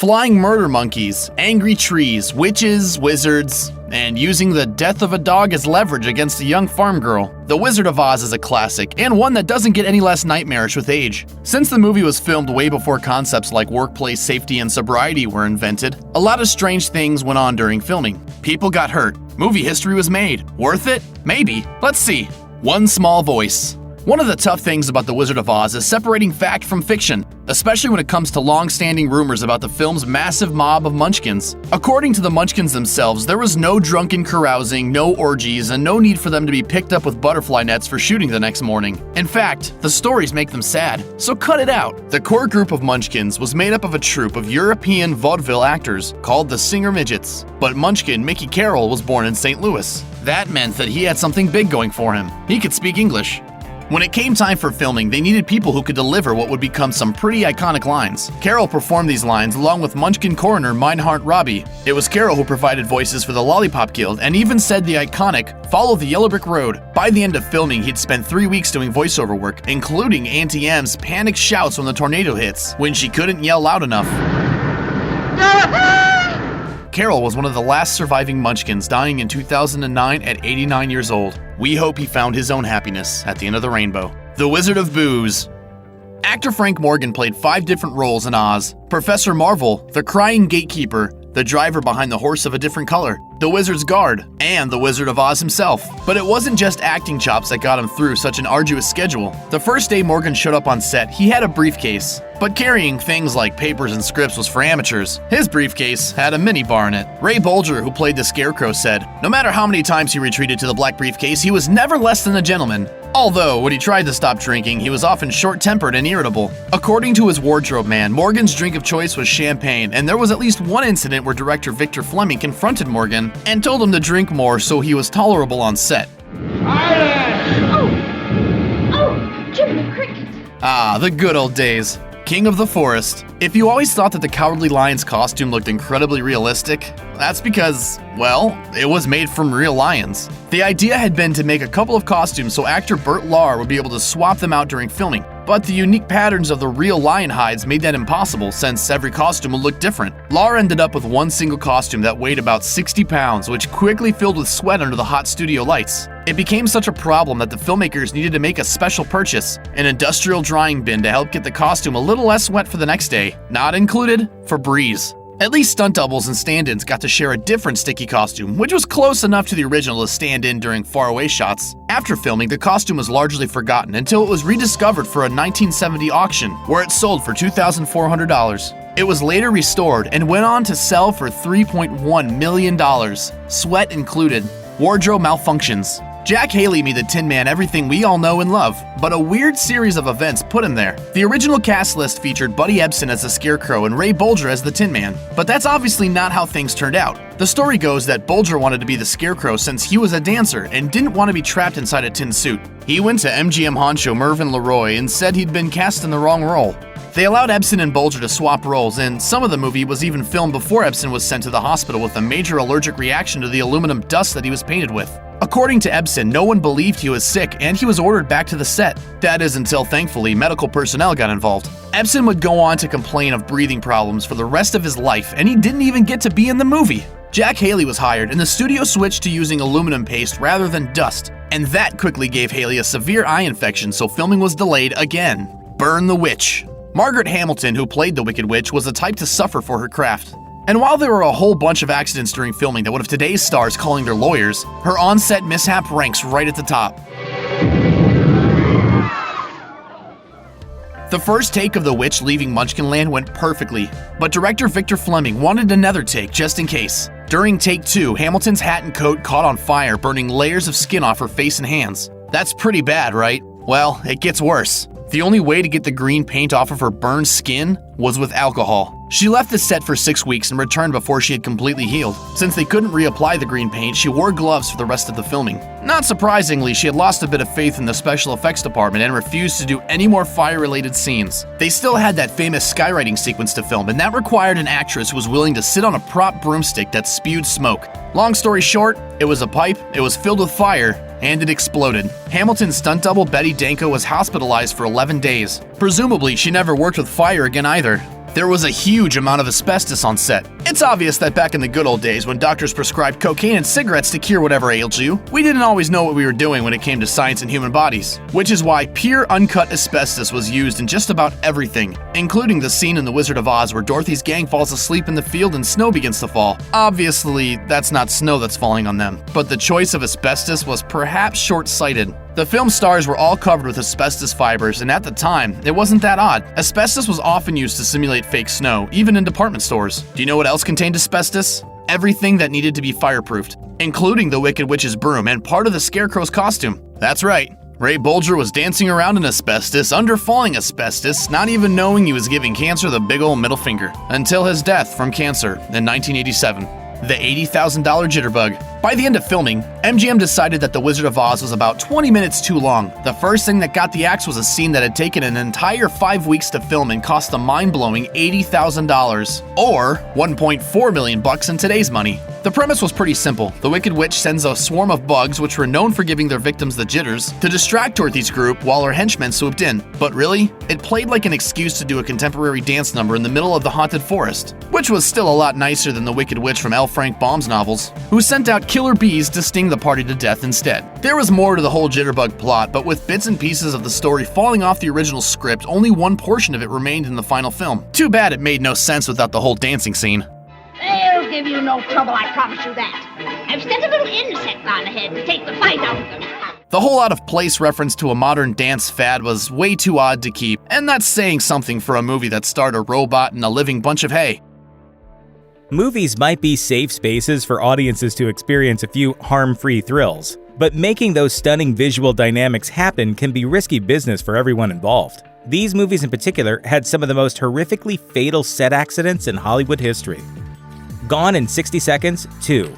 flying murder monkeys, angry trees, witches, wizards, and using the death of a dog as leverage against a young farm girl. The Wizard of Oz is a classic, and one that doesn't get any less nightmarish with age. Since the movie was filmed way before concepts like workplace safety and sobriety were invented, a lot of strange things went on during filming. People got hurt. Movie history was made. Worth it? Maybe. Let's see. One small voice. One of the tough things about The Wizard of Oz is separating fact from fiction, especially when it comes to long-standing rumors about the film's massive mob of munchkins. According to the munchkins themselves, there was no drunken carousing, no orgies, and no need for them to be picked up with butterfly nets for shooting the next morning. In fact, the stories make them sad, so cut it out. The core group of munchkins was made up of a troupe of European vaudeville actors called the Singer Midgets, but Munchkin Mickey Carroll was born in St. Louis. That meant that he had something big going for him. He could speak English. When it came time for filming, they needed people who could deliver what would become some pretty iconic lines. Carroll performed these lines along with Munchkin coroner Meinhard Robbie. It was Carroll who provided voices for the Lollipop Guild and even said the iconic "Follow the Yellow Brick Road." By the end of filming, he'd spent 3 weeks doing voiceover work, including Auntie M's panicked shouts when the tornado hits, when she couldn't yell loud enough. Carroll was one of the last surviving Munchkins, dying in 2009 at 89 years old. We hope he found his own happiness at the end of the rainbow. The Wizard of Booze. Actor Frank Morgan played 5 different roles in Oz: Professor Marvel, the crying gatekeeper, the driver behind the horse of a different color, the Wizard's Guard, and the Wizard of Oz himself. But it wasn't just acting chops that got him through such an arduous schedule. The first day Morgan showed up on set, he had a briefcase. But carrying things like papers and scripts was for amateurs. His briefcase had a minibar in it. Ray Bolger, who played the Scarecrow, said, "No matter how many times he retreated to the black briefcase, he was never less than a gentleman. Although, when he tried to stop drinking, he was often short-tempered and irritable." According to his wardrobe man, Morgan's drink of choice was champagne, and there was at least one incident where director Victor Fleming confronted Morgan and told him to drink more so he was tolerable on set. Jiminy Cricket. Ah, the good old days. King of the Forest. If you always thought that the Cowardly Lion's costume looked incredibly realistic, that's because, well, it was made from real lions. The idea had been to make a couple of costumes so actor Burt Lahr would be able to swap them out during filming. But the unique patterns of the real lion hides made that impossible since every costume would look different. Lahr ended up with one single costume that weighed about 60 pounds, which quickly filled with sweat under the hot studio lights. It became such a problem that the filmmakers needed to make a special purchase, an industrial drying bin to help get the costume a little less wet for the next day. Not included, Febreze. At least stunt doubles and stand-ins got to share a different sticky costume, which was close enough to the original to stand in during faraway shots. After filming, the costume was largely forgotten until it was rediscovered for a 1970 auction, where it sold for $2,400. It was later restored and went on to sell for $3.1 million, sweat included. Wardrobe malfunctions. Jack Haley made the Tin Man everything we all know and love, but a weird series of events put him there. The original cast list featured Buddy Ebsen as the Scarecrow and Ray Bolger as the Tin Man, but that's obviously not how things turned out. The story goes that Bolger wanted to be the Scarecrow since he was a dancer and didn't want to be trapped inside a tin suit. He went to MGM honcho Mervyn LeRoy and said he'd been cast in the wrong role. They allowed Ebsen and Bolger to swap roles, and some of the movie was even filmed before Ebsen was sent to the hospital with a major allergic reaction to the aluminum dust that he was painted with. According to Ebsen, no one believed he was sick and he was ordered back to the set. That is until, thankfully, medical personnel got involved. Ebsen would go on to complain of breathing problems for the rest of his life, and he didn't even get to be in the movie. Jack Haley was hired, and the studio switched to using aluminum paste rather than dust, and that quickly gave Haley a severe eye infection, so filming was delayed again. Burn the Witch. Margaret Hamilton, who played the Wicked Witch, was the type to suffer for her craft. And while there were a whole bunch of accidents during filming that would have today's stars calling their lawyers, her on-set mishap ranks right at the top. The first take of the witch leaving Munchkinland went perfectly, but director Victor Fleming wanted another take just in case. During take 2, Hamilton's hat and coat caught on fire, burning layers of skin off her face and hands. That's pretty bad, right? Well, it gets worse. The only way to get the green paint off of her burned skin was with alcohol. She left the set for 6 weeks and returned before she had completely healed. Since they couldn't reapply the green paint, she wore gloves for the rest of the filming. Not surprisingly, she had lost a bit of faith in the special effects department and refused to do any more fire-related scenes. They still had that famous skywriting sequence to film, and that required an actress who was willing to sit on a prop broomstick that spewed smoke. Long story short, it was a pipe, it was filled with fire, and it exploded. Hamilton's stunt double Betty Danko was hospitalized for 11 days. Presumably, she never worked with fire again either. There was a huge amount of asbestos on set. It's obvious that back in the good old days when doctors prescribed cocaine and cigarettes to cure whatever ailed you, we didn't always know what we were doing when it came to science and human bodies. Which is why pure uncut asbestos was used in just about everything, including the scene in The Wizard of Oz where Dorothy's gang falls asleep in the field and snow begins to fall. Obviously, that's not snow that's falling on them, but the choice of asbestos was perhaps short-sighted. The film stars were all covered with asbestos fibers, and at the time, it wasn't that odd. Asbestos was often used to simulate fake snow, even in department stores. Do you know what else contained asbestos? Everything that needed to be fireproofed, including the Wicked Witch's broom and part of the Scarecrow's costume. That's right. Ray Bolger was dancing around in asbestos, under falling asbestos, not even knowing he was giving cancer the big ol' middle finger, until his death from cancer in 1987. The $80,000 jitterbug. By the end of filming, MGM decided that The Wizard of Oz was about 20 minutes too long. The first thing that got the axe was a scene that had taken an entire 5 weeks to film and cost the mind-blowing $80,000, or $1.4 million in today's money. The premise was pretty simple. The Wicked Witch sends a swarm of bugs, which were known for giving their victims the jitters, to distract Dorothy's group while her henchmen swooped in. But really, it played like an excuse to do a contemporary dance number in the middle of the haunted forest, which was still a lot nicer than the Wicked Witch from L. Frank Baum's novels, who sent out killer bees to sting the party to death instead. There was more to the whole jitterbug plot, but with bits and pieces of the story falling off the original script, only one portion of it remained in the final film. Too bad it made no sense without the whole dancing scene. They'll give you no trouble, I promise you that. I've sent a little insect on ahead to take the fight out of them. The whole out-of-place reference to a modern dance fad was way too odd to keep, and that's saying something for a movie that starred a robot and a living bunch of hay. Movies might be safe spaces for audiences to experience a few harm-free thrills, but making those stunning visual dynamics happen can be risky business for everyone involved. These movies in particular had some of the most horrifically fatal set accidents in Hollywood history. Gone in 60 Seconds 2.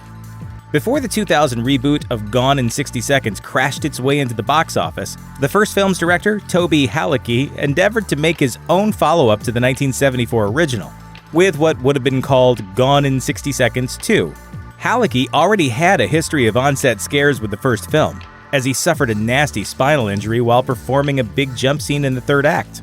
Before the 2000 reboot of Gone in 60 Seconds crashed its way into the box office, the first film's director, Toby Halicki, endeavored to make his own follow-up to the 1974 original, with what would have been called Gone in 60 Seconds 2. Halicki already had a history of on-set scares with the first film, as he suffered a nasty spinal injury while performing a big jump scene in the third act.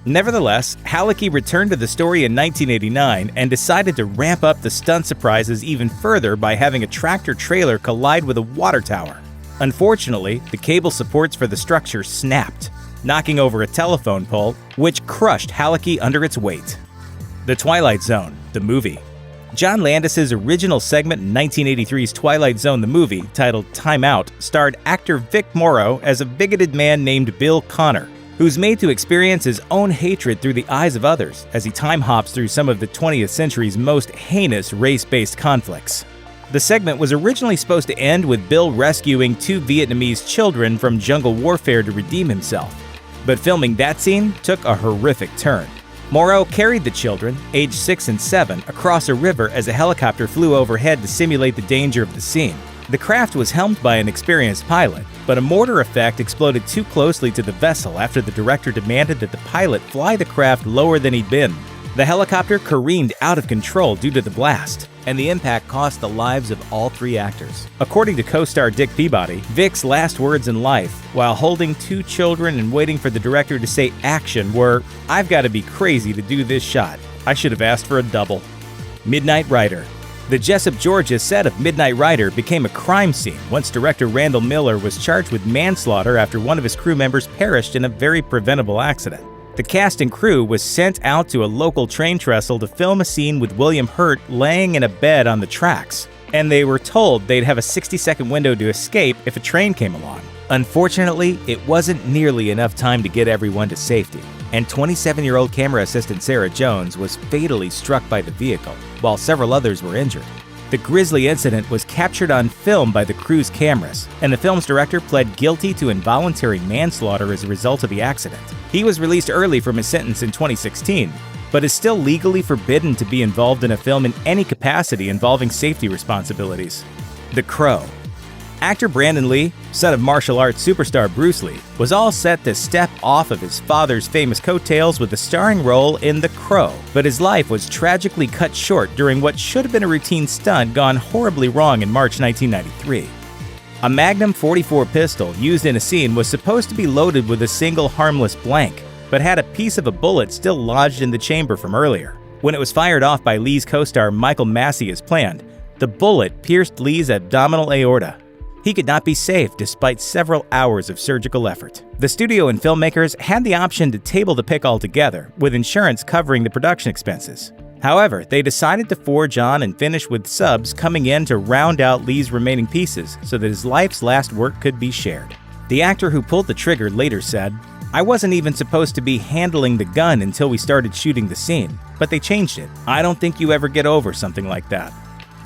Nevertheless, Halicki returned to the story in 1989 and decided to ramp up the stunt surprises even further by having a tractor-trailer collide with a water tower. Unfortunately, the cable supports for the structure snapped, knocking over a telephone pole, which crushed Halicki under its weight. The Twilight Zone, the movie. John Landis's original segment in 1983's Twilight Zone the movie, titled Time Out, starred actor Vic Morrow as a bigoted man named Bill Connor, who's made to experience his own hatred through the eyes of others as he time hops through some of the 20th century's most heinous race-based conflicts. The segment was originally supposed to end with Bill rescuing 2 Vietnamese children from jungle warfare to redeem himself, but filming that scene took a horrific turn. Morrow carried the children, aged 6 and 7, across a river as a helicopter flew overhead to simulate the danger of the scene. The craft was helmed by an experienced pilot, but a mortar effect exploded too closely to the vessel after the director demanded that the pilot fly the craft lower than he'd been. The helicopter careened out of control due to the blast, and the impact cost the lives of all 3 actors. According to co-star Dick Peabody, Vic's last words in life, while holding 2 children and waiting for the director to say action, were, "I've got to be crazy to do this shot. I should have asked for a double." Midnight Rider. The Jessup, Georgia set of Midnight Rider became a crime scene once director Randall Miller was charged with manslaughter after one of his crew members perished in a very preventable accident. The cast and crew was sent out to a local train trestle to film a scene with William Hurt laying in a bed on the tracks, and they were told they'd have a 60-second window to escape if a train came along. Unfortunately, it wasn't nearly enough time to get everyone to safety, and 27-year-old camera assistant Sarah Jones was fatally struck by the vehicle, while several others were injured. The grisly incident was captured on film by the crew's cameras, and the film's director pled guilty to involuntary manslaughter as a result of the accident. He was released early from his sentence in 2016, but is still legally forbidden to be involved in a film in any capacity involving safety responsibilities. The Crow. Actor Brandon Lee, son of martial arts superstar Bruce Lee, was all set to step off of his father's famous coattails with a starring role in The Crow, but his life was tragically cut short during what should have been a routine stunt gone horribly wrong in March 1993. A Magnum .44 pistol used in a scene was supposed to be loaded with a single harmless blank, but had a piece of a bullet still lodged in the chamber from earlier. When it was fired off by Lee's co-star Michael Massey as planned, the bullet pierced Lee's abdominal aorta. He could not be saved despite several hours of surgical effort. The studio and filmmakers had the option to table the pick altogether, with insurance covering the production expenses. However, they decided to forge on and finish with subs coming in to round out Lee's remaining pieces so that his life's last work could be shared. The actor who pulled the trigger later said, "I wasn't even supposed to be handling the gun until we started shooting the scene, but they changed it. I don't think you ever get over something like that."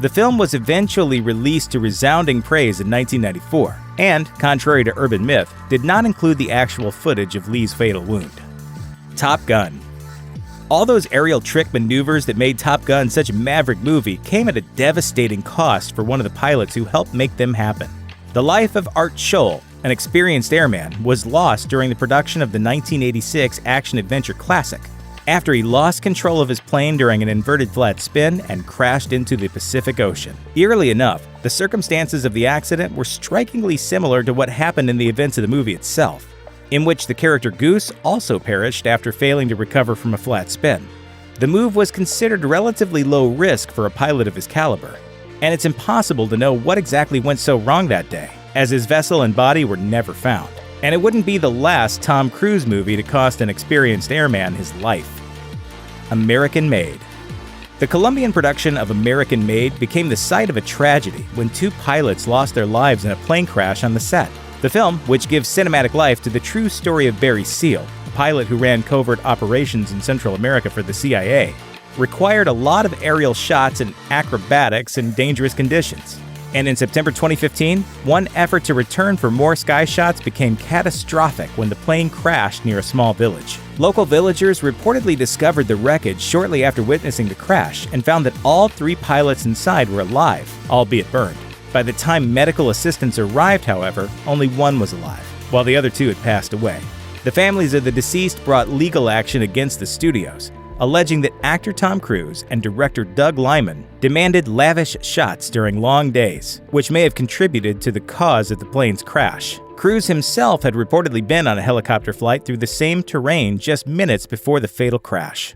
The film was eventually released to resounding praise in 1994, and, contrary to urban myth, did not include the actual footage of Lee's fatal wound. Top Gun. All those aerial trick maneuvers that made Top Gun such a maverick movie came at a devastating cost for one of the pilots who helped make them happen. The life of Art Scholl, an experienced airman, was lost during the production of the 1986 action-adventure classic, after he lost control of his plane during an inverted flat spin and crashed into the Pacific Ocean. Eerily enough, the circumstances of the accident were strikingly similar to what happened in the events of the movie itself, in which the character Goose also perished after failing to recover from a flat spin. The move was considered relatively low risk for a pilot of his caliber, and it's impossible to know what exactly went so wrong that day, as his vessel and body were never found. And it wouldn't be the last Tom Cruise movie to cost an experienced airman his life. American Made. The Colombian production of American Made became the site of a tragedy when two pilots lost their lives in a plane crash on the set. The film, which gives cinematic life to the true story of Barry Seal, a pilot who ran covert operations in Central America for the CIA, required a lot of aerial shots and acrobatics in dangerous conditions. And in September 2015, one effort to return for more sky shots became catastrophic when the plane crashed near a small village. Local villagers reportedly discovered the wreckage shortly after witnessing the crash and found that all three pilots inside were alive, albeit burned. By the time medical assistance arrived, however, only one was alive, while the other two had passed away. The families of the deceased brought legal action against the studios, alleging that actor Tom Cruise and director Doug Liman demanded lavish shots during long days, which may have contributed to the cause of the plane's crash. Cruise himself had reportedly been on a helicopter flight through the same terrain just minutes before the fatal crash.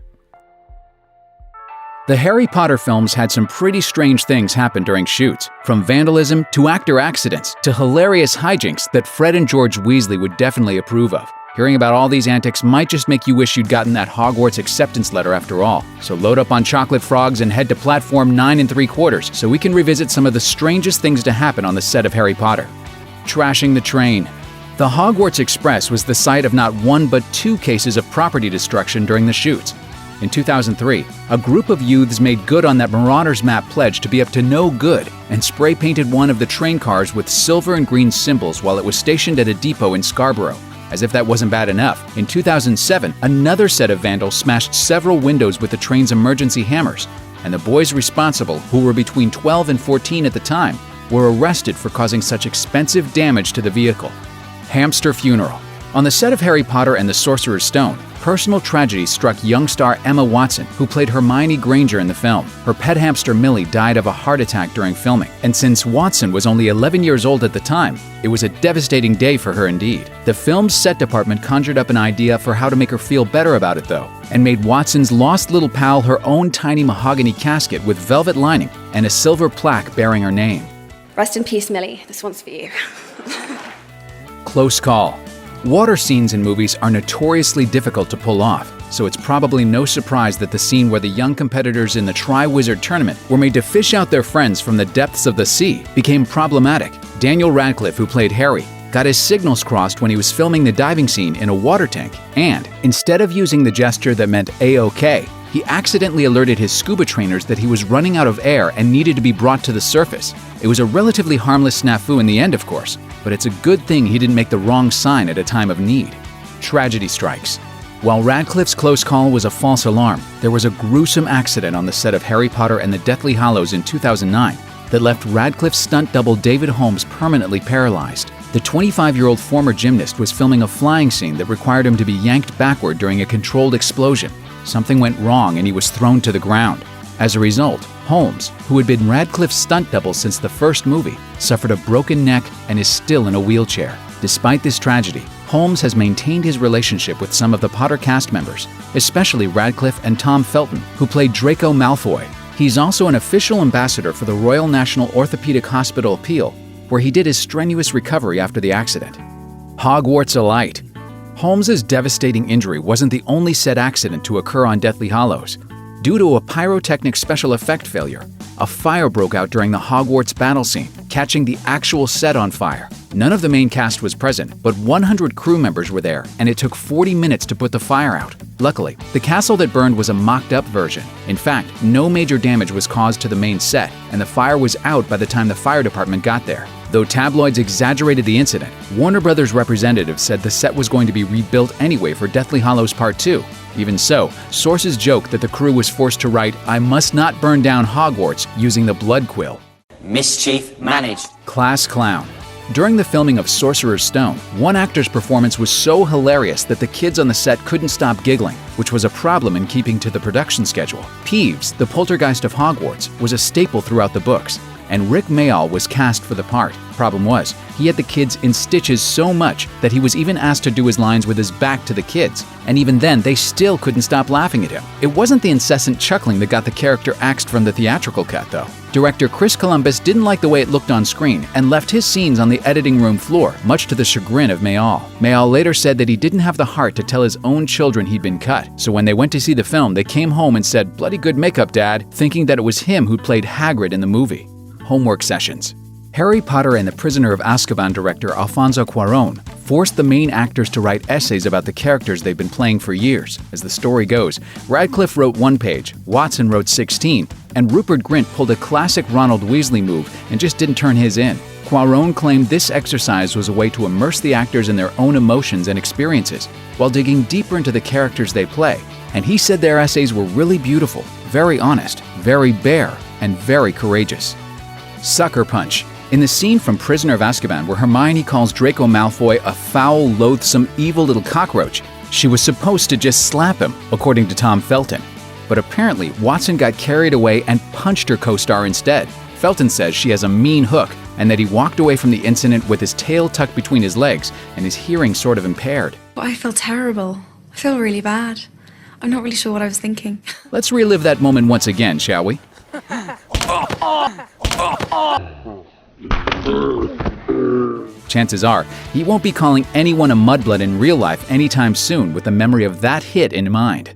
The Harry Potter films had some pretty strange things happen during shoots, from vandalism to actor accidents to hilarious hijinks that Fred and George Weasley would definitely approve of. Hearing about all these antics might just make you wish you'd gotten that Hogwarts acceptance letter after all. So load up on chocolate frogs and head to platform 9 3/4 so we can revisit some of the strangest things to happen on the set of Harry Potter. Trashing the train. The Hogwarts Express was the site of not one but two cases of property destruction during the shoots. In 2003, a group of youths made good on that Marauders map pledge to be up to no good and spray-painted one of the train cars with silver and green symbols while it was stationed at a depot in Scarborough. As if that wasn't bad enough, in 2007, another set of vandals smashed several windows with the train's emergency hammers, and the boys responsible, who were between 12 and 14 at the time, were arrested for causing such expensive damage to the vehicle. Hamster funeral. On the set of Harry Potter and the Sorcerer's Stone, personal tragedy struck young star Emma Watson, who played Hermione Granger in the film. Her pet hamster Millie died of a heart attack during filming, and since Watson was only 11 years old at the time, it was a devastating day for her indeed. The film's set department conjured up an idea for how to make her feel better about it though, and made Watson's lost little pal her own tiny mahogany casket with velvet lining and a silver plaque bearing her name. Rest in peace, Millie. This one's for you. Close call. Water scenes in movies are notoriously difficult to pull off, so it's probably no surprise that the scene where the young competitors in the Tri-Wizard tournament were made to fish out their friends from the depths of the sea became problematic. Daniel Radcliffe, who played Harry, got his signals crossed when he was filming the diving scene in a water tank, and instead of using the gesture that meant A-OK, he accidentally alerted his scuba trainers that he was running out of air and needed to be brought to the surface. It was a relatively harmless snafu in the end, of course, but it's a good thing he didn't make the wrong sign at a time of need. Tragedy strikes. While Radcliffe's close call was a false alarm, there was a gruesome accident on the set of Harry Potter and the Deathly Hallows in 2009 that left Radcliffe's stunt double David Holmes permanently paralyzed. The 25-year-old former gymnast was filming a flying scene that required him to be yanked backward during a controlled explosion. Something went wrong and he was thrown to the ground. As a result, Holmes, who had been Radcliffe's stunt double since the first movie, suffered a broken neck and is still in a wheelchair. Despite this tragedy, Holmes has maintained his relationship with some of the Potter cast members, especially Radcliffe and Tom Felton, who played Draco Malfoy. He's also an official ambassador for the Royal National Orthopedic Hospital Peel, where he did his strenuous recovery after the accident. Hogwarts alight. Holmes's devastating injury wasn't the only said accident to occur on Deathly Hallows. Due to a pyrotechnic special effect failure, a fire broke out during the Hogwarts battle scene, catching the actual set on fire. None of the main cast was present, but 100 crew members were there, and it took 40 minutes to put the fire out. Luckily, the castle that burned was a mocked-up version. In fact, no major damage was caused to the main set, and the fire was out by the time the fire department got there. Though tabloids exaggerated the incident, Warner Brothers representatives said the set was going to be rebuilt anyway for Deathly Hallows Part 2. Even so, sources joke that the crew was forced to write, "I must not burn down Hogwarts," using the blood quill. Mischief managed. Class clown. During the filming of Sorcerer's Stone, one actor's performance was so hilarious that the kids on the set couldn't stop giggling, which was a problem in keeping to the production schedule. Peeves, the Poltergeist of Hogwarts, was a staple throughout the books, and Rick Mayall was cast for the part. Problem was, he had the kids in stitches so much that he was even asked to do his lines with his back to the kids, and even then they still couldn't stop laughing at him. It wasn't the incessant chuckling that got the character axed from the theatrical cut, though. Director Chris Columbus didn't like the way it looked on screen and left his scenes on the editing room floor, much to the chagrin of Mayall. Mayall later said that he didn't have the heart to tell his own children he'd been cut, so when they went to see the film, they came home and said, "Bloody good makeup, Dad," thinking that it was him who'd played Hagrid in the movie. Homework sessions. Harry Potter and the Prisoner of Azkaban director Alfonso Cuarón forced the main actors to write essays about the characters they've been playing for years. As the story goes, Radcliffe wrote 1 page, Watson wrote 16, and Rupert Grint pulled a classic Ronald Weasley move and just didn't turn his in. Cuarón claimed this exercise was a way to immerse the actors in their own emotions and experiences, while digging deeper into the characters they play. And he said their essays were really beautiful, very honest, very bare, and very courageous. Sucker punch. In the scene from Prisoner of Azkaban where Hermione calls Draco Malfoy a foul, loathsome, evil little cockroach, she was supposed to just slap him, according to Tom Felton. But apparently, Watson got carried away and punched her co-star instead. Felton says she has a mean hook and that he walked away from the incident with his tail tucked between his legs and his hearing sort of impaired. I feel terrible. I feel really bad. I'm not really sure what I was thinking. Let's relive that moment once again, shall we? Chances are, he won't be calling anyone a mudblood in real life anytime soon with the memory of that hit in mind.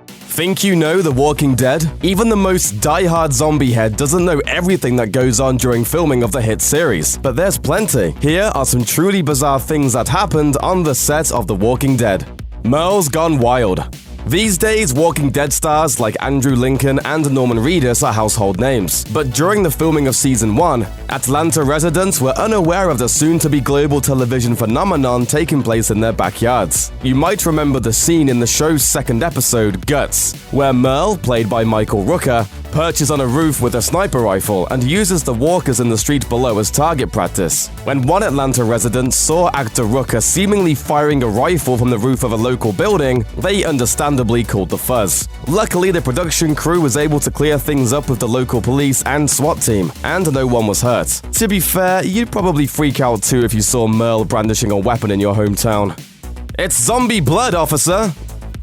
Think you know The Walking Dead? Even the most die-hard zombie head doesn't know everything that goes on during filming of the hit series, but there's plenty. Here are some truly bizarre things that happened on the set of The Walking Dead. Merle's gone wild. These days, Walking Dead stars like Andrew Lincoln and Norman Reedus are household names. But during the filming of Season 1, Atlanta residents were unaware of the soon-to-be global television phenomenon taking place in their backyards. You might remember the scene in the show's second episode, Guts, where Merle, played by Michael Rooker, perches on a roof with a sniper rifle and uses the walkers in the street below as target practice. When one Atlanta resident saw actor Rooker seemingly firing a rifle from the roof of a local building, they understandably called the fuzz. Luckily, the production crew was able to clear things up with the local police and SWAT team, and no one was hurt. To be fair, you'd probably freak out too if you saw Merle brandishing a weapon in your hometown. It's zombie blood, officer!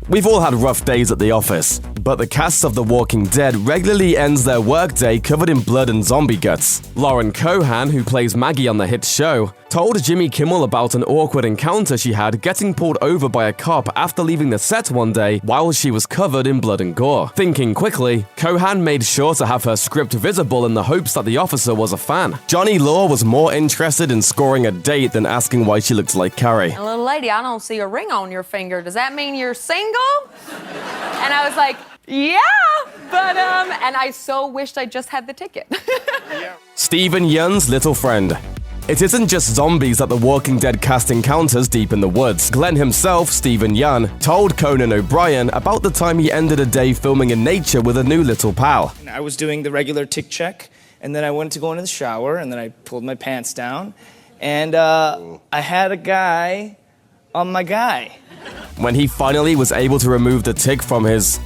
We've all had rough days at the office, but the cast of The Walking Dead regularly ends their workday covered in blood and zombie guts. Lauren Cohan, who plays Maggie on the hit show, told Jimmy Kimmel about an awkward encounter she had getting pulled over by a cop after leaving the set one day while she was covered in blood and gore. Thinking quickly, Cohan made sure to have her script visible in the hopes that the officer was a fan. Johnny Law was more interested in scoring a date than asking why she looked like Carrie. "A little lady, I don't see a ring on your finger. Does that mean you're single?" And I was like, "Yeah, but and I so wished I just had the ticket." Stephen Yeun's little friend. It isn't just zombies that The Walking Dead cast encounters deep in the woods. Glenn himself, Stephen Yeun, told Conan O'Brien about the time he ended a day filming in nature with a new little pal. I was doing the regular tick check, and then I went to go into the shower, and then I pulled my pants down, and I had a guy on my guy. When he finally was able to remove the tick from his,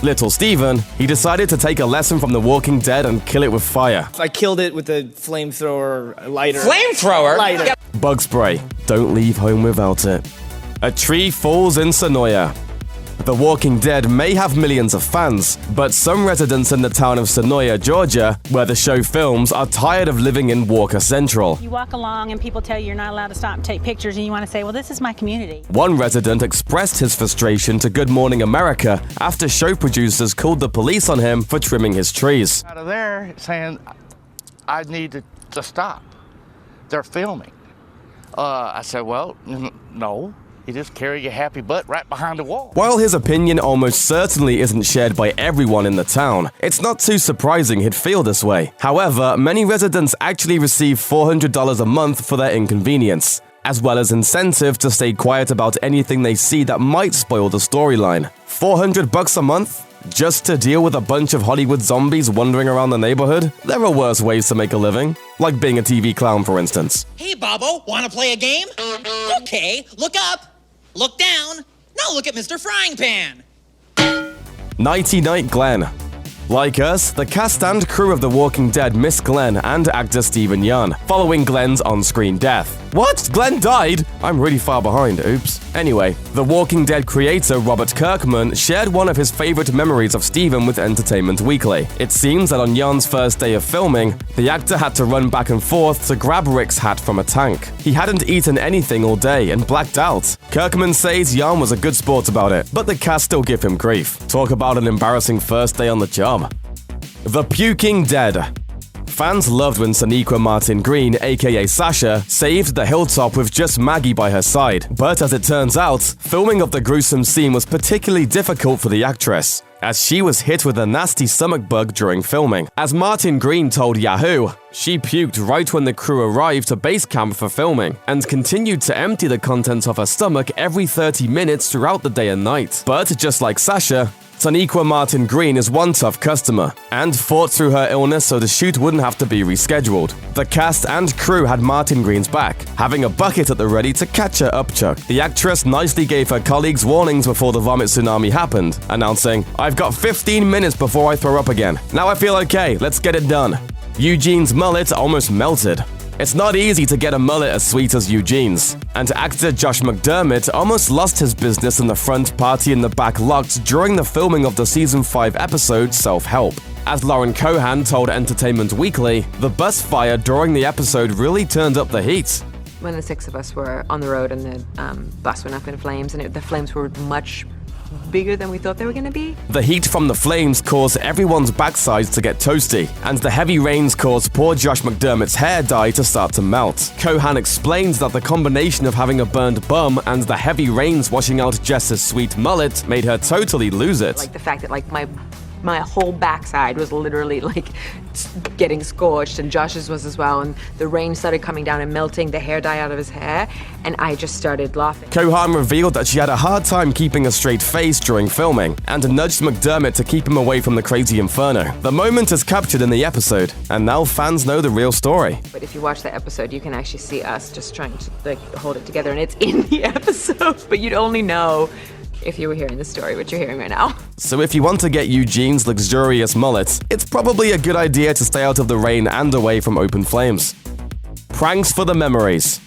little Steven, he decided to take a lesson from The Walking Dead and kill it with fire. I killed it with a flamethrower lighter. Flamethrower? Lighter. Bug spray. Don't leave home without it. A tree falls in Sonoya. The Walking Dead may have millions of fans, but some residents in the town of Sonoya, Georgia, where the show films, are tired of living in Walker Central. You walk along and people tell you you're not allowed to stop and take pictures, and you want to say, well, this is my community. One resident expressed his frustration to Good Morning America after show producers called the police on him for trimming his trees. Out of there saying, I need to stop. They're filming. I said, well, no. You just carry your happy butt right behind the wall. While his opinion almost certainly isn't shared by everyone in the town, it's not too surprising he'd feel this way. However, many residents actually receive $400 a month for their inconvenience, as well as incentive to stay quiet about anything they see that might spoil the storyline. $400 a month? Just to deal with a bunch of Hollywood zombies wandering around the neighborhood? There are worse ways to make a living, like being a TV clown, for instance. Hey, Bobo, wanna play a game? Okay, look up. Look down. Now look at Mr. Frying Pan. Nighty Night Glenn. Like us, the cast and crew of The Walking Dead miss Glenn and actor Stephen Yeun, following Glenn's on-screen death. What? Glenn died? I'm really far behind, oops. Anyway, The Walking Dead creator Robert Kirkman shared one of his favorite memories of Stephen with Entertainment Weekly. It seems that on Yeun's first day of filming, the actor had to run back and forth to grab Rick's hat from a tank. He hadn't eaten anything all day and blacked out. Kirkman says Yeun was a good sport about it, but the cast still give him grief. Talk about an embarrassing first day on the job. The Puking Dead. Fans loved when Sonequa Martin Green, aka Sasha, saved the hilltop with just Maggie by her side. But as it turns out, filming of the gruesome scene was particularly difficult for the actress, as she was hit with a nasty stomach bug during filming. As Martin Green told Yahoo, she puked right when the crew arrived to base camp for filming, and continued to empty the contents of her stomach every 30 minutes throughout the day and night. But just like Sasha, Sonequa Martin Green is one tough customer, and fought through her illness so the shoot wouldn't have to be rescheduled. The cast and crew had Martin Green's back, having a bucket at the ready to catch her upchuck. The actress nicely gave her colleagues warnings before the vomit tsunami happened, announcing, "I've got 15 minutes before I throw up again. Now I feel okay, let's get it done." Eugene's mullet almost melted. It's not easy to get a mullet as sweet as Eugene's, and actor Josh McDermott almost lost his business in the front, party in the back locked during the filming of the season 5 episode Self-Help. As Lauren Cohan told Entertainment Weekly, the bus fire during the episode really turned up the heat. When the 6 of us were on the road and the bus went up in flames, and the flames were much bigger than we thought they were going to be. The heat from the flames caused everyone's backsides to get toasty, and the heavy rains caused poor Josh McDermott's hair dye to start to melt. Cohan explains that the combination of having a burned bum and the heavy rains washing out Jess's sweet mullet made her totally lose it. Like the fact that my whole backside was literally getting scorched, and Josh's was as well, and the rain started coming down and melting the hair dye out of his hair, and I just started laughing. Cohan revealed that she had a hard time keeping a straight face during filming, and nudged McDermott to keep him away from the crazy inferno. The moment is captured in the episode, and now fans know the real story. But if you watch the episode, you can actually see us just trying to hold it together, and it's in the episode, but you'd only know if you were hearing the story, which you're hearing right now. So if you want to get Eugene's luxurious mullet, it's probably a good idea to stay out of the rain and away from open flames. Pranks for the memories.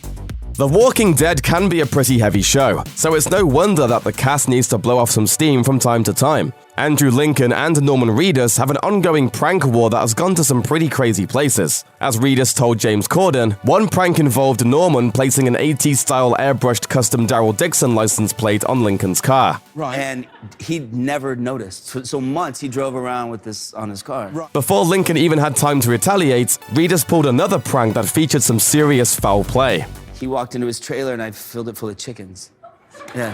The Walking Dead can be a pretty heavy show, so it's no wonder that the cast needs to blow off some steam from time to time. Andrew Lincoln and Norman Reedus have an ongoing prank war that has gone to some pretty crazy places. As Reedus told James Corden, one prank involved Norman placing an 80s-style airbrushed custom Daryl Dixon license plate on Lincoln's car. Right. And he never noticed. So months he drove around with this on his car. Right. Before Lincoln even had time to retaliate, Reedus pulled another prank that featured some serious foul play. He walked into his trailer and I filled it full of chickens. Yeah.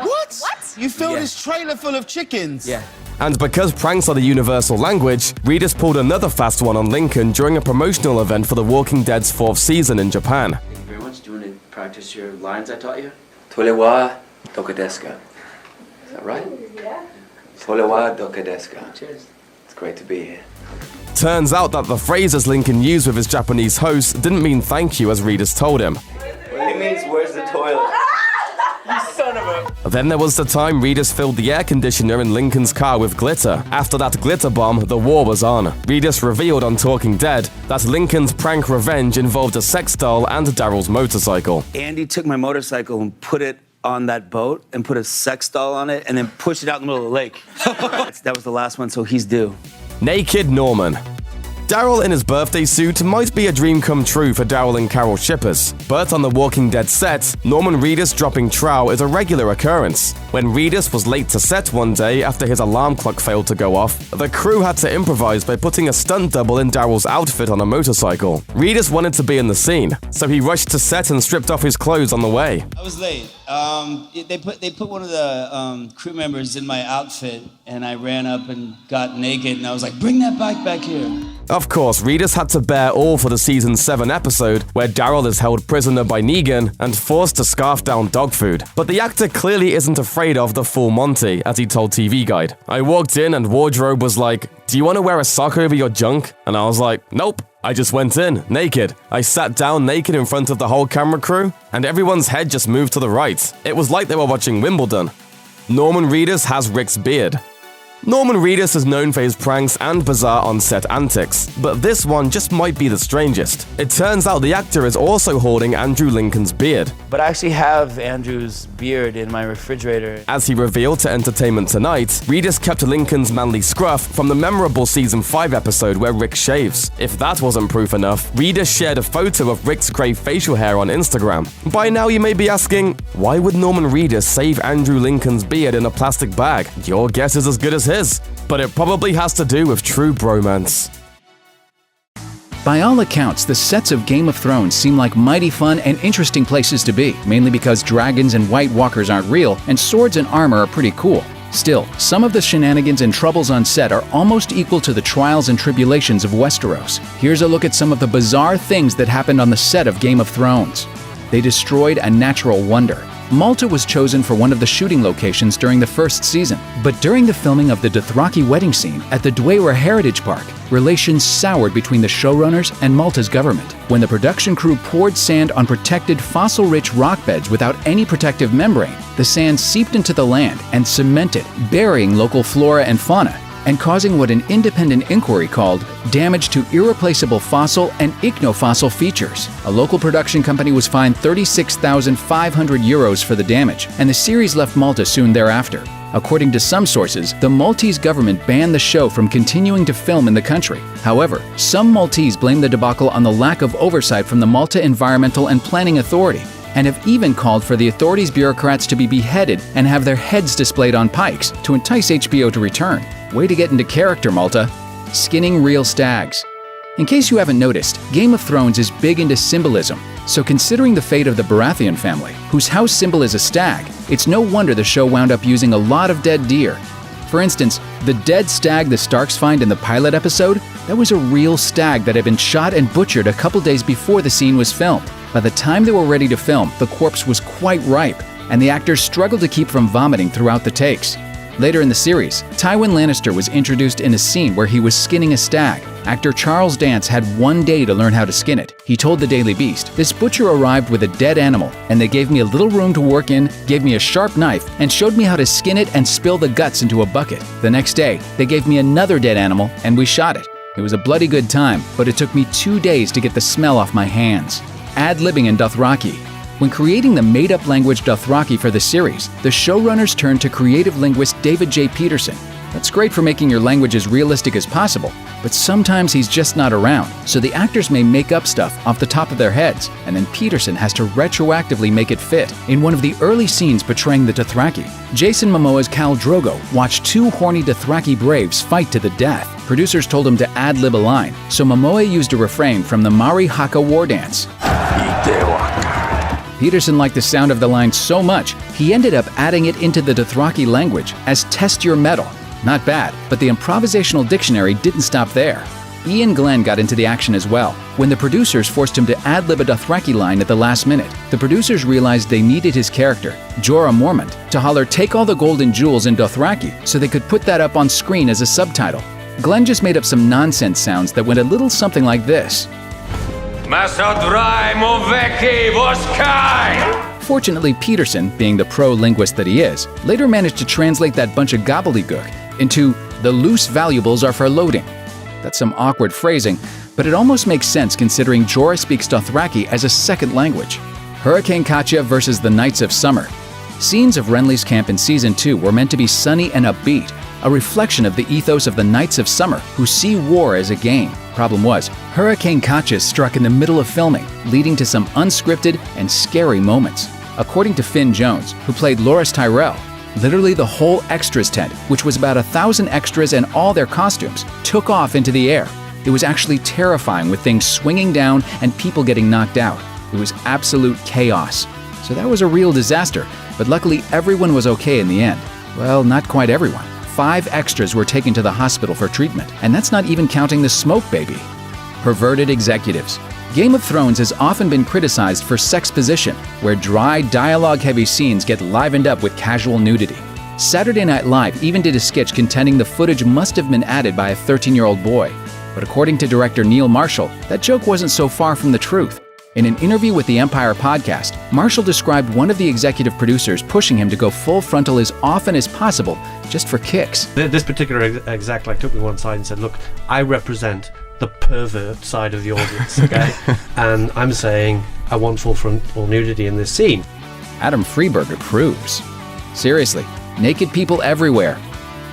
What? You filled his trailer full of chickens? Yeah. And because pranks are the universal language, Reedus pulled another fast one on Lincoln during a promotional event for The Walking Dead's 4th season in Japan. Thank you very much. Do you want to practice your lines I taught you? Tolewa dokadeska. Is that right? Yeah. Tolewa dokadeska. Cheers. It's great to be here. Turns out that the phrases Lincoln used with his Japanese host didn't mean thank you as Reedus told him. Well, it means where's the toilet? son of a... Then there was the time Regis filled the air conditioner in Lincoln's car with glitter. After that glitter bomb, the war was on. Regis revealed on Talking Dead that Lincoln's prank revenge involved a sex doll and Daryl's motorcycle. Andy took my motorcycle and put it on that boat and put a sex doll on it and then pushed it out in the middle of the lake. That was the last one, so he's due. Naked Norman. Daryl in his birthday suit might be a dream come true for Daryl and Carol shippers, but on the Walking Dead set, Norman Reedus dropping trow is a regular occurrence. When Reedus was late to set one day after his alarm clock failed to go off, the crew had to improvise by putting a stunt double in Daryl's outfit on a motorcycle. Reedus wanted to be in the scene, so he rushed to set and stripped off his clothes on the way. I was late. They put one of the crew members in my outfit, and I ran up and got naked, and I was like, bring that bike back here. Of course, Reedus had to bear all for the season 7 episode where Daryl is held prisoner by Negan and forced to scarf down dog food. But the actor clearly isn't afraid of the full Monty, as he told TV Guide. I walked in and wardrobe was like, do you want to wear a sock over your junk? And I was like, nope. I just went in, naked. I sat down naked in front of the whole camera crew, and everyone's head just moved to the right. It was like they were watching Wimbledon. Norman Reedus has Rick's beard. Norman Reedus is known for his pranks and bizarre on-set antics, but this one just might be the strangest. It turns out the actor is also holding Andrew Lincoln's beard. But I actually have Andrew's beard in my refrigerator. As he revealed to Entertainment Tonight, Reedus kept Lincoln's manly scruff from the memorable season 5 episode where Rick shaves. If that wasn't proof enough, Reedus shared a photo of Rick's grey facial hair on Instagram. By now you may be asking, why would Norman Reedus save Andrew Lincoln's beard in a plastic bag? Your guess is as good as his. But it probably has to do with true bromance. By all accounts, the sets of Game of Thrones seem like mighty fun and interesting places to be, mainly because dragons and White Walkers aren't real, and swords and armor are pretty cool. Still, some of the shenanigans and troubles on set are almost equal to the trials and tribulations of Westeros. Here's a look at some of the bizarre things that happened on the set of Game of Thrones. They destroyed a natural wonder. Malta was chosen for one of the shooting locations during the first season, but during the filming of the Dothraki wedding scene at the Dwemer Heritage Park, relations soured between the showrunners and Malta's government. When the production crew poured sand on protected fossil-rich rock beds without any protective membrane, the sand seeped into the land and cemented, burying local flora and fauna, and causing what an independent inquiry called damage to irreplaceable fossil and ichthofossil features. A local production company was fined €36,500 for the damage, and the series left Malta soon thereafter. According to some sources, the Maltese government banned the show from continuing to film in the country. However, some Maltese blame the debacle on the lack of oversight from the Malta Environmental and Planning Authority, and have even called for the authority's bureaucrats to be beheaded and have their heads displayed on pikes to entice HBO to return. Way to get into character, Malta. Skinning real stags. In case you haven't noticed, Game of Thrones is big into symbolism, so considering the fate of the Baratheon family, whose house symbol is a stag, it's no wonder the show wound up using a lot of dead deer. For instance, the dead stag the Starks find in the pilot episode, that was a real stag that had been shot and butchered a couple days before the scene was filmed. By the time they were ready to film, the corpse was quite ripe, and the actors struggled to keep from vomiting throughout the takes. Later in the series, Tywin Lannister was introduced in a scene where he was skinning a stag. Actor Charles Dance had 1 day to learn how to skin it. He told the Daily Beast, "This butcher arrived with a dead animal, and they gave me a little room to work in, gave me a sharp knife, and showed me how to skin it and spill the guts into a bucket. The next day, they gave me another dead animal, and we shot it. It was a bloody good time, but it took me 2 days to get the smell off my hands." Ad-libbing in Dothraki. When creating the made-up language Dothraki for the series, the showrunners turned to creative linguist David J. Peterson. That's great for making your language as realistic as possible, but sometimes he's just not around, so the actors may make up stuff off the top of their heads, and then Peterson has to retroactively make it fit. In one of the early scenes portraying the Dothraki, Jason Momoa's Khal Drogo watched 2 horny Dothraki braves fight to the death. Producers told him to ad-lib a line, so Momoa used a refrain from the Mari Haka war dance. Peterson liked the sound of the line so much, he ended up adding it into the Dothraki language as "test your metal." Not bad, but the improvisational dictionary didn't stop there. Ian Glenn got into the action as well. When the producers forced him to ad-lib a Dothraki line at the last minute, the producers realized they needed his character, Jorah Mormont, to holler "take all the golden jewels" in Dothraki so they could put that up on screen as a subtitle. Glenn just made up some nonsense sounds that went a little something like this. Fortunately, Peterson, being the pro-linguist that he is, later managed to translate that bunch of gobbledygook into "the loose valuables are for loading." That's some awkward phrasing, but it almost makes sense considering Jorah speaks Dothraki as a second language. Hurricane Katya versus the Knights of Summer. Scenes of Renly's camp in Season 2 were meant to be sunny and upbeat, a reflection of the ethos of the Knights of Summer, who see war as a game. Problem was, Hurricane Katya struck in the middle of filming, leading to some unscripted and scary moments. According to Finn Jones, who played Loras Tyrell, literally the whole extras tent, which was about 1,000 extras and all their costumes, took off into the air. It was actually terrifying with things swinging down and people getting knocked out. It was absolute chaos. So that was a real disaster, but luckily everyone was okay in the end. Well, not quite everyone. 5 extras were taken to the hospital for treatment, and that's not even counting the smoke baby. Perverted executives. Game of Thrones has often been criticized for sexposition, where dry, dialogue-heavy scenes get livened up with casual nudity. Saturday Night Live even did a sketch contending the footage must have been added by a 13-year-old boy. But according to director Neil Marshall, that joke wasn't so far from the truth. In an interview with the Empire podcast, Marshall described one of the executive producers pushing him to go full frontal as often as possible, just for kicks. This particular exec took me one side and said, "Look, I represent the pervert side of the audience, okay? And I'm saying I want full frontal nudity in this scene." Adam Freeberg approves. Seriously, naked people everywhere.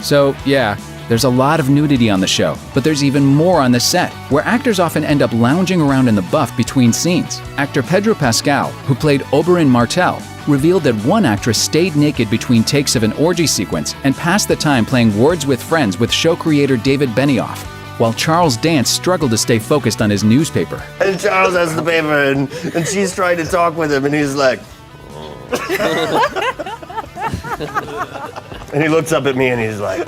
So, yeah, there's a lot of nudity on the show, but there's even more on the set, where actors often end up lounging around in the buff between scenes. Actor Pedro Pascal, who played Oberyn Martell, revealed that one actress stayed naked between takes of an orgy sequence and passed the time playing Words with Friends with show creator David Benioff, while Charles Dance struggled to stay focused on his newspaper. And Charles has the paper, and she's trying to talk with him, and he's like... And he looks up at me, and he's like...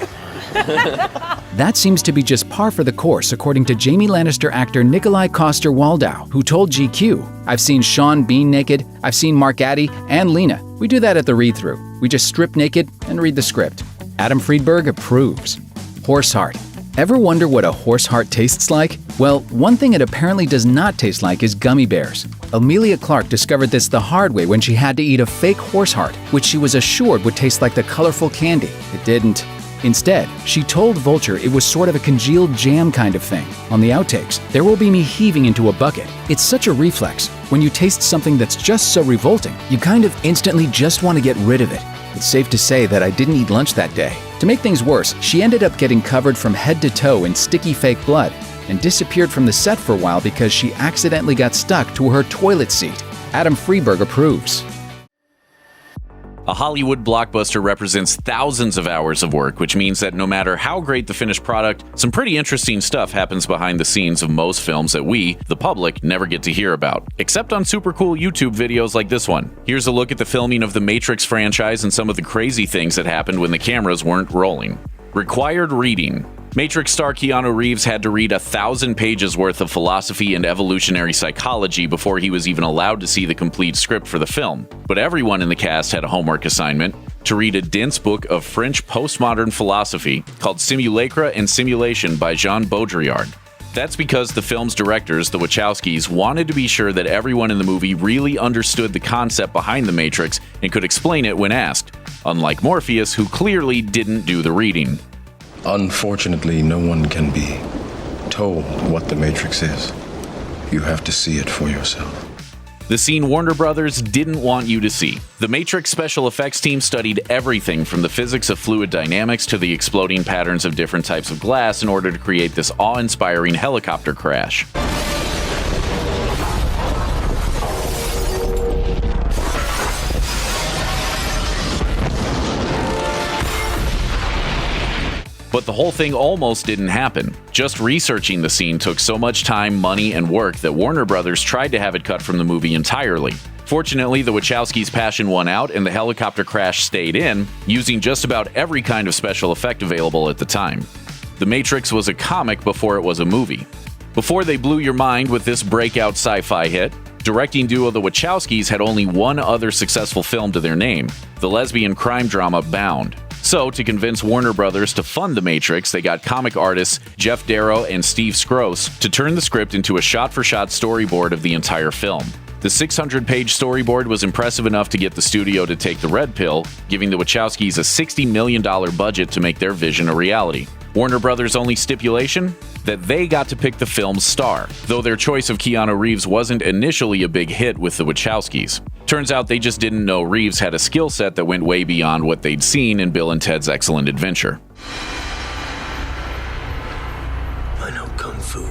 That seems to be just par for the course, according to Jaime Lannister actor Nikolai Coster-Waldau, who told GQ, "I've seen Sean Bean naked, I've seen Mark Addy and Lena. We do that at the read-through. We just strip naked and read the script." Adam Friedberg approves. Horse heart. Ever wonder what a horse heart tastes like? Well, one thing it apparently does not taste like is gummy bears. Amelia Clark discovered this the hard way when she had to eat a fake horse heart, which she was assured would taste like the colorful candy. It didn't. Instead, she told Vulture it was sort of a congealed jam kind of thing. On the outtakes, "There will be me heaving into a bucket. It's such a reflex. When you taste something that's just so revolting, you kind of instantly just want to get rid of it." It's safe to say that I didn't eat lunch that day. To make things worse, she ended up getting covered from head to toe in sticky fake blood and disappeared from the set for a while because she accidentally got stuck to her toilet seat. Adam Freeberg approves. A Hollywood blockbuster represents thousands of hours of work, which means that no matter how great the finished product, some pretty interesting stuff happens behind the scenes of most films that we, the public, never get to hear about. Except on super cool YouTube videos like this one. Here's a look at the filming of the Matrix franchise and some of the crazy things that happened when the cameras weren't rolling. Required reading. Matrix star Keanu Reeves had to read 1,000 pages worth of philosophy and evolutionary psychology before he was even allowed to see the complete script for the film. But everyone in the cast had a homework assignment to read a dense book of French postmodern philosophy called Simulacra and Simulation by Jean Baudrillard. That's because the film's directors, the Wachowskis, wanted to be sure that everyone in the movie really understood the concept behind the Matrix and could explain it when asked, unlike Morpheus, who clearly didn't do the reading. Unfortunately, no one can be told what the Matrix is. You have to see it for yourself. The scene Warner Brothers didn't want you to see. The Matrix special effects team studied everything from the physics of fluid dynamics to the exploding patterns of different types of glass in order to create this awe-inspiring helicopter crash. But the whole thing almost didn't happen. Just researching the scene took so much time, money, and work that Warner Brothers tried to have it cut from the movie entirely. Fortunately, the Wachowskis' passion won out and the helicopter crash stayed in, using just about every kind of special effect available at the time. The Matrix was a comic before it was a movie. Before they blew your mind with this breakout sci-fi hit, directing duo the Wachowskis had only one other successful film to their name, the lesbian crime drama Bound. So, to convince Warner Brothers to fund The Matrix, they got comic artists Jeff Darrow and Steve Scrose to turn the script into a shot-for-shot storyboard of the entire film. The 600-page storyboard was impressive enough to get the studio to take the red pill, giving the Wachowskis a $60 million budget to make their vision a reality. Warner Brothers' only stipulation? That they got to pick the film's star, though their choice of Keanu Reeves wasn't initially a big hit with the Wachowskis. Turns out they just didn't know Reeves had a skill set that went way beyond what they'd seen in Bill and Ted's Excellent Adventure. I know Kung Fu.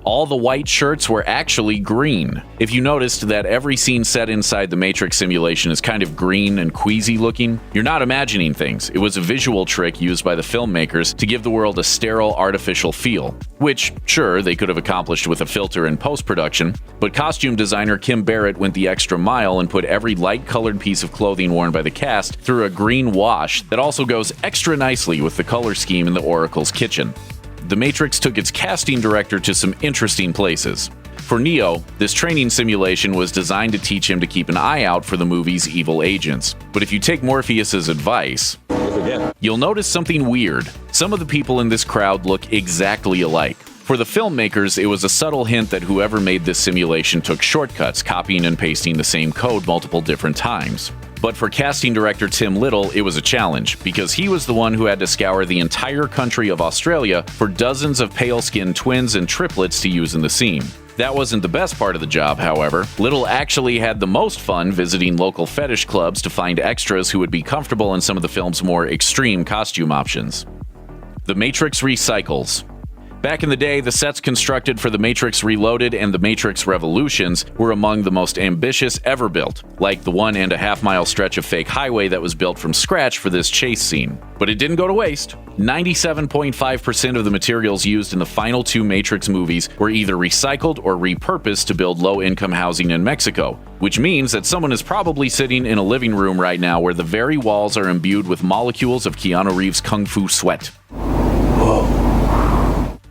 All the white shirts were actually green. If you noticed that every scene set inside the Matrix simulation is kind of green and queasy looking, you're not imagining things. It was a visual trick used by the filmmakers to give the world a sterile, artificial feel. Which, sure, they could have accomplished with a filter in post-production, but costume designer Kim Barrett went the extra mile and put every light-colored piece of clothing worn by the cast through a green wash that also goes extra nicely with the color scheme in the Oracle's kitchen. The Matrix took its casting director to some interesting places. For Neo, this training simulation was designed to teach him to keep an eye out for the movie's evil agents. But if you take Morpheus's advice, you'll notice something weird. Some of the people in this crowd look exactly alike. For the filmmakers, it was a subtle hint that whoever made this simulation took shortcuts, copying and pasting the same code multiple different times. But for casting director Tim Little, it was a challenge, because he was the one who had to scour the entire country of Australia for dozens of pale-skinned twins and triplets to use in the scene. That wasn't the best part of the job, however. Little actually had the most fun visiting local fetish clubs to find extras who would be comfortable in some of the film's more extreme costume options. The Matrix recycles. Back in the day, the sets constructed for The Matrix Reloaded and The Matrix Revolutions were among the most ambitious ever built, like the 1.5-mile stretch of fake highway that was built from scratch for this chase scene. But it didn't go to waste. 97.5% of the materials used in the final 2 Matrix movies were either recycled or repurposed to build low-income housing in Mexico, which means that someone is probably sitting in a living room right now where the very walls are imbued with molecules of Keanu Reeves' kung fu sweat.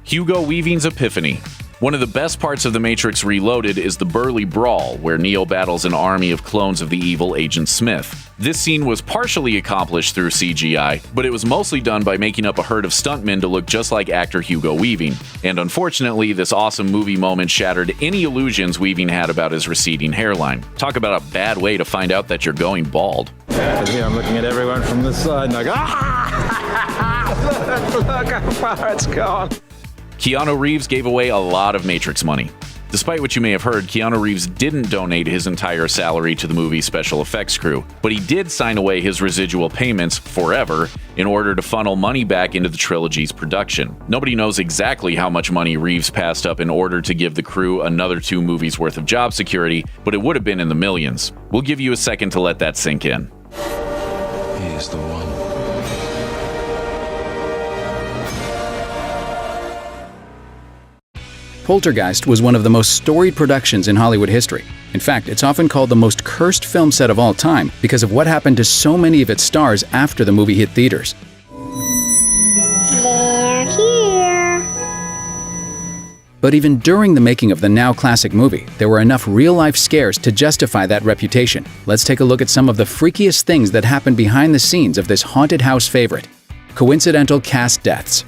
Hugo Weaving's epiphany. One of the best parts of The Matrix Reloaded is the Burly Brawl, where Neo battles an army of clones of the evil Agent Smith. This scene was partially accomplished through CGI, but it was mostly done by making up a herd of stuntmen to look just like actor Hugo Weaving. And unfortunately, this awesome movie moment shattered any illusions Weaving had about his receding hairline. Talk about a bad way to find out that you're going bald. Yeah, here I'm looking at everyone from the side and I go, look how far it's gone. Keanu Reeves gave away a lot of Matrix money. Despite what you may have heard, Keanu Reeves didn't donate his entire salary to the movie's special effects crew, but he did sign away his residual payments forever in order to funnel money back into the trilogy's production. Nobody knows exactly how much money Reeves passed up in order to give the crew another 2 movies worth of job security, but it would have been in the millions. We'll give you a second to let that sink in. He is the one. Poltergeist was one of the most storied productions in Hollywood history. In fact, it's often called the most cursed film set of all time because of what happened to so many of its stars after the movie hit theaters. They're here. But even during the making of the now classic movie, there were enough real-life scares to justify that reputation. Let's take a look at some of the freakiest things that happened behind the scenes of this haunted house favorite. Coincidental cast deaths.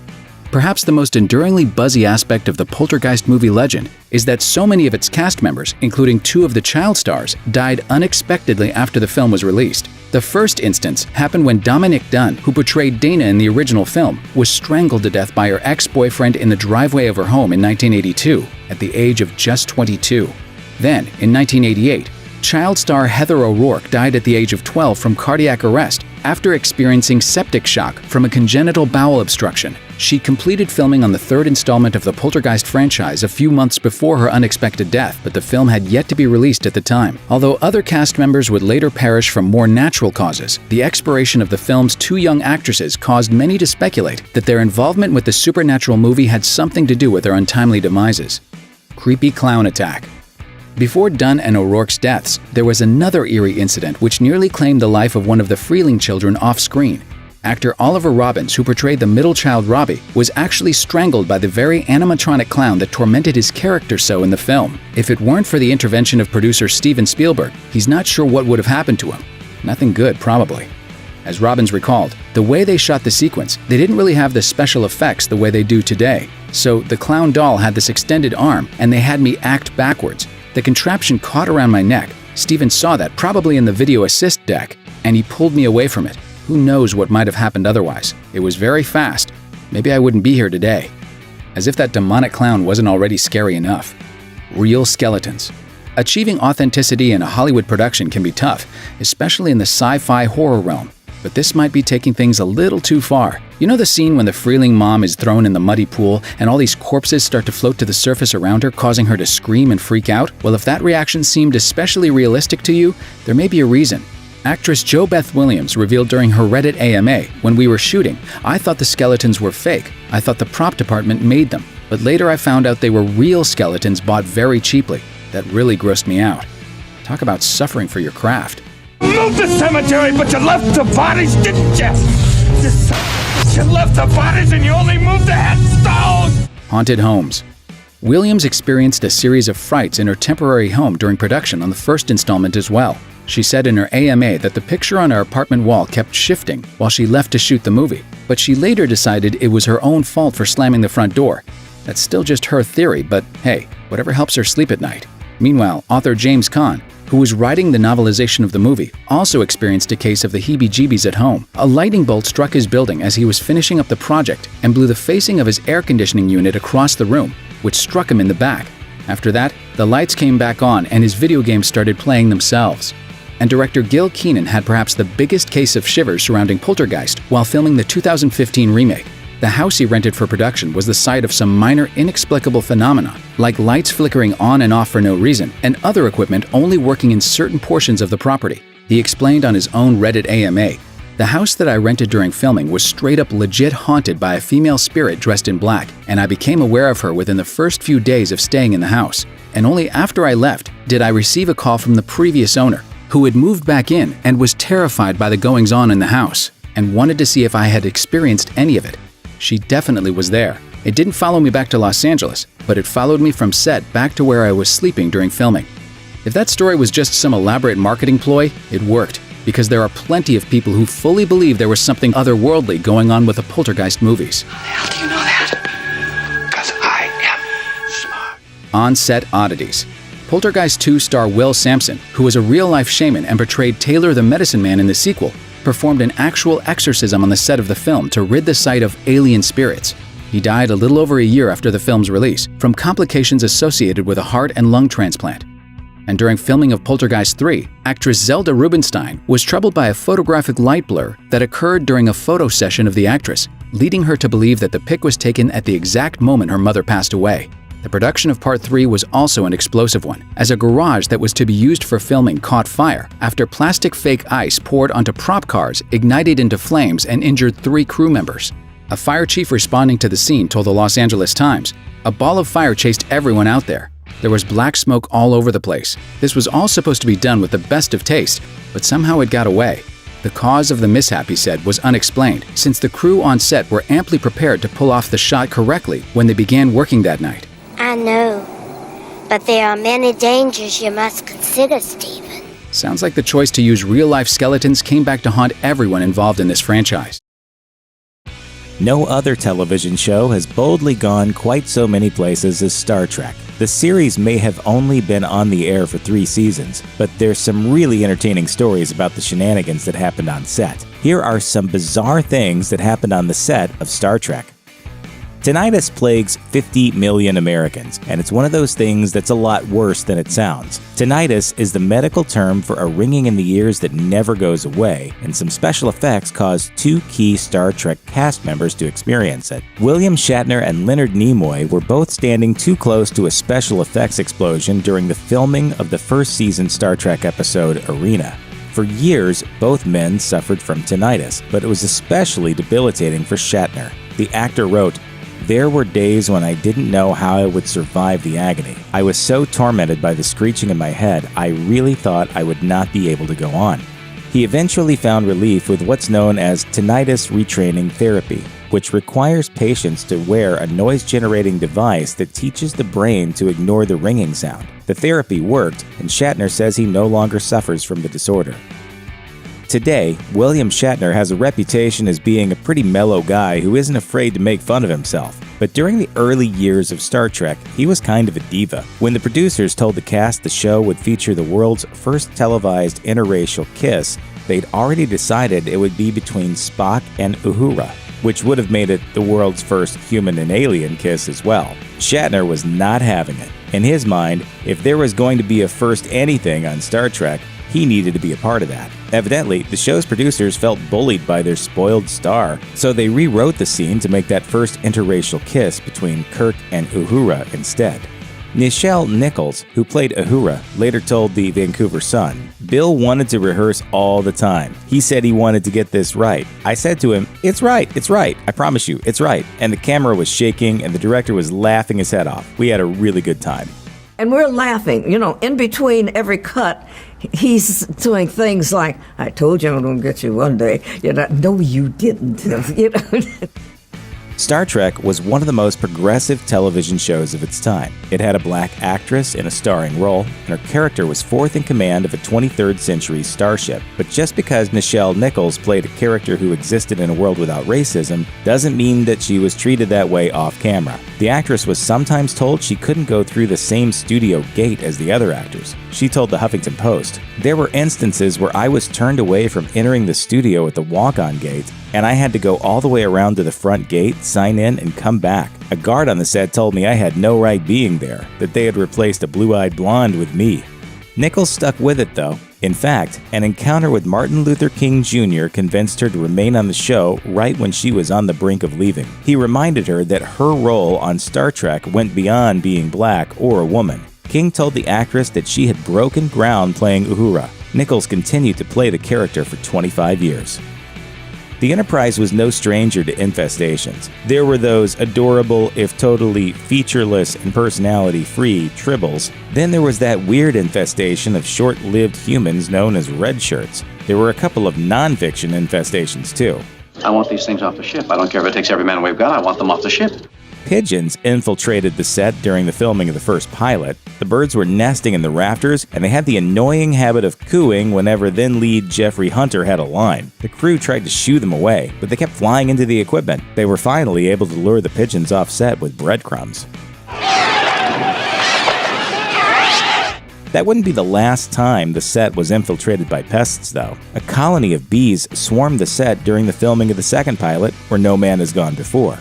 Perhaps the most enduringly buzzy aspect of the Poltergeist movie legend is that so many of its cast members, including 2 of the child stars, died unexpectedly after the film was released. The first instance happened when Dominique Dunne, who portrayed Dana in the original film, was strangled to death by her ex-boyfriend in the driveway of her home in 1982, at the age of just 22. Then, in 1988, child star Heather O'Rourke died at the age of 12 from cardiac arrest after experiencing septic shock from a congenital bowel obstruction. She completed filming on the 3rd installment of the Poltergeist franchise a few months before her unexpected death, but the film had yet to be released at the time. Although other cast members would later perish from more natural causes, the expiration of the film's 2 young actresses caused many to speculate that their involvement with the supernatural movie had something to do with their untimely demises. Creepy clown attack. Before Dunne and O'Rourke's deaths, there was another eerie incident which nearly claimed the life of one of the Freeling children off-screen. Actor Oliver Robbins, who portrayed the middle child Robbie, was actually strangled by the very animatronic clown that tormented his character so in the film. If it weren't for the intervention of producer Steven Spielberg, he's not sure what would have happened to him. Nothing good, probably. As Robbins recalled, the way they shot the sequence, they didn't really have the special effects the way they do today. So the clown doll had this extended arm, and they had me act backwards. The contraption caught around my neck. Steven saw that, probably in the video assist deck, and he pulled me away from it. Who knows what might have happened otherwise? It was very fast. Maybe I wouldn't be here today. As if that demonic clown wasn't already scary enough. Real skeletons. Achieving authenticity in a Hollywood production can be tough, especially in the sci-fi horror realm. But this might be taking things a little too far. You know the scene when the Freeling mom is thrown in the muddy pool and all these corpses start to float to the surface around her, causing her to scream and freak out? Well, if that reaction seemed especially realistic to you, there may be a reason. Actress Jo Beth Williams revealed during her Reddit AMA, when we were shooting, I thought the skeletons were fake. I thought the prop department made them. But later I found out they were real skeletons bought very cheaply. That really grossed me out. Talk about suffering for your craft. Moved the cemetery, but you left the bodies, didn't you? You left the bodies and you only moved the headstone! Haunted homes. Williams experienced a series of frights in her temporary home during production on the first installment as well. She said in her AMA that the picture on her apartment wall kept shifting while she left to shoot the movie, but she later decided it was her own fault for slamming the front door. That's still just her theory, but hey, whatever helps her sleep at night. Meanwhile, author James Caan, who was writing the novelization of the movie, also experienced a case of the heebie-jeebies at home. A lightning bolt struck his building as he was finishing up the project and blew the facing of his air conditioning unit across the room, which struck him in the back. After that, the lights came back on and his video games started playing themselves. And director Gil Kenan had perhaps the biggest case of shivers surrounding Poltergeist while filming the 2015 remake. The house he rented for production was the site of some minor inexplicable phenomena, like lights flickering on and off for no reason, and other equipment only working in certain portions of the property. He explained on his own Reddit AMA, "The house that I rented during filming was straight up legit haunted by a female spirit dressed in black, and I became aware of her within the first few days of staying in the house. And only after I left did I receive a call from the previous owner, who had moved back in and was terrified by the goings-on in the house, and wanted to see if I had experienced any of it. She definitely was there. It didn't follow me back to Los Angeles, but it followed me from set back to where I was sleeping during filming." If that story was just some elaborate marketing ploy, it worked, because there are plenty of people who fully believe there was something otherworldly going on with the Poltergeist movies. How do you know that? Because I am smart. On-set oddities. Poltergeist 2 star Will Sampson, who was a real-life shaman and portrayed Taylor the Medicine Man in the sequel, performed an actual exorcism on the set of the film to rid the site of alien spirits. He died a little over a year after the film's release from complications associated with a heart and lung transplant. And during filming of Poltergeist 3, actress Zelda Rubinstein was troubled by a photographic light blur that occurred during a photo session of the actress, leading her to believe that the pic was taken at the exact moment her mother passed away. The production of Part 3 was also an explosive one, as a garage that was to be used for filming caught fire after plastic fake ice poured onto prop cars ignited into flames and injured 3 crew members. A fire chief responding to the scene told the Los Angeles Times, "A ball of fire chased everyone out there. There was black smoke all over the place. This was all supposed to be done with the best of taste, but somehow it got away." The cause of the mishap, he said, was unexplained, since the crew on set were amply prepared to pull off the shot correctly when they began working that night. I know, but there are many dangers you must consider, Stephen. Sounds like the choice to use real-life skeletons came back to haunt everyone involved in this franchise. No other television show has boldly gone quite so many places as Star Trek. The series may have only been on the air for 3 seasons, but there's some really entertaining stories about the shenanigans that happened on set. Here are some bizarre things that happened on the set of Star Trek. Tinnitus plagues 50 million Americans, and it's one of those things that's a lot worse than it sounds. Tinnitus is the medical term for a ringing in the ears that never goes away, and some special effects caused 2 key Star Trek cast members to experience it. William Shatner and Leonard Nimoy were both standing too close to a special effects explosion during the filming of the first season Star Trek episode Arena. For years, both men suffered from tinnitus, but it was especially debilitating for Shatner. The actor wrote, "There were days when I didn't know how I would survive the agony. I was so tormented by the screeching in my head, I really thought I would not be able to go on." He eventually found relief with what's known as tinnitus retraining therapy, which requires patients to wear a noise-generating device that teaches the brain to ignore the ringing sound. The therapy worked, and Shatner says he no longer suffers from the disorder. Today, William Shatner has a reputation as being a pretty mellow guy who isn't afraid to make fun of himself. But during the early years of Star Trek, he was kind of a diva. When the producers told the cast the show would feature the world's first televised interracial kiss, they'd already decided it would be between Spock and Uhura, which would have made it the world's first human and alien kiss as well. Shatner was not having it. In his mind, if there was going to be a first anything on Star Trek, he needed to be a part of that. Evidently, the show's producers felt bullied by their spoiled star, so they rewrote the scene to make that first interracial kiss between Kirk and Uhura instead. Nichelle Nichols, who played Uhura, later told the Vancouver Sun, "Bill wanted to rehearse all the time. He said he wanted to get this right. I said to him, it's right. I promise you, it's right." And the camera was shaking and the director was laughing his head off. We had a really good time. And we're laughing, in between every cut, he's doing things like, "I told you I'm going to get you one day." No, you didn't. Star Trek was one of the most progressive television shows of its time. It had a black actress in a starring role, and her character was fourth in command of a 23rd century starship. But just because Nichelle Nichols played a character who existed in a world without racism doesn't mean that she was treated that way off camera. The actress was sometimes told she couldn't go through the same studio gate as the other actors. She told the Huffington Post, "There were instances where I was turned away from entering the studio at the walk-on gate, and I had to go all the way around to the front gate, sign in, and come back. A guard on the set told me I had no right being there, that they had replaced a blue-eyed blonde with me." Nichols stuck with it, though. In fact, an encounter with Martin Luther King Jr. convinced her to remain on the show right when she was on the brink of leaving. He reminded her that her role on Star Trek went beyond being black or a woman. King told the actress that she had broken ground playing Uhura. Nichols continued to play the character for 25 years. The Enterprise was no stranger to infestations. There were those adorable, if totally featureless and personality-free, tribbles. Then there was that weird infestation of short-lived humans known as red shirts. There were a couple of non-fiction infestations, too. "I want these things off the ship. I don't care if it takes every man we've got. I want them off the ship." Pigeons infiltrated the set during the filming of the first pilot. The birds were nesting in the rafters, and they had the annoying habit of cooing whenever then lead Jeffrey Hunter had a line. The crew tried to shoo them away, but they kept flying into the equipment. They were finally able to lure the pigeons off set with breadcrumbs. That wouldn't be the last time the set was infiltrated by pests, though. A colony of bees swarmed the set during the filming of the second pilot, Where No Man Has Gone Before.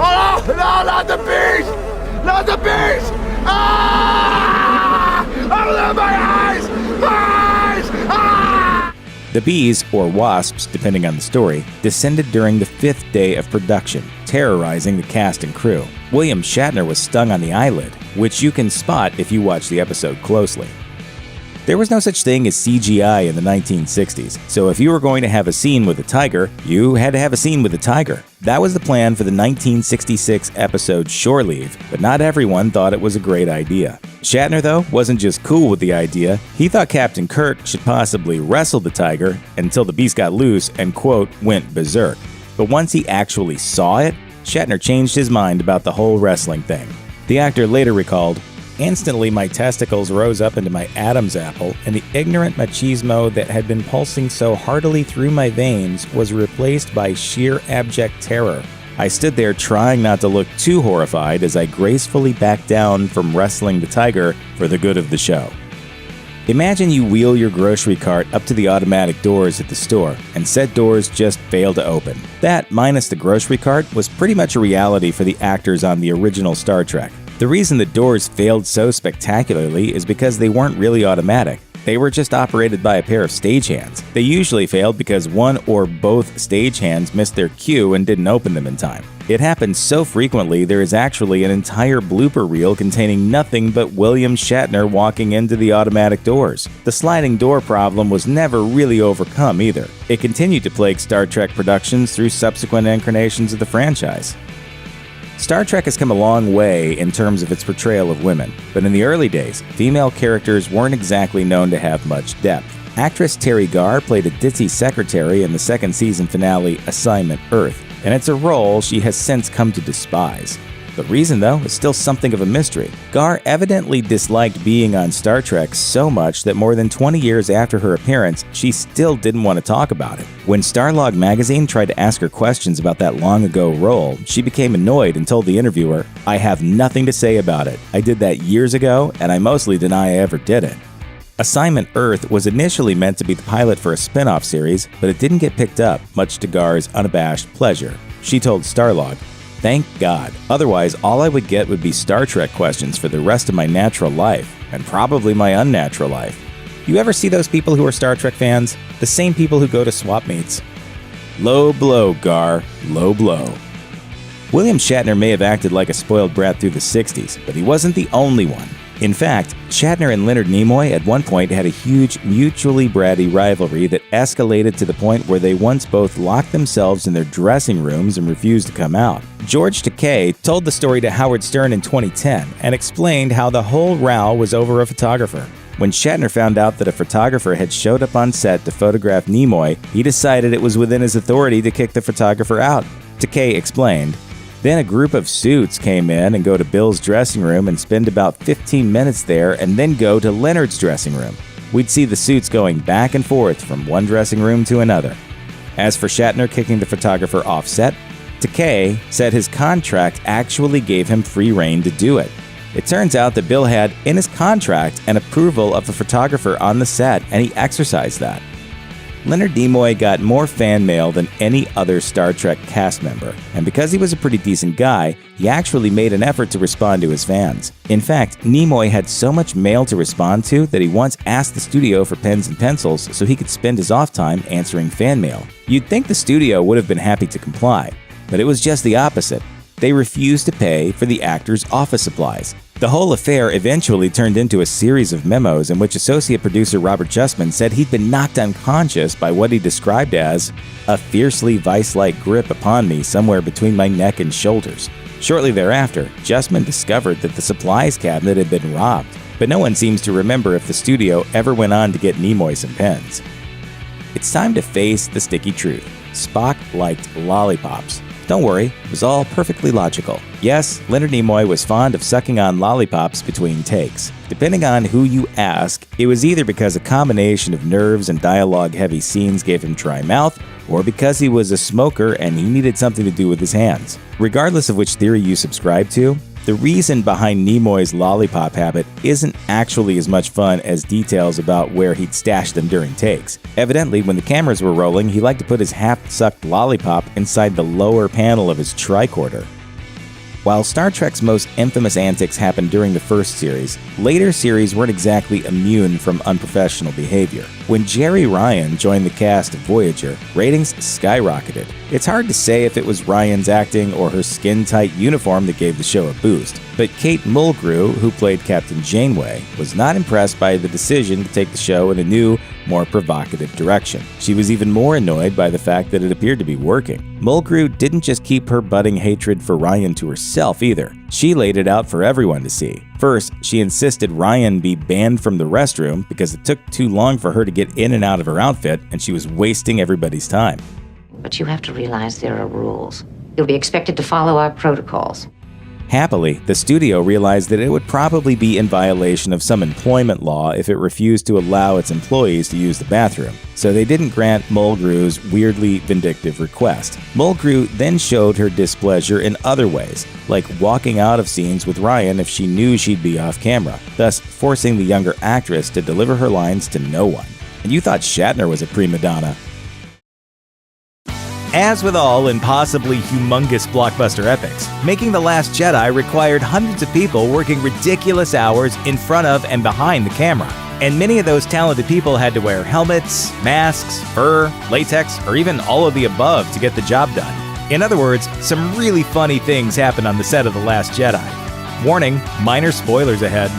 Oh, no, not the bees! Not the bees! Ah! Oh, my eyes! Eyes! Ah! The bees, or wasps, depending on the story, descended during the 5th day of production, terrorizing the cast and crew. William Shatner was stung on the eyelid, which you can spot if you watch the episode closely. There was no such thing as CGI in the 1960s, so if you were going to have a scene with a tiger, you had to have a scene with a tiger. That was the plan for the 1966 episode Shore Leave, but not everyone thought it was a great idea. Shatner, though, wasn't just cool with the idea. He thought Captain Kirk should possibly wrestle the tiger until the beast got loose and, quote, went berserk. But once he actually saw it, Shatner changed his mind about the whole wrestling thing. The actor later recalled, "Instantly my testicles rose up into my Adam's apple, and the ignorant machismo that had been pulsing so heartily through my veins was replaced by sheer abject terror. I stood there trying not to look too horrified as I gracefully backed down from wrestling the tiger for the good of the show." Imagine you wheel your grocery cart up to the automatic doors at the store, and said doors just fail to open. That, minus the grocery cart, was pretty much a reality for the actors on the original Star Trek. The reason the doors failed so spectacularly is because they weren't really automatic. They were just operated by a pair of stagehands. They usually failed because one or both stagehands missed their cue and didn't open them in time. It happens so frequently there is actually an entire blooper reel containing nothing but William Shatner walking into the automatic doors. The sliding door problem was never really overcome either. It continued to plague Star Trek productions through subsequent incarnations of the franchise. Star Trek has come a long way in terms of its portrayal of women, but in the early days, female characters weren't exactly known to have much depth. Actress Terry Garr played a ditzy secretary in the second season finale Assignment Earth, and it's a role she has since come to despise. The reason, though, is still something of a mystery. Gar evidently disliked being on Star Trek so much that more than 20 years after her appearance, she still didn't want to talk about it. When Starlog magazine tried to ask her questions about that long-ago role, she became annoyed and told the interviewer, "I have nothing to say about it. I did that years ago, and I mostly deny I ever did it." Assignment Earth was initially meant to be the pilot for a spin-off series, but it didn't get picked up, much to Gar's unabashed pleasure. She told Starlog, "Thank God. Otherwise, all I would get would be Star Trek questions for the rest of my natural life, and probably my unnatural life." You ever see those people who are Star Trek fans? The same people who go to swap meets. Low blow, Gar. Low blow. William Shatner may have acted like a spoiled brat through the 60s, but he wasn't the only one. In fact, Shatner and Leonard Nimoy at one point had a huge, mutually bratty rivalry that escalated to the point where they once both locked themselves in their dressing rooms and refused to come out. George Takei told the story to Howard Stern in 2010 and explained how the whole row was over a photographer. When Shatner found out that a photographer had showed up on set to photograph Nimoy, he decided it was within his authority to kick the photographer out. Takei explained, "Then a group of suits came in and go to Bill's dressing room and spend about 15 minutes there and then go to Leonard's dressing room. We'd see the suits going back and forth from one dressing room to another." As for Shatner kicking the photographer off set, Takei said his contract actually gave him free rein to do it. It turns out that Bill had in his contract an approval of a photographer on the set, and he exercised that. Leonard Nimoy got more fan mail than any other Star Trek cast member, and because he was a pretty decent guy, he actually made an effort to respond to his fans. In fact, Nimoy had so much mail to respond to that he once asked the studio for pens and pencils so he could spend his off time answering fan mail. You'd think the studio would have been happy to comply, but it was just the opposite. They refused to pay for the actor's office supplies. The whole affair eventually turned into a series of memos in which associate producer Robert Justman said he'd been knocked unconscious by what he described as a fiercely vice-like grip upon me somewhere between my neck and shoulders. Shortly thereafter, Justman discovered that the supplies cabinet had been robbed, but no one seems to remember if the studio ever went on to get Nimoy some pens. It's time to face the sticky truth. Spock liked lollipops. Don't worry, it was all perfectly logical. Yes, Leonard Nimoy was fond of sucking on lollipops between takes. Depending on who you ask, it was either because a combination of nerves and dialogue-heavy scenes gave him dry mouth, or because he was a smoker and he needed something to do with his hands. Regardless of which theory you subscribe to, the reason behind Nimoy's lollipop habit isn't actually as much fun as details about where he'd stashed them during takes. Evidently, when the cameras were rolling, he liked to put his half-sucked lollipop inside the lower panel of his tricorder. While Star Trek's most infamous antics happened during the first series, later series weren't exactly immune from unprofessional behavior. When Jeri Ryan joined the cast of Voyager, ratings skyrocketed. It's hard to say if it was Ryan's acting or her skin-tight uniform that gave the show a boost, but Kate Mulgrew, who played Captain Janeway, was not impressed by the decision to take the show in a new, more provocative direction. She was even more annoyed by the fact that it appeared to be working. Mulgrew didn't just keep her budding hatred for Ryan to herself either. She laid it out for everyone to see. First, she insisted Ryan be banned from the restroom because it took too long for her to get in and out of her outfit, and she was wasting everybody's time. But you have to realize there are rules. You'll be expected to follow our protocols. Happily, the studio realized that it would probably be in violation of some employment law if it refused to allow its employees to use the bathroom, so they didn't grant Mulgrew's weirdly vindictive request. Mulgrew then showed her displeasure in other ways, like walking out of scenes with Ryan if she knew she'd be off camera, thus forcing the younger actress to deliver her lines to no one. And you thought Shatner was a prima donna. As with all impossibly humongous blockbuster epics, making The Last Jedi required hundreds of people working ridiculous hours in front of and behind the camera. And many of those talented people had to wear helmets, masks, fur, latex, or even all of the above to get the job done. In other words, some really funny things happened on the set of The Last Jedi. Warning, minor spoilers ahead.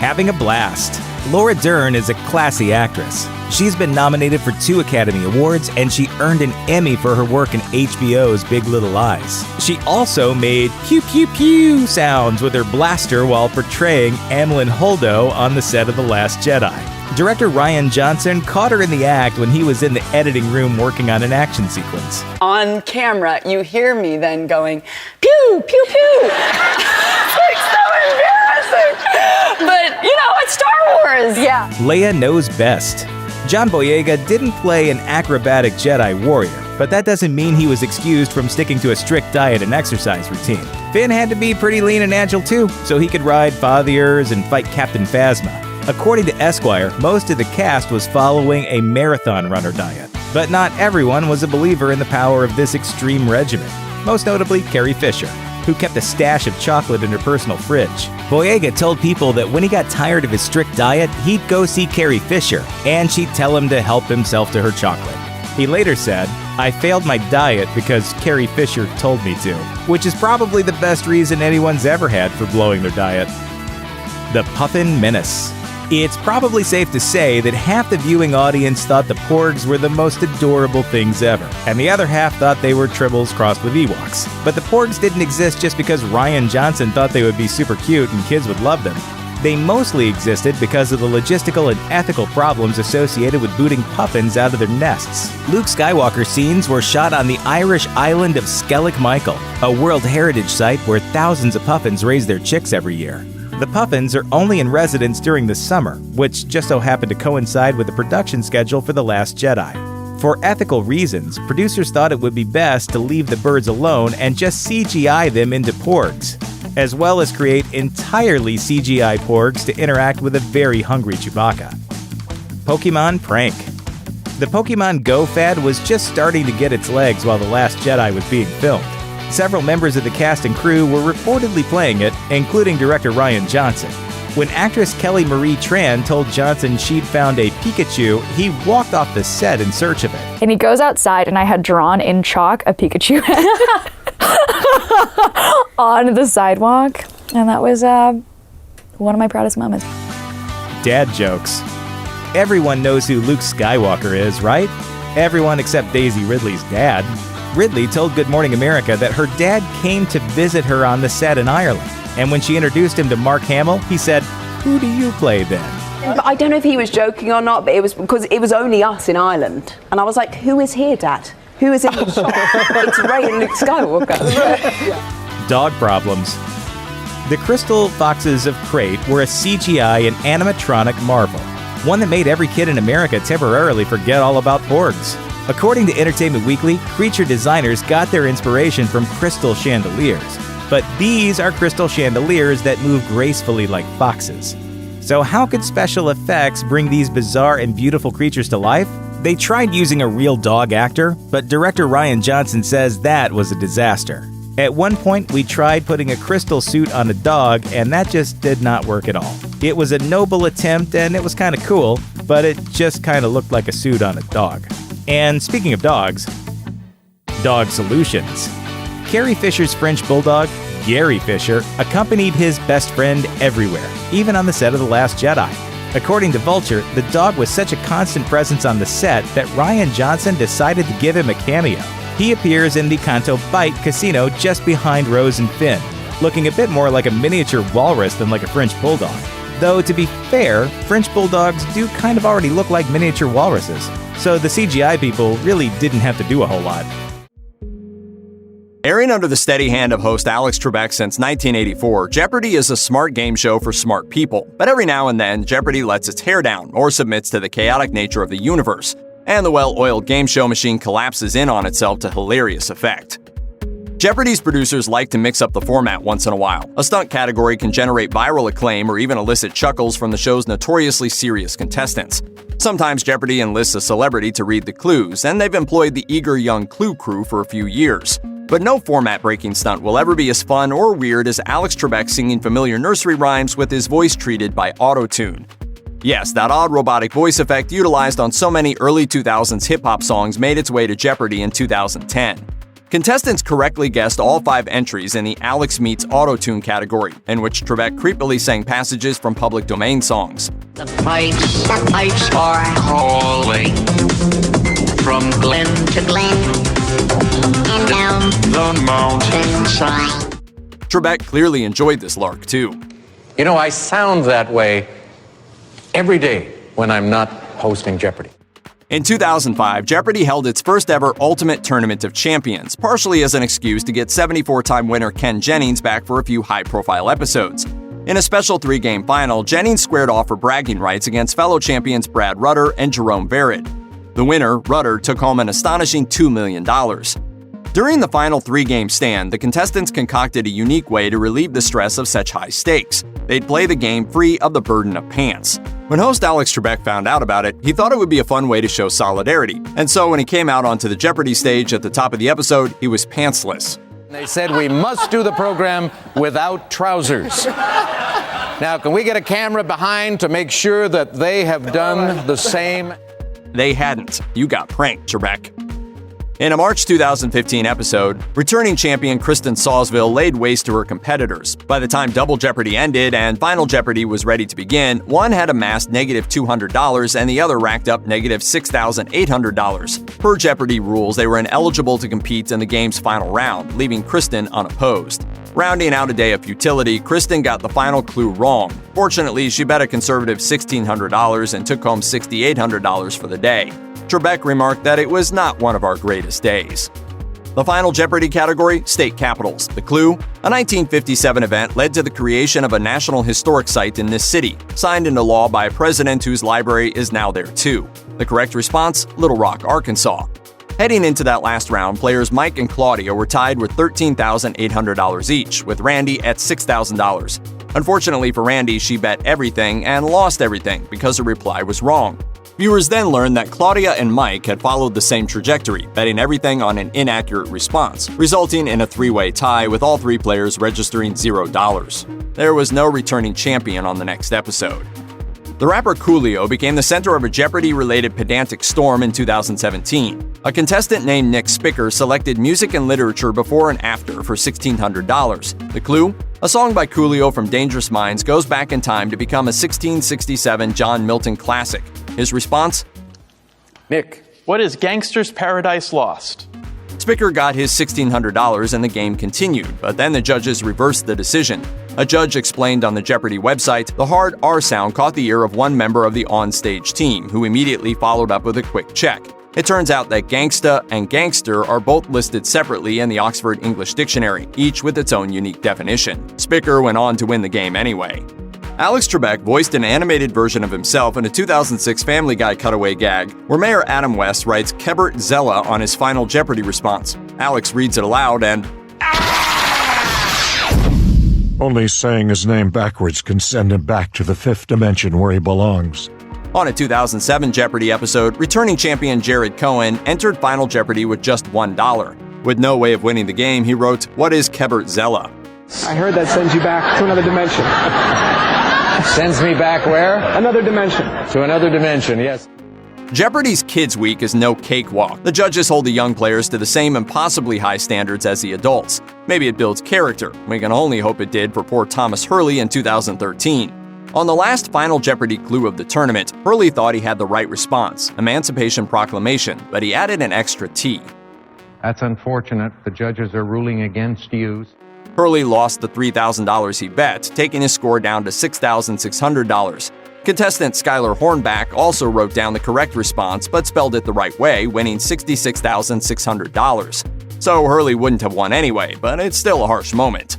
Having a blast. Laura Dern is a classy actress. She's been nominated for 2 Academy Awards, and she earned an Emmy for her work in HBO's Big Little Lies. She also made pew pew pew sounds with her blaster while portraying Amilyn Holdo on the set of The Last Jedi. Director Rian Johnson caught her in the act when he was in the editing room working on an action sequence. On camera, you hear me then going, pew, pew, pew. It's like so embarrassing. But, it's Star Wars, yeah. Leia knows best. John Boyega didn't play an acrobatic Jedi warrior, but that doesn't mean he was excused from sticking to a strict diet and exercise routine. Finn had to be pretty lean and agile too, so he could ride fathiers and fight Captain Phasma. According to Esquire, most of the cast was following a marathon runner diet, but not everyone was a believer in the power of this extreme regimen, most notably Carrie Fisher, who kept a stash of chocolate in her personal fridge. Boyega told people that when he got tired of his strict diet, he'd go see Carrie Fisher, and she'd tell him to help himself to her chocolate. He later said, "I failed my diet because Carrie Fisher told me to," which is probably the best reason anyone's ever had for blowing their diet. The Puffin Menace. It's probably safe to say that half the viewing audience thought the Porgs were the most adorable things ever, and the other half thought they were Tribbles crossed with Ewoks. But the Porgs didn't exist just because Rian Johnson thought they would be super cute and kids would love them. They mostly existed because of the logistical and ethical problems associated with booting puffins out of their nests. Luke Skywalker scenes were shot on the Irish island of Skellig Michael, a World Heritage Site where thousands of puffins raise their chicks every year. The puffins are only in residence during the summer, which just so happened to coincide with the production schedule for The Last Jedi. For ethical reasons, producers thought it would be best to leave the birds alone and just CGI them into Porgs, as well as create entirely CGI Porgs to interact with a very hungry Chewbacca. Pokemon Prank. The Pokemon Go fad was just starting to get its legs while The Last Jedi was being filmed. Several members of the cast and crew were reportedly playing it, including director Rian Johnson. When actress Kelly Marie Tran told Johnson she'd found a Pikachu, he walked off the set in search of it. And he goes outside, and I had drawn in chalk a Pikachu on the sidewalk, and that was one of my proudest moments. Dad jokes. Everyone knows who Luke Skywalker is, right? Everyone except Daisy Ridley's dad. Ridley told Good Morning America that her dad came to visit her on the set in Ireland, and when she introduced him to Mark Hamill, he said, "Who do you play then?" But I don't know if he was joking or not, but it was because it was only us in Ireland. And I was like, who is here, Dad? Who is in the shot? It's Ray and Luke Skywalker. Dog problems. The Crystal Foxes of Crate were a CGI and animatronic marvel, one that made every kid in America temporarily forget all about Porgs. According to Entertainment Weekly, creature designers got their inspiration from crystal chandeliers, but these are crystal chandeliers that move gracefully like foxes. So how could special effects bring these bizarre and beautiful creatures to life? They tried using a real dog actor, but director Rian Johnson says that was a disaster. At one point, we tried putting a crystal suit on a dog, and that just did not work at all. It was a noble attempt, and it was kind of cool, but it just kind of looked like a suit on a dog. And speaking of dogs, dog solutions. Carrie Fisher's French bulldog, Gary Fisher, accompanied his best friend everywhere, even on the set of The Last Jedi. According to Vulture, the dog was such a constant presence on the set that Rian Johnson decided to give him a cameo. He appears in the Canto Bight casino just behind Rose and Finn, looking a bit more like a miniature walrus than like a French bulldog. Though, to be fair, French bulldogs do kind of already look like miniature walruses, so the CGI people really didn't have to do a whole lot. Airing under the steady hand of host Alex Trebek since 1984, Jeopardy is a smart game show for smart people. But every now and then, Jeopardy lets its hair down or submits to the chaotic nature of the universe, and the well-oiled game show machine collapses in on itself to hilarious effect. Jeopardy's producers like to mix up the format once in a while. A stunt category can generate viral acclaim or even elicit chuckles from the show's notoriously serious contestants. Sometimes Jeopardy enlists a celebrity to read the clues, and they've employed the eager young Clue crew for a few years. But no format-breaking stunt will ever be as fun or weird as Alex Trebek singing familiar nursery rhymes with his voice treated by auto-tune. Yes, that odd robotic voice effect utilized on so many early 2000s hip-hop songs made its way to Jeopardy in 2010. Contestants correctly guessed all 5 entries in the Alex Meets Auto-Tune category, in which Trebek creepily sang passages from public domain songs. The pipes are calling from glen to glen and down the mountainside. Trebek clearly enjoyed this lark, too. You know, I sound that way every day when I'm not hosting Jeopardy. In 2005, Jeopardy held its first ever Ultimate Tournament of Champions, partially as an excuse to get 74-time winner Ken Jennings back for a few high-profile episodes. In a special 3-game final, Jennings squared off for bragging rights against fellow champions Brad Rutter and Jerome Barrett. The winner, Rutter, took home an astonishing $2 million. During the final 3-game stand, the contestants concocted a unique way to relieve the stress of such high stakes. They'd play the game free of the burden of pants. When host Alex Trebek found out about it, he thought it would be a fun way to show solidarity. And so when he came out onto the Jeopardy stage at the top of the episode, he was pantsless. They said we must do the program without trousers. Now, can we get a camera behind to make sure that they have done the same? They hadn't. You got pranked, Trebek. In a March 2015 episode, returning champion Kristen Sawsville laid waste to her competitors. By the time Double Jeopardy ended and Final Jeopardy was ready to begin, one had amassed -$200 and the other racked up -$6,800. Per Jeopardy rules, they were ineligible to compete in the game's final round, leaving Kristen unopposed. Rounding out a day of futility, Kristen got the final clue wrong. Fortunately, she bet a conservative $1,600 and took home $6,800 for the day. Trebek remarked that it was not one of our greatest days. The final Jeopardy category, state capitals. The clue? A 1957 event led to the creation of a national historic site in this city, signed into law by a president whose library is now there too. The correct response? Little Rock, Arkansas. Heading into that last round, players Mike and Claudia were tied with $13,800 each, with Randy at $6,000. Unfortunately for Randy, she bet everything and lost everything because her reply was wrong. Viewers then learned that Claudia and Mike had followed the same trajectory, betting everything on an inaccurate response, resulting in a 3-way tie with all 3 players registering $0. There was no returning champion on the next episode. The rapper Coolio became the center of a Jeopardy-related pedantic storm in 2017. A contestant named Nick Spicker selected music and literature before and after for $1,600. The clue? A song by Coolio from Dangerous Minds goes back in time to become a 1667 John Milton classic. His response? Nick, what is Gangster's Paradise Lost? Spicker got his $1,600 and the game continued, but then the judges reversed the decision. A judge explained on the Jeopardy website, the hard R sound caught the ear of one member of the on-stage team, who immediately followed up with a quick check. It turns out that gangsta and gangster are both listed separately in the Oxford English Dictionary, each with its own unique definition. Spicker went on to win the game anyway. Alex Trebek voiced an animated version of himself in a 2006 Family Guy cutaway gag, where Mayor Adam West writes Kebert Zella on his final Jeopardy response. Alex reads it aloud and... Only saying his name backwards can send him back to the 5th dimension where he belongs. On a 2007 Jeopardy episode, returning champion Jared Cohen entered Final Jeopardy with just $1. With no way of winning the game, he wrote, "What is Kebert Zella?" I heard that sends you back to another dimension. Sends me back where? Another dimension. To another dimension, yes. Jeopardy's Kids Week is no cakewalk. The judges hold the young players to the same impossibly high standards as the adults. Maybe it builds character. We can only hope it did for poor Thomas Hurley in 2013. On the last Final Jeopardy clue of the tournament, Hurley thought he had the right response, Emancipation Proclamation, but he added an extra T. That's unfortunate. The judges are ruling against you. Hurley lost the $3,000 he bet, taking his score down to $6,600. Contestant Skylar Hornback also wrote down the correct response but spelled it the right way, winning $66,600. So Hurley wouldn't have won anyway, but it's still a harsh moment.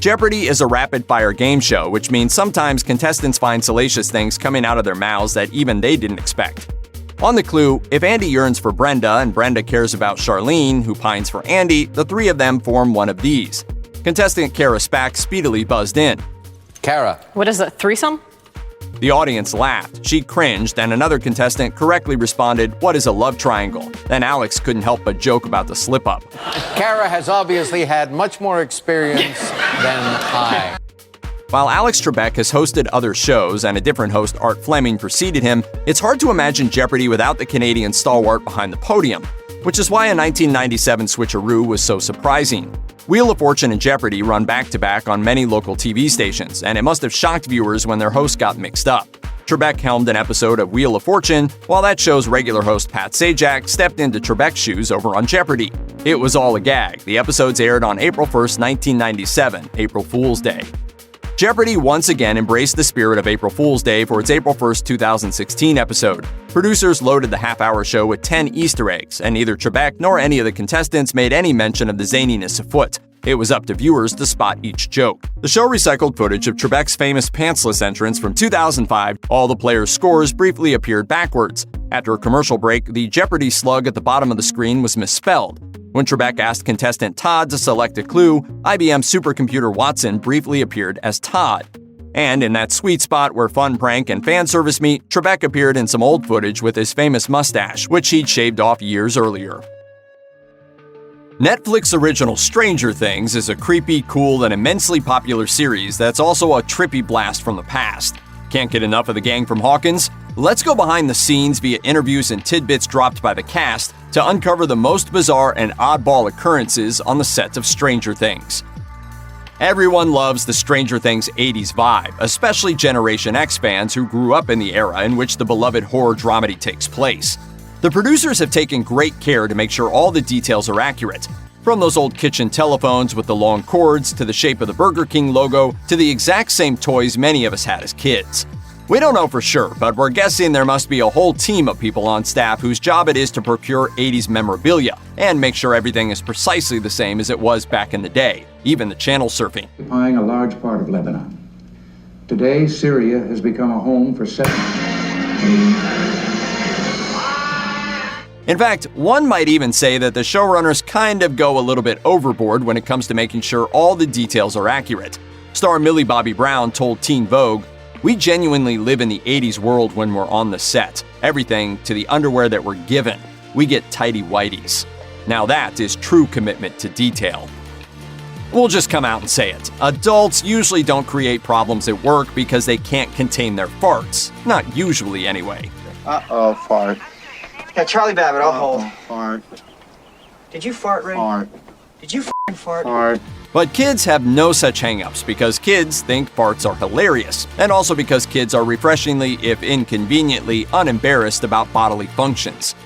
Jeopardy is a rapid-fire game show, which means sometimes contestants find salacious things coming out of their mouths that even they didn't expect. On the clue, if Andy yearns for Brenda and Brenda cares about Charlene, who pines for Andy, the 3 of them form one of these. Contestant Kara Spack speedily buzzed in. Kara. What is a threesome? The audience laughed, she cringed, and another contestant correctly responded, "What is a love triangle?" Then Alex couldn't help but joke about the slip-up. Kara has obviously had much more experience than I. While Alex Trebek has hosted other shows and a different host, Art Fleming, preceded him, it's hard to imagine Jeopardy without the Canadian stalwart behind the podium, which is why a 1997 switcheroo was so surprising. Wheel of Fortune and Jeopardy run back-to-back on many local TV stations, and it must have shocked viewers when their hosts got mixed up. Trebek helmed an episode of Wheel of Fortune, while that show's regular host Pat Sajak stepped into Trebek's shoes over on Jeopardy. It was all a gag. The episodes aired on April 1st, 1997, April Fool's Day. Jeopardy once again embraced the spirit of April Fool's Day for its April 1st, 2016 episode. Producers loaded the half-hour show with 10 Easter eggs, and neither Trebek nor any of the contestants made any mention of the zaniness afoot. It was up to viewers to spot each joke. The show recycled footage of Trebek's famous pantsless entrance from 2005. All the players' scores briefly appeared backwards. After a commercial break, the Jeopardy slug at the bottom of the screen was misspelled. When Trebek asked contestant Todd to select a clue, IBM supercomputer Watson briefly appeared as Todd. And in that sweet spot where fun prank and fan service meet, Trebek appeared in some old footage with his famous mustache, which he'd shaved off years earlier. Netflix original Stranger Things is a creepy, cool, and immensely popular series that's also a trippy blast from the past. Can't get enough of the gang from Hawkins? Let's go behind the scenes via interviews and tidbits dropped by the cast to uncover the most bizarre and oddball occurrences on the set of Stranger Things. Everyone loves the Stranger Things 80s vibe, especially Generation X fans who grew up in the era in which the beloved horror dramedy takes place. The producers have taken great care to make sure all the details are accurate. From those old kitchen telephones with the long cords, to the shape of the Burger King logo, to the exact same toys many of us had as kids. We don't know for sure, but we're guessing there must be a whole team of people on staff whose job it is to procure 80s memorabilia and make sure everything is precisely the same as it was back in the day, even the channel surfing. Occupying a large part of Lebanon. Today, Syria has become a home for 7. In fact, one might even say that the showrunners kind of go a little bit overboard when it comes to making sure all the details are accurate. Star Millie Bobby Brown told Teen Vogue, "We genuinely live in the 80s world when we're on the set. Everything to the underwear that we're given. We get tighty-whities." Now that is true commitment to detail. We'll just come out and say it. Adults usually don't create problems at work because they can't contain their farts. Not usually, anyway. Uh-oh, fart. Yeah, Charlie Babbitt, I'll hold. Fart. Did you fart, Ray? Fart. Did you f***ing fart? Fart. But kids have no such hang-ups because kids think farts are hilarious, and also because kids are refreshingly, if inconveniently, unembarrassed about bodily functions.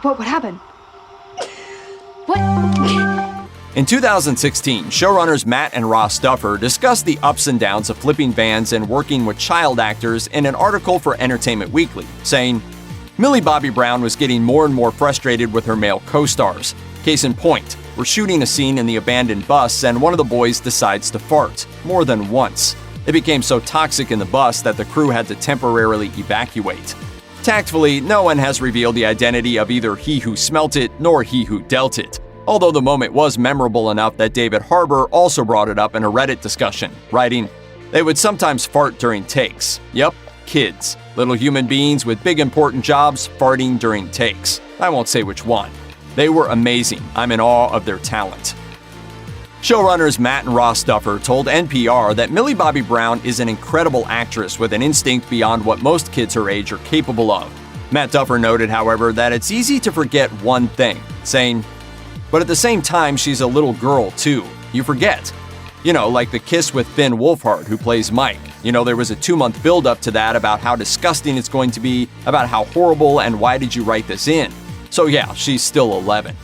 What happened? What? In 2016, showrunners Matt and Ross Duffer discussed the ups and downs of flipping vans and working with child actors in an article for Entertainment Weekly, saying, "Millie Bobby Brown was getting more and more frustrated with her male co-stars. Case in point, we're shooting a scene in the abandoned bus and one of the boys decides to fart, more than once. It became so toxic in the bus that the crew had to temporarily evacuate. Tactfully, no one has revealed the identity of either he who smelt it nor he who dealt it. Although the moment was memorable enough that David Harbour also brought it up in a Reddit discussion, writing, "They would sometimes fart during takes. Yep, kids. Little human beings with big important jobs farting during takes. I won't say which one. They were amazing. I'm in awe of their talent." Showrunners Matt and Ross Duffer told NPR that Millie Bobby Brown is an incredible actress with an instinct beyond what most kids her age are capable of. Matt Duffer noted, however, that it's easy to forget one thing, saying, "But at the same time, she's a little girl, too. You forget. You know, like the kiss with Finn Wolfhard, who plays Mike. You know, there was a 2-month build-up to that about how disgusting it's going to be, about how horrible and why did you write this in. So yeah, she's still 11.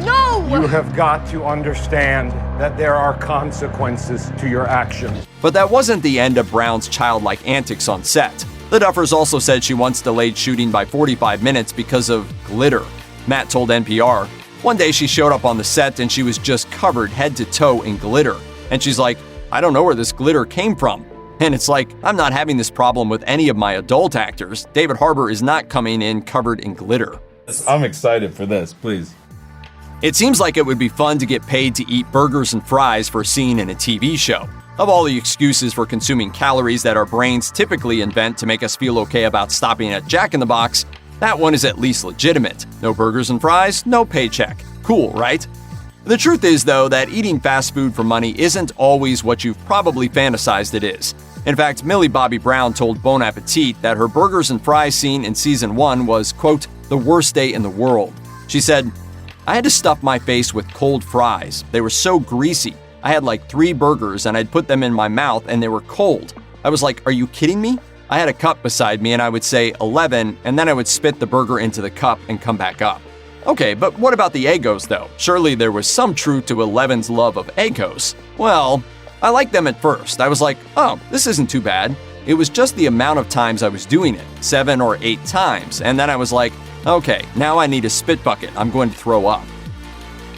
No! You have got to understand that there are consequences to your actions. But that wasn't the end of Brown's childlike antics on set. The Duffers also said she once delayed shooting by 45 minutes because of glitter. Matt told NPR, "One day she showed up on the set and she was just covered head to toe in glitter. And she's like, I don't know where this glitter came from." And it's like, I'm not having this problem with any of my adult actors. David Harbour is not coming in covered in glitter. I'm excited for this, please. It seems like it would be fun to get paid to eat burgers and fries for a scene in a TV show. Of all the excuses for consuming calories that our brains typically invent to make us feel okay about stopping at Jack in the Box, that one is at least legitimate. No burgers and fries, no paycheck. Cool, right? The truth is, though, that eating fast food for money isn't always what you've probably fantasized it is. In fact, Millie Bobby Brown told Bon Appetit that her burgers and fries scene in season 1 was, quote, the worst day in the world. She said, "I had to stuff my face with cold fries. They were so greasy. I had like 3 burgers and I'd put them in my mouth and they were cold. I was like, are you kidding me? I had a cup beside me and I would say 11 and then I would spit the burger into the cup and come back up." Okay, but what about the Eggos though? Surely there was some truth to Eleven's love of Eggos. Well, I liked them at first. I was like, oh, this isn't too bad. It was just the amount of times I was doing it, 7 or 8 times, and then I was like, okay, now I need a spit bucket. I'm going to throw up.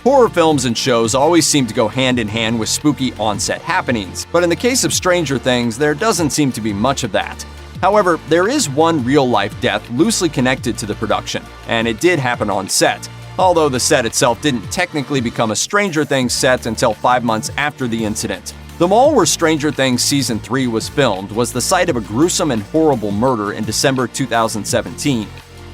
Horror films and shows always seem to go hand in hand with spooky on-set happenings, but in the case of Stranger Things, there doesn't seem to be much of that. However, there is one real-life death loosely connected to the production, and it did happen on set, although the set itself didn't technically become a Stranger Things set until 5 months after the incident. The mall where Stranger Things Season 3 was filmed was the site of a gruesome and horrible murder in December 2017.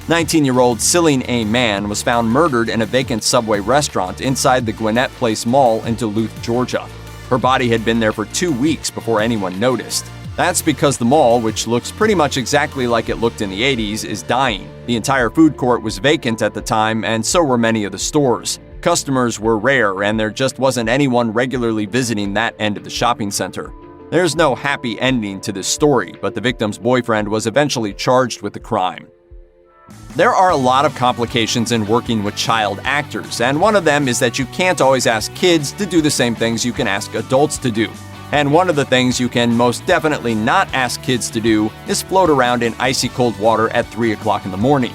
19-year-old Cillian A. Mann was found murdered in a vacant Subway restaurant inside the Gwinnett Place Mall in Duluth, Georgia. Her body had been there for 2 weeks before anyone noticed. That's because the mall, which looks pretty much exactly like it looked in the 80s, is dying. The entire food court was vacant at the time, and so were many of the stores. Customers were rare, and there just wasn't anyone regularly visiting that end of the shopping center. There's no happy ending to this story, but the victim's boyfriend was eventually charged with the crime. There are a lot of complications in working with child actors, and one of them is that you can't always ask kids to do the same things you can ask adults to do. And one of the things you can most definitely not ask kids to do is float around in icy cold water at 3 o'clock in the morning.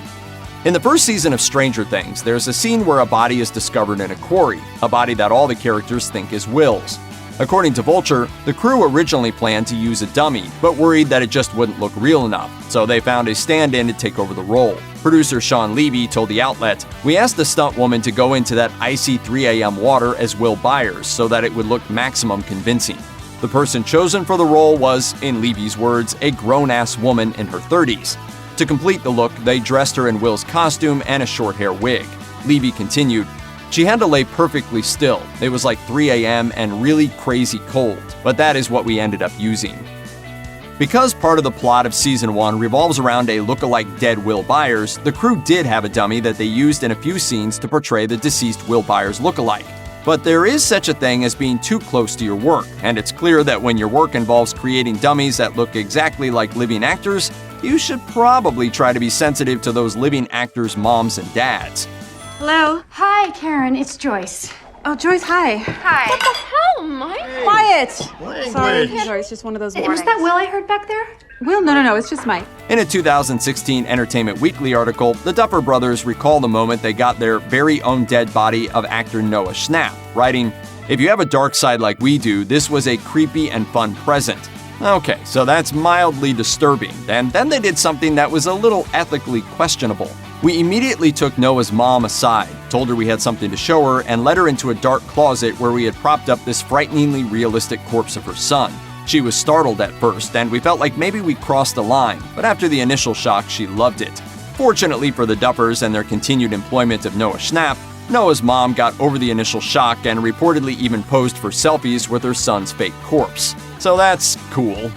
In the first season of Stranger Things, there's a scene where a body is discovered in a quarry, a body that all the characters think is Will's. According to Vulture, the crew originally planned to use a dummy, but worried that it just wouldn't look real enough, so they found a stand-in to take over the role. Producer Sean Levy told the outlet, "We asked the stunt woman to go into that icy 3 a.m. water as Will Byers so that it would look maximum convincing." The person chosen for the role was, in Levy's words, a grown-ass woman in her 30s. To complete the look, they dressed her in Will's costume and a short hair wig. Levy continued, "She had to lay perfectly still. It was like 3 a.m. and really crazy cold, but that is what we ended up using." Because part of the plot of Season 1 revolves around a look-alike dead Will Byers, the crew did have a dummy that they used in a few scenes to portray the deceased Will Byers look-alike. But there is such a thing as being too close to your work, and it's clear that when your work involves creating dummies that look exactly like living actors, you should probably try to be sensitive to those living actors' moms and dads. Hello? Hi, Karen. It's Joyce. Oh, Joyce, hi. Hi. What the hell, Mike? Quiet! Sorry, Language. Joyce, just one of those Was mornings. that Will I heard back there? Will? No, it's just Mike. In a 2016 Entertainment Weekly article, the Duffer Brothers recall the moment they got their very own dead body of actor Noah Schnapp, writing, "If you have a dark side like we do, this was a creepy and fun present." Okay, so that's mildly disturbing, and then they did something that was a little ethically questionable. We immediately took Noah's mom aside, told her we had something to show her, and led her into a dark closet where we had propped up this frighteningly realistic corpse of her son. She was startled at first, and we felt like maybe we crossed the line, but after the initial shock, she loved it. Fortunately for the Duffers and their continued employment of Noah Schnapp, Noah's mom got over the initial shock and reportedly even posed for selfies with her son's fake corpse. So that's cool.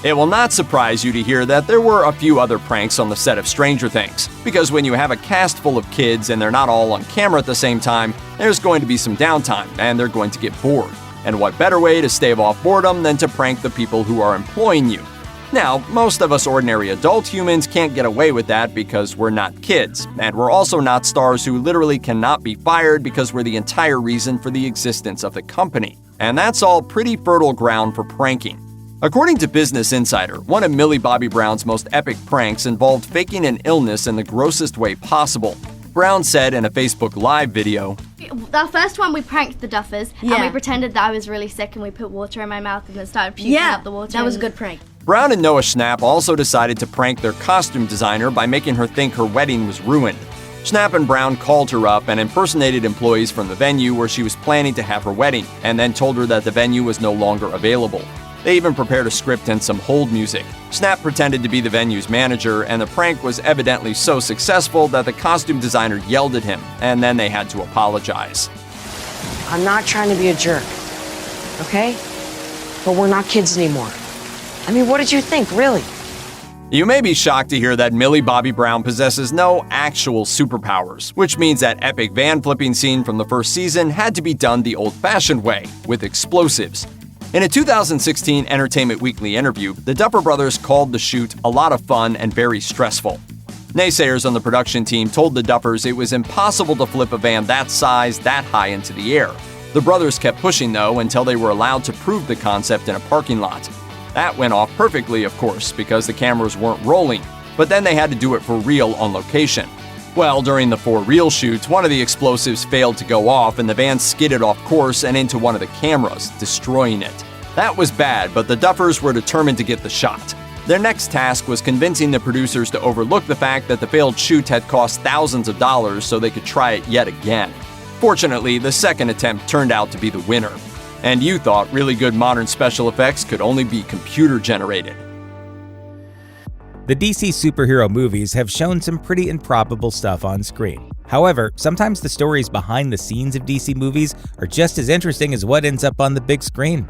It will not surprise you to hear that there were a few other pranks on the set of Stranger Things, because when you have a cast full of kids and they're not all on camera at the same time, there's going to be some downtime and they're going to get bored. And what better way to stave off boredom than to prank the people who are employing you? Now, most of us ordinary adult humans can't get away with that because we're not kids, and we're also not stars who literally cannot be fired because we're the entire reason for the existence of the company. And that's all pretty fertile ground for pranking. According to Business Insider, one of Millie Bobby Brown's most epic pranks involved faking an illness in the grossest way possible. Brown said in a Facebook Live video, "The first one, we pranked the Duffers, and Yeah. we pretended that I was really sick, and we put water in my mouth and then started puking up the water. that was a and- good prank. Brown and Noah Schnapp also decided to prank their costume designer by making her think her wedding was ruined. Schnapp and Brown called her up and impersonated employees from the venue where she was planning to have her wedding, and then told her that the venue was no longer available. They even prepared a script and some hold music. Schnapp pretended to be the venue's manager, and the prank was evidently so successful that the costume designer yelled at him, and then they had to apologize. I'm not trying to be a jerk, okay? But we're not kids anymore. I mean, what did you think, really? You may be shocked to hear that Millie Bobby Brown possesses no actual superpowers, which means that epic van flipping scene from the first season had to be done the old-fashioned way, with explosives. In a 2016 Entertainment Weekly interview, the Duffer Brothers called the shoot a lot of fun and very stressful. Naysayers on the production team told the Duffers it was impossible to flip a van that size that high into the air. The brothers kept pushing, though, until they were allowed to prove the concept in a parking lot. That went off perfectly, of course, because the cameras weren't rolling, but then they had to do it for real on location. Well, during the 4 real shoots, one of the explosives failed to go off and the van skidded off course and into one of the cameras, destroying it. That was bad, but the Duffers were determined to get the shot. Their next task was convincing the producers to overlook the fact that the failed shoot had cost thousands of dollars so they could try it yet again. Fortunately, the second attempt turned out to be the winner. And you thought really good modern special effects could only be computer generated. The DC superhero movies have shown some pretty improbable stuff on screen. However, sometimes the stories behind the scenes of DC movies are just as interesting as what ends up on the big screen.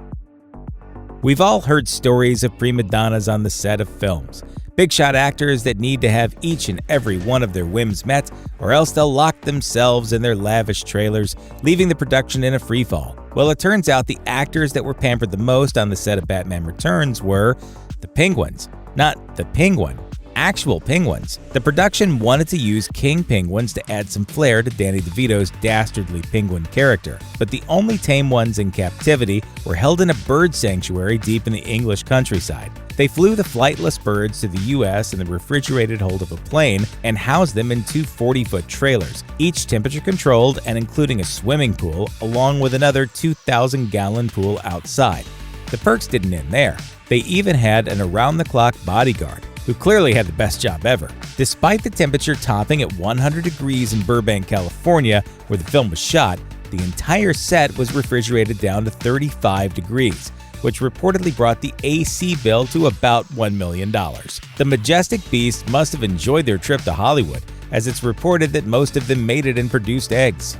We've all heard stories of prima donnas on the set of films. Big shot actors that need to have each and every one of their whims met, or else they'll lock themselves in their lavish trailers, leaving the production in a freefall. Well, it turns out the actors that were pampered the most on the set of Batman Returns were the Penguins. Not the Penguin, actual penguins. The production wanted to use king penguins to add some flair to Danny DeVito's dastardly penguin character, but the only tame ones in captivity were held in a bird sanctuary deep in the English countryside. They flew the flightless birds to the US in the refrigerated hold of a plane and housed them in 2 40-foot trailers, each temperature controlled and including a swimming pool, along with another 2,000-gallon pool outside. The perks didn't end there. They even had an around-the-clock bodyguard, who clearly had the best job ever. Despite the temperature topping at 100 degrees in Burbank, California, where the film was shot, the entire set was refrigerated down to 35 degrees, which reportedly brought the AC bill to about $1 million. The majestic beasts must have enjoyed their trip to Hollywood, as it's reported that most of them made it and produced eggs.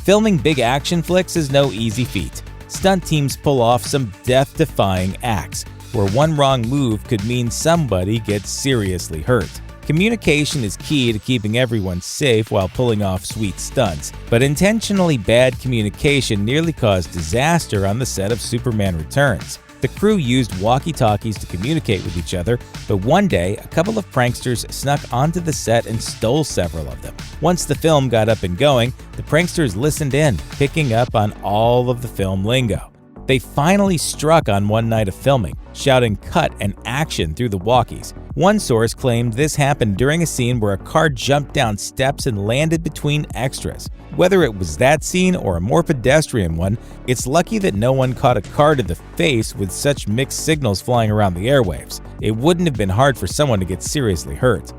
Filming big action flicks is no easy feat. Stunt teams pull off some death-defying acts, where one wrong move could mean somebody gets seriously hurt. Communication is key to keeping everyone safe while pulling off sweet stunts, but intentionally bad communication nearly caused disaster on the set of Superman Returns. The crew used walkie-talkies to communicate with each other, but one day, a couple of pranksters snuck onto the set and stole several of them. Once the film got up and going, the pranksters listened in, picking up on all of the film lingo. They finally struck on one night of filming, shouting "cut" and "action" through the walkies. One source claimed this happened during a scene where a car jumped down steps and landed between extras. Whether it was that scene or a more pedestrian one, it's lucky that no one caught a car to the face with such mixed signals flying around the airwaves. It wouldn't have been hard for someone to get seriously hurt.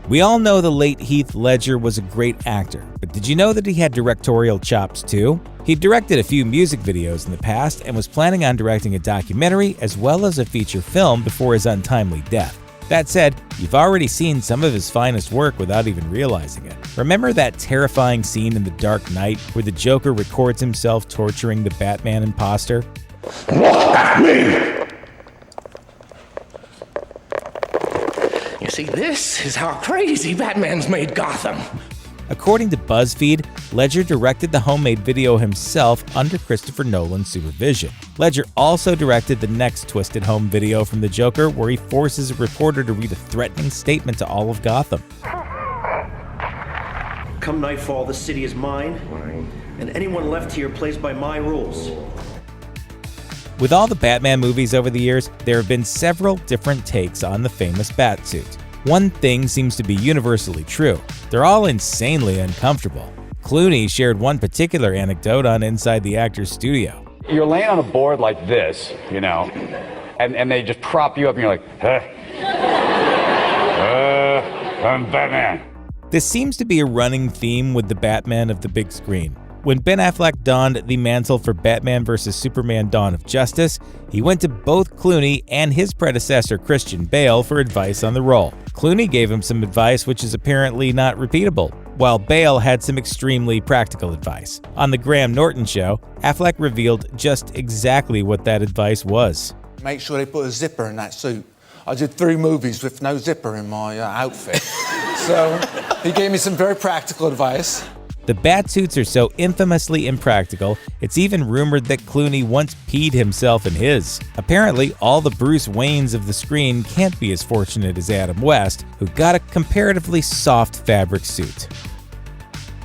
We all know the late Heath Ledger was a great actor, but did you know that he had directorial chops too? He directed a few music videos in the past and was planning on directing a documentary as well as a feature film before his untimely death. That said, you've already seen some of his finest work without even realizing it. Remember that terrifying scene in The Dark Knight where the Joker records himself torturing the Batman imposter? Look at me! You see, this is how crazy Batman's made Gotham. According to BuzzFeed, Ledger directed the homemade video himself under Christopher Nolan's supervision. Ledger also directed the next twisted home video from the Joker, where he forces a reporter to read a threatening statement to all of Gotham. Come nightfall, the city is mine, and anyone left here plays by my rules. With all the Batman movies over the years, there have been several different takes on the famous Batsuit. One thing seems to be universally true. They're all insanely uncomfortable. Clooney shared one particular anecdote on Inside the Actor's Studio. You're laying on a board like this, you know, and they just prop you up and you're like, I'm Batman. This seems to be a running theme with the Batman of the big screen. When Ben Affleck donned the mantle for Batman vs. Superman: Dawn of Justice, he went to both Clooney and his predecessor Christian Bale for advice on the role. Clooney gave him some advice which is apparently not repeatable, while Bale had some extremely practical advice. On The Graham Norton Show, Affleck revealed just exactly what that advice was. Make sure they put a zipper in that suit. I did 3 movies with no zipper in my outfit. So he gave me some very practical advice. The Batsuits are so infamously impractical, it's even rumored that Clooney once peed himself in his. Apparently, all the Bruce Waynes of the screen can't be as fortunate as Adam West, who got a comparatively soft fabric suit.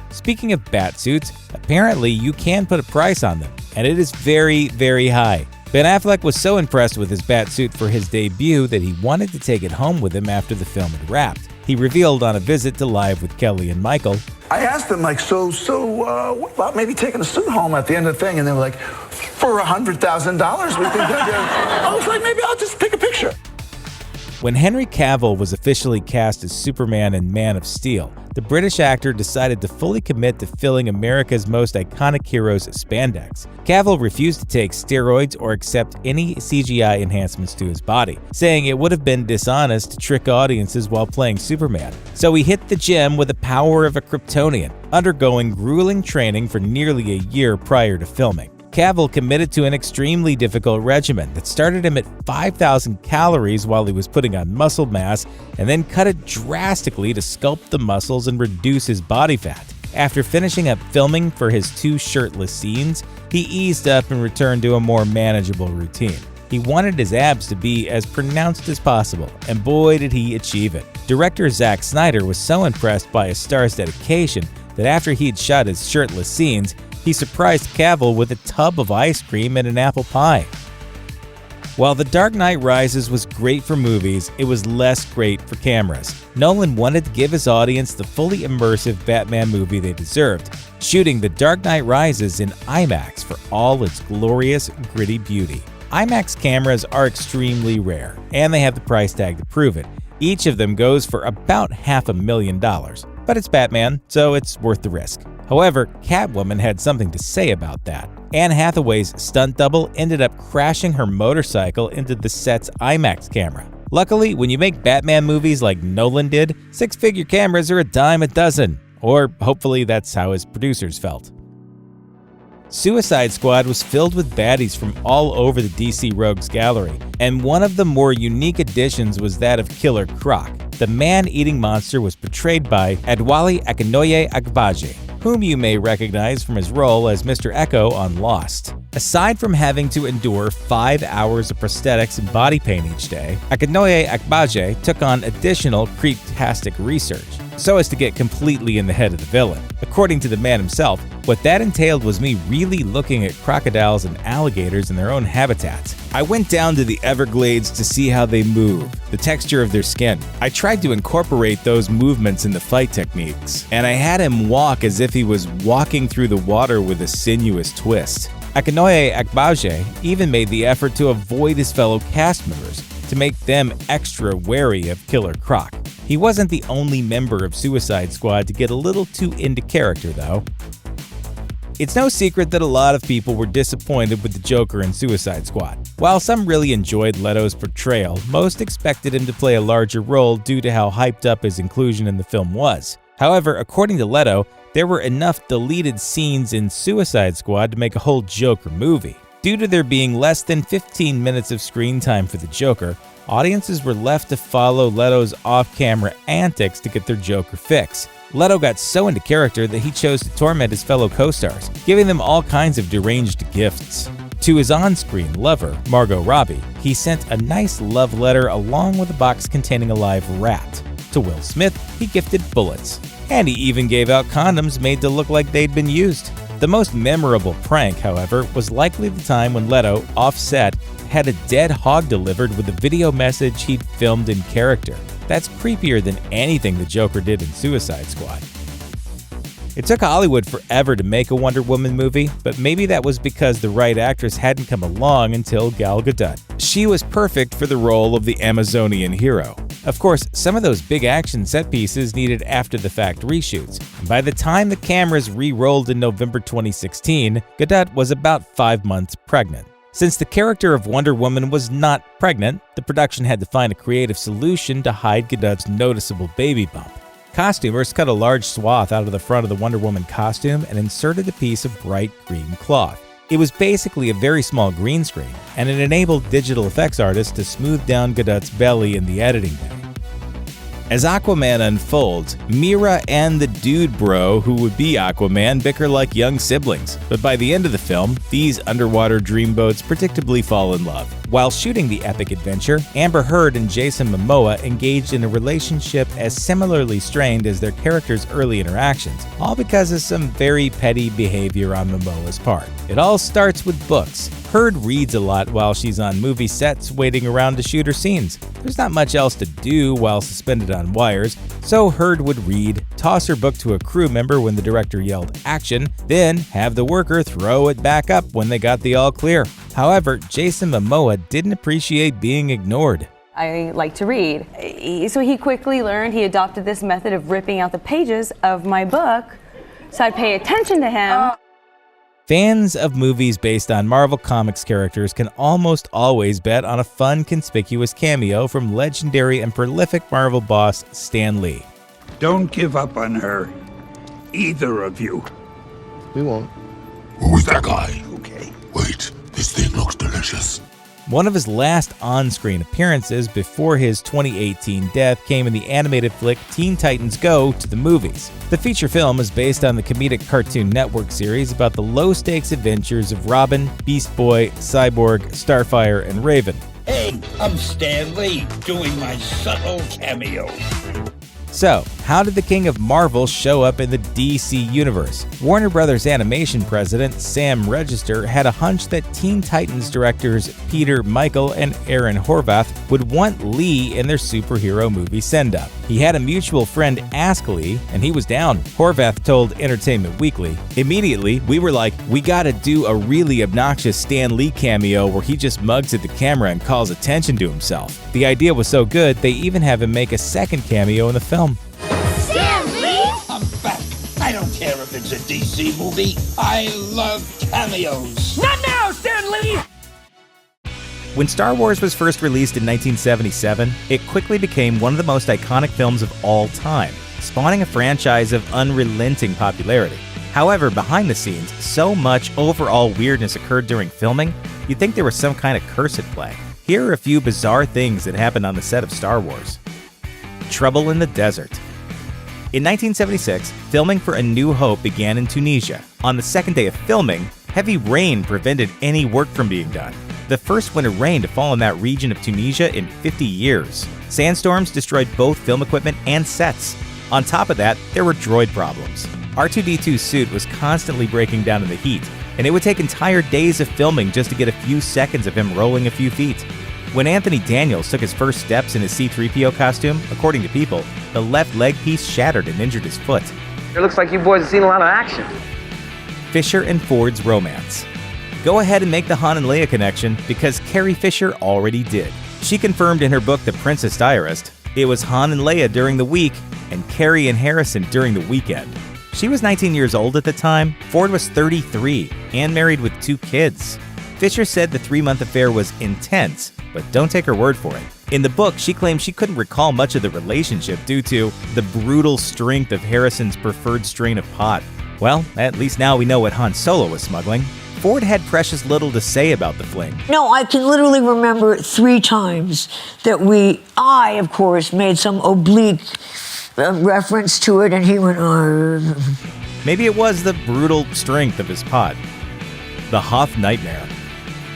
Speaking of Batsuits, apparently you can put a price on them, and it is very, very high. Ben Affleck was so impressed with his Batsuit for his debut that he wanted to take it home with him after the film had wrapped. He revealed on a visit to Live with Kelly and Michael, I asked them, like, what about maybe taking a suit home at the end of the thing? And they were like, for $100,000, we think that. I was like, maybe I'll just take a picture. When Henry Cavill was officially cast as Superman in Man of Steel, the British actor decided to fully commit to filling America's most iconic hero's spandex. Cavill refused to take steroids or accept any CGI enhancements to his body, saying it would have been dishonest to trick audiences while playing Superman. So he hit the gym with the power of a Kryptonian, undergoing grueling training for nearly a year prior to filming. Cavill committed to an extremely difficult regimen that started him at 5,000 calories while he was putting on muscle mass and then cut it drastically to sculpt the muscles and reduce his body fat. After finishing up filming for his 2 shirtless scenes, he eased up and returned to a more manageable routine. He wanted his abs to be as pronounced as possible, and boy did he achieve it. Director Zack Snyder was so impressed by his star's dedication that after he'd shot his shirtless scenes, he surprised Cavill with a tub of ice cream and an apple pie. While The Dark Knight Rises was great for movies, it was less great for cameras. Nolan wanted to give his audience the fully immersive Batman movie they deserved, shooting The Dark Knight Rises in IMAX for all its glorious, gritty beauty. IMAX cameras are extremely rare, and they have the price tag to prove it. Each of them goes for about $500,000. But it's Batman, so it's worth the risk. However, Catwoman had something to say about that. Anne Hathaway's stunt double ended up crashing her motorcycle into the set's IMAX camera. Luckily, when you make Batman movies like Nolan did, 6-figure cameras are a dime a dozen. Or hopefully that's how his producers felt. Suicide Squad was filled with baddies from all over the DC Rogues gallery, and one of the more unique additions was that of Killer Croc. The man-eating monster was portrayed by Adewale Akinnuoye-Agbaje, whom you may recognize from his role as Mr. Echo on Lost. Aside from having to endure 5 hours of prosthetics and body paint each day, Akinnuoye-Agbaje took on additional creeptastic research, so as to get completely in the head of the villain. According to the man himself, what that entailed was me really looking at crocodiles and alligators in their own habitats. I went down to the Everglades to see how they move, the texture of their skin. I tried to incorporate those movements in the fight techniques, and I had him walk as if he was walking through the water with a sinuous twist. Akinnuoye-Agbaje even made the effort to avoid his fellow cast members, to make them extra wary of Killer Croc. He wasn't the only member of Suicide Squad to get a little too into character, though. It's no secret that a lot of people were disappointed with the Joker in Suicide Squad. While some really enjoyed Leto's portrayal, most expected him to play a larger role due to how hyped up his inclusion in the film was. However, according to Leto, there were enough deleted scenes in Suicide Squad to make a whole Joker movie. Due to there being less than 15 minutes of screen time for the Joker, audiences were left to follow Leto's off-camera antics to get their Joker fix. Leto got so into character that he chose to torment his fellow co-stars, giving them all kinds of deranged gifts. To his on-screen lover, Margot Robbie, he sent a nice love letter along with a box containing a live rat. To Will Smith, he gifted bullets. And he even gave out condoms made to look like they'd been used. The most memorable prank, however, was likely the time when Leto, off-set, had a dead hog delivered with a video message he'd filmed in character. That's creepier than anything the Joker did in Suicide Squad. It took Hollywood forever to make a Wonder Woman movie, but maybe that was because the right actress hadn't come along until Gal Gadot. She was perfect for the role of the Amazonian hero. Of course, some of those big action set pieces needed after-the-fact reshoots, and by the time the cameras re-rolled in November 2016, Gadot was about 5 months pregnant. Since the character of Wonder Woman was not pregnant, the production had to find a creative solution to hide Gadot's noticeable baby bump. Costumers cut a large swath out of the front of the Wonder Woman costume and inserted a piece of bright green cloth. It was basically a very small green screen, and it enabled digital effects artists to smooth down Gadot's belly in the editing bay. As Aquaman unfolds, Mira and the dude bro who would be Aquaman bicker like young siblings, but by the end of the film, these underwater dreamboats predictably fall in love. While shooting the epic adventure, Amber Heard and Jason Momoa engaged in a relationship as similarly strained as their characters' early interactions, all because of some very petty behavior on Momoa's part. It all starts with books. Heard reads a lot while she's on movie sets waiting around to shoot her scenes. There's not much else to do while suspended on wires, so Heard would read, toss her book to a crew member when the director yelled action, then have the worker throw it back up when they got the all clear. However, Jason Momoa didn't appreciate being ignored. I like to read. So he quickly learned, he adopted this method of ripping out the pages of my book, so I'd pay attention to him. Fans of movies based on Marvel Comics characters can almost always bet on a fun, conspicuous cameo from legendary and prolific Marvel boss Stan Lee. Don't give up on her. Either of you. We won't. Who's that guy? Okay. Wait, this thing looks delicious. One of his last on-screen appearances before his 2018 death came in the animated flick Teen Titans Go to the movies. The feature film is based on the comedic Cartoon Network series about the low-stakes adventures of Robin, Beast Boy, Cyborg, Starfire, and Raven. Hey, I'm Stan Lee, doing my subtle cameo. So, how did the King of Marvel show up in the DC universe? Warner Brothers Animation president Sam Register had a hunch that Teen Titans directors Peter Michael and Aaron Horvath would want Lee in their superhero movie send-up. He had a mutual friend ask Lee, and he was down. Horvath told Entertainment Weekly, "Immediately, we were like, we gotta do a really obnoxious Stan Lee cameo where he just mugs at the camera and calls attention to himself. The idea was so good, they even have him make a second cameo in the film." Stan Lee? I'm back. I don't care if it's a DC movie. I love cameos. Not now, Stan Lee! When Star Wars was first released in 1977, it quickly became one of the most iconic films of all time, spawning a franchise of unrelenting popularity. However, behind the scenes, so much overall weirdness occurred during filming, you'd think there was some kind of curse at play. Here are a few bizarre things that happened on the set of Star Wars. Trouble in the desert. In 1976, filming for A New Hope began in Tunisia. On the second day of filming, heavy rain prevented any work from being done. The first winter rain to fall in that region of Tunisia in 50 years. Sandstorms destroyed both film equipment and sets. On top of that, there were droid problems. R2-D2's suit was constantly breaking down in the heat, and it would take entire days of filming just to get a few seconds of him rolling a few feet. When Anthony Daniels took his first steps in his C-3PO costume, according to People, the left leg piece shattered and injured his foot. It looks like you boys have seen a lot of action. Fisher and Ford's romance. Go ahead and make the Han and Leia connection because Carrie Fisher already did. She confirmed in her book The Princess Diarist, it was Han and Leia during the week and Carrie and Harrison during the weekend. She was 19 years old at the time, Ford was 33, and married with 2 kids. Fisher said the 3-month affair was intense, but don't take her word for it. In the book, she claimed she couldn't recall much of the relationship due to the brutal strength of Harrison's preferred strain of pot. Well, at least now we know what Han Solo was smuggling. Ford had precious little to say about the fling. No, I can literally remember 3 times that I, of course, made some oblique reference to it, and he went, Maybe it was the brutal strength of his pot. The Hoth Nightmare.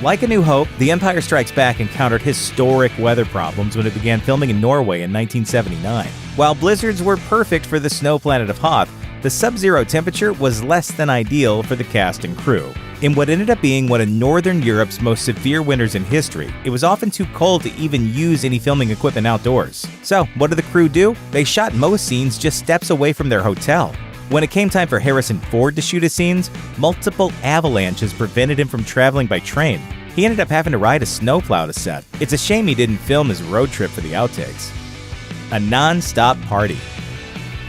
Like A New Hope, The Empire Strikes Back encountered historic weather problems when it began filming in Norway in 1979. While blizzards were perfect for the snow planet of Hoth, the sub-zero temperature was less than ideal for the cast and crew. In what ended up being one of Northern Europe's most severe winters in history, it was often too cold to even use any filming equipment outdoors. So, what did the crew do? They shot most scenes just steps away from their hotel. When it came time for Harrison Ford to shoot his scenes, multiple avalanches prevented him from traveling by train. He ended up having to ride a snowplow to set. It's a shame he didn't film his road trip for the outtakes. A non-stop party.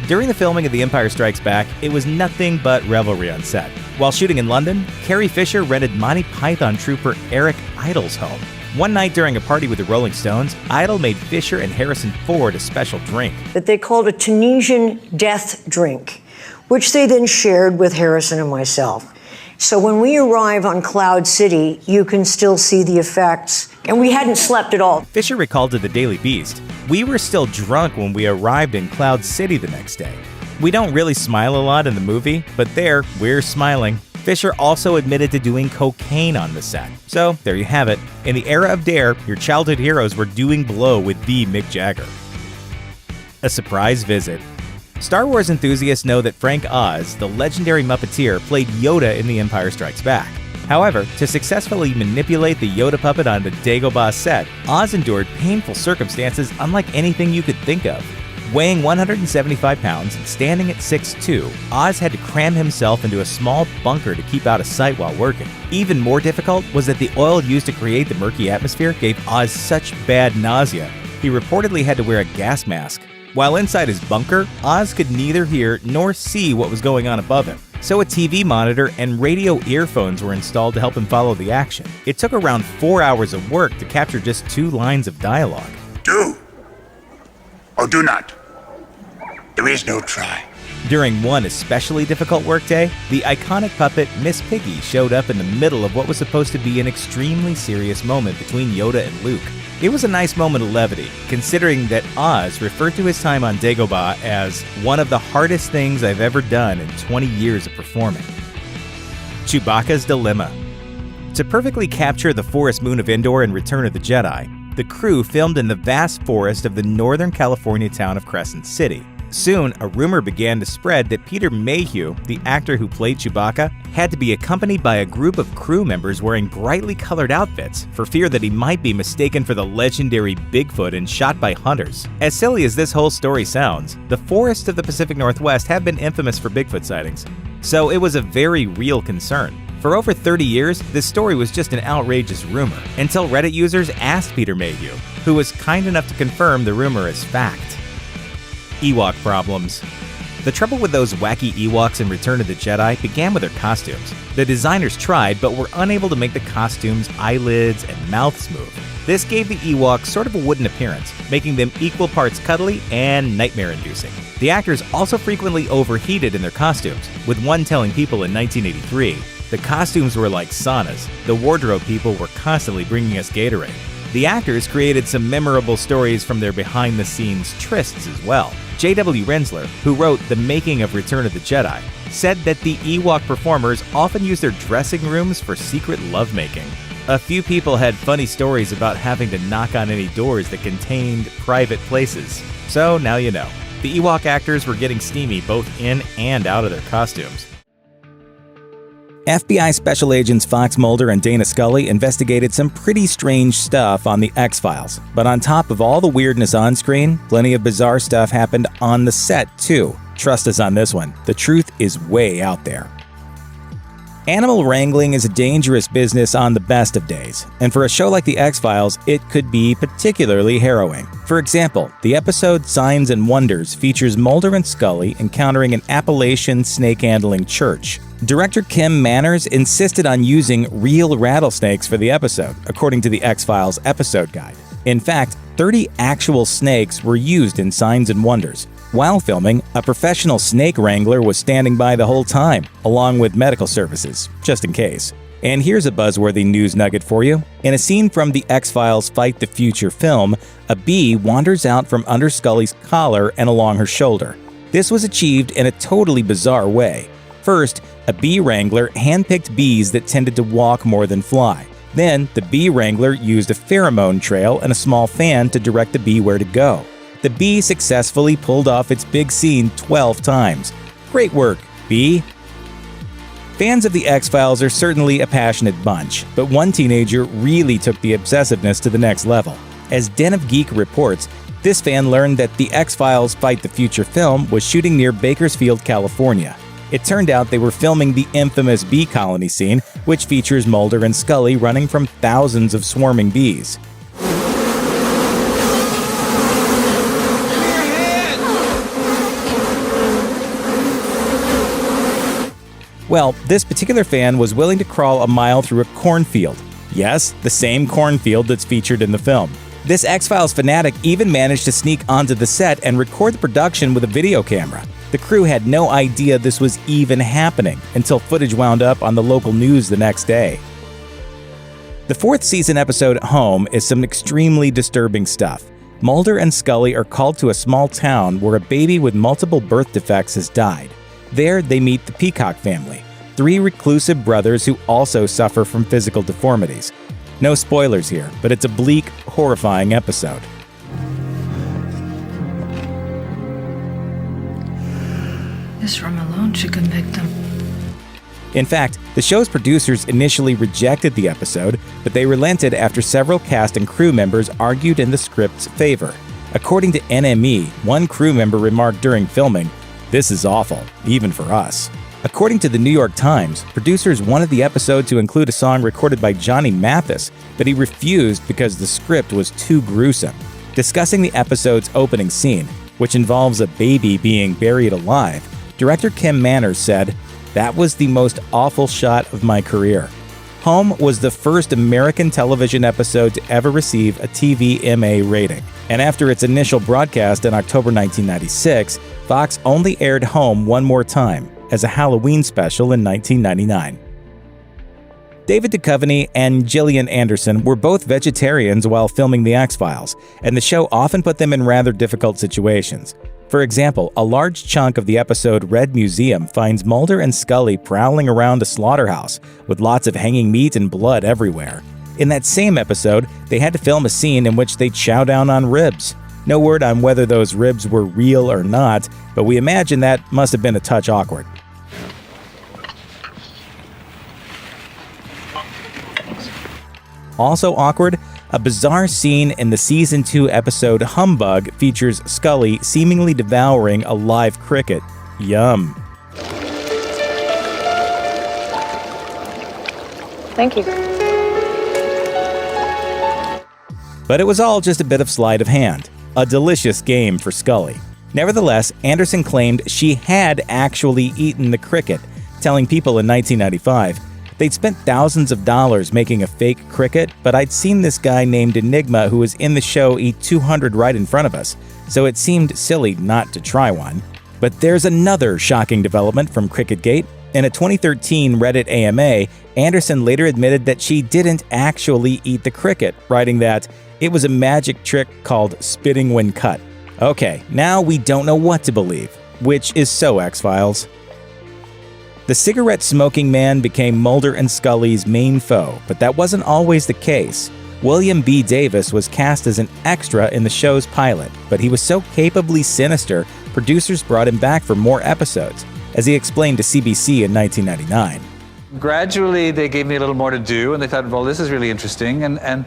During the filming of The Empire Strikes Back, it was nothing but revelry on set. While shooting in London, Carrie Fisher rented Monty Python trooper Eric Idle's home. One night during a party with the Rolling Stones, Idle made Fisher and Harrison Ford a special drink. that they called a Tunisian death drink, which they then shared with Harrison and myself. So when we arrive on Cloud City, you can still see the effects. And we hadn't slept at all. Fisher recalled to the Daily Beast, We were still drunk when we arrived in Cloud City the next day. We don't really smile a lot in the movie, but there, we're smiling. Fisher also admitted to doing cocaine on the set. So, there you have it. In the era of Dare, your childhood heroes were doing blow with the Mick Jagger. A surprise visit. Star Wars enthusiasts know that Frank Oz, the legendary Muppeteer, played Yoda in The Empire Strikes Back. However, to successfully manipulate the Yoda puppet on the Dagobah set, Oz endured painful circumstances unlike anything you could think of. Weighing 175 pounds and standing at 6'2", Oz had to cram himself into a small bunker to keep out of sight while working. Even more difficult was that the oil used to create the murky atmosphere gave Oz such bad nausea, he reportedly had to wear a gas mask. While inside his bunker, Oz could neither hear nor see what was going on above him. So a TV monitor and radio earphones were installed to help him follow the action. It took around 4 hours of work to capture just 2 lines of dialogue. Do or do not. There is no try. During one especially difficult workday, the iconic puppet Miss Piggy showed up in the middle of what was supposed to be an extremely serious moment between Yoda and Luke. It was a nice moment of levity, considering that Oz referred to his time on Dagobah as one of the hardest things I've ever done in 20 years of performing. Chewbacca's Dilemma. To perfectly capture the forest moon of Endor in Return of the Jedi, the crew filmed in the vast forest of the Northern California town of Crescent City. Soon, a rumor began to spread that Peter Mayhew, the actor who played Chewbacca, had to be accompanied by a group of crew members wearing brightly colored outfits for fear that he might be mistaken for the legendary Bigfoot and shot by hunters. As silly as this whole story sounds, the forests of the Pacific Northwest have been infamous for Bigfoot sightings, so it was a very real concern. For over 30 years, this story was just an outrageous rumor, until Reddit users asked Peter Mayhew, who was kind enough to confirm the rumor as fact. Ewok problems. The trouble with those wacky Ewoks in Return of the Jedi began with their costumes. The designers tried, but were unable to make the costumes' eyelids and mouths move. This gave the Ewoks sort of a wooden appearance, making them equal parts cuddly and nightmare-inducing. The actors also frequently overheated in their costumes, with one telling people in 1983, "The costumes were like saunas. The wardrobe people were constantly bringing us Gatorade." The actors created some memorable stories from their behind-the-scenes trysts as well. J.W. Rensler, who wrote The Making of Return of the Jedi, said that the Ewok performers often used their dressing rooms for secret lovemaking. A few people had funny stories about having to knock on any doors that contained private places. So now you know. The Ewok actors were getting steamy both in and out of their costumes. FBI Special Agents Fox Mulder and Dana Scully investigated some pretty strange stuff on The X-Files. But on top of all the weirdness on screen, plenty of bizarre stuff happened on the set, too. Trust us on this one. The truth is way out there. Animal wrangling is a dangerous business on the best of days, and for a show like The X-Files, it could be particularly harrowing. For example, the episode Signs and Wonders features Mulder and Scully encountering an Appalachian snake-handling church. Director Kim Manners insisted on using real rattlesnakes for the episode, according to the X-Files episode guide. In fact, 30 actual snakes were used in Signs and Wonders. While filming, a professional snake wrangler was standing by the whole time, along with medical services, just in case. And here's a buzzworthy news nugget for you. In a scene from the X-Files Fight the Future film, a bee wanders out from under Scully's collar and along her shoulder. This was achieved in a totally bizarre way. First, a bee wrangler handpicked bees that tended to walk more than fly. Then, the bee wrangler used a pheromone trail and a small fan to direct the bee where to go. The bee successfully pulled off its big scene 12 times. Great work, bee! Fans of The X-Files are certainly a passionate bunch, but one teenager really took the obsessiveness to the next level. As Den of Geek reports, this fan learned that The X-Files Fight the Future film was shooting near Bakersfield, California. It turned out they were filming the infamous bee colony scene, which features Mulder and Scully running from thousands of swarming bees. Well, this particular fan was willing to crawl a mile through a cornfield. Yes, the same cornfield that's featured in the film. This X-Files fanatic even managed to sneak onto the set and record the production with a video camera. The crew had no idea this was even happening until footage wound up on the local news the next day. The 4th season episode Home is some extremely disturbing stuff. Mulder and Scully are called to a small town where a baby with multiple birth defects has died. There, they meet the Peacock family, 3 reclusive brothers who also suffer from physical deformities. No spoilers here, but it's a bleak, horrifying episode. This room alone should convict him. In fact, the show's producers initially rejected the episode, but they relented after several cast and crew members argued in the script's favor. According to NME, one crew member remarked during filming, "This is awful, even for us." According to the New York Times, producers wanted the episode to include a song recorded by Johnny Mathis, but he refused because the script was too gruesome. Discussing the episode's opening scene, which involves a baby being buried alive, director Kim Manners said, "That was the most awful shot of my career." Home was the first American television episode to ever receive a TVMA rating. And after its initial broadcast in October 1996, Fox only aired Home one more time, as a Halloween special in 1999. David Duchovny and Gillian Anderson were both vegetarians while filming The X-Files, and the show often put them in rather difficult situations. For example, a large chunk of the episode Red Museum finds Mulder and Scully prowling around a slaughterhouse, with lots of hanging meat and blood everywhere. In that same episode, they had to film a scene in which they chow down on ribs. No word on whether those ribs were real or not, but we imagine that must have been a touch awkward. Also awkward, a bizarre scene in the Season 2 episode Humbug features Scully seemingly devouring a live cricket. Yum. Thank you. But it was all just a bit of sleight of hand. A delicious game for Scully. Nevertheless, Anderson claimed she had actually eaten the cricket, telling People in 1995, "They'd spent thousands of dollars making a fake cricket, but I'd seen this guy named Enigma who was in the show eat 200 right in front of us, so it seemed silly not to try one." But there's another shocking development from CricketGate. In a 2013 Reddit AMA, Anderson later admitted that she didn't actually eat the cricket, writing that it was a magic trick called spitting when cut. Okay, now we don't know what to believe, which is so X-Files. The cigarette-smoking man became Mulder and Scully's main foe, but that wasn't always the case. William B. Davis was cast as an extra in the show's pilot, but he was so capably sinister, producers brought him back for more episodes, as he explained to CBC in 1999. Gradually, they gave me a little more to do, and they thought, well, this is really interesting, and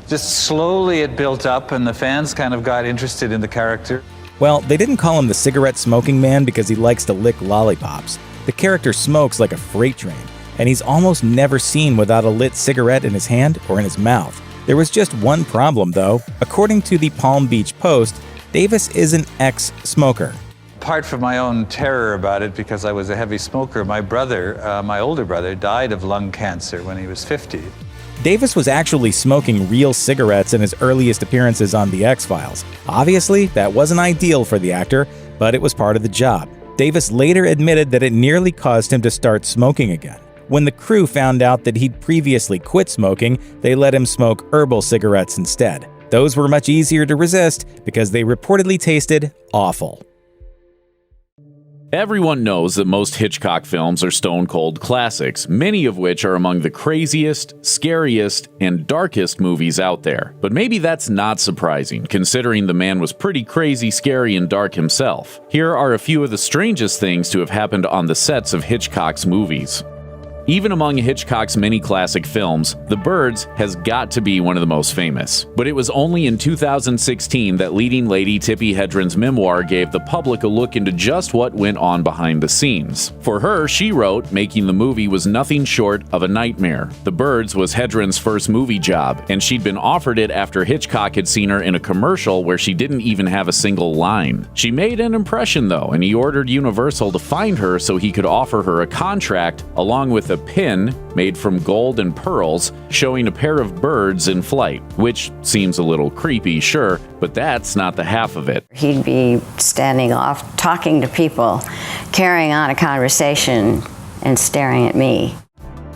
just slowly it built up, and the fans kind of got interested in the character. Well, they didn't call him the cigarette-smoking man because he likes to lick lollipops. The character smokes like a freight train, and he's almost never seen without a lit cigarette in his hand or in his mouth. There was just one problem, though. According to the Palm Beach Post, Davis is an ex-smoker. Apart from my own terror about it, because I was a heavy smoker, my brother, my older brother, died of lung cancer when he was 50. Davis was actually smoking real cigarettes in his earliest appearances on The X-Files. Obviously, that wasn't ideal for the actor, but it was part of the job. Davis later admitted that it nearly caused him to start smoking again. When the crew found out that he'd previously quit smoking, they let him smoke herbal cigarettes instead. Those were much easier to resist because they reportedly tasted awful. Everyone knows that most Hitchcock films are stone-cold classics, many of which are among the craziest, scariest, and darkest movies out there. But maybe that's not surprising, considering the man was pretty crazy, scary, and dark himself. Here are a few of the strangest things to have happened on the sets of Hitchcock's movies. Even among Hitchcock's many classic films, The Birds has got to be one of the most famous. But it was only in 2016 that leading lady Tippi Hedren's memoir gave the public a look into just what went on behind the scenes. For her, she wrote, making the movie was nothing short of a nightmare. The Birds was Hedren's first movie job, and she'd been offered it after Hitchcock had seen her in a commercial where she didn't even have a single line. She made an impression though, and he ordered Universal to find her so he could offer her a contract along with a pin made from gold and pearls showing a pair of birds in flight, which seems a little creepy, sure, but that's not the half of it. He'd be standing off, talking to people, carrying on a conversation, and staring at me.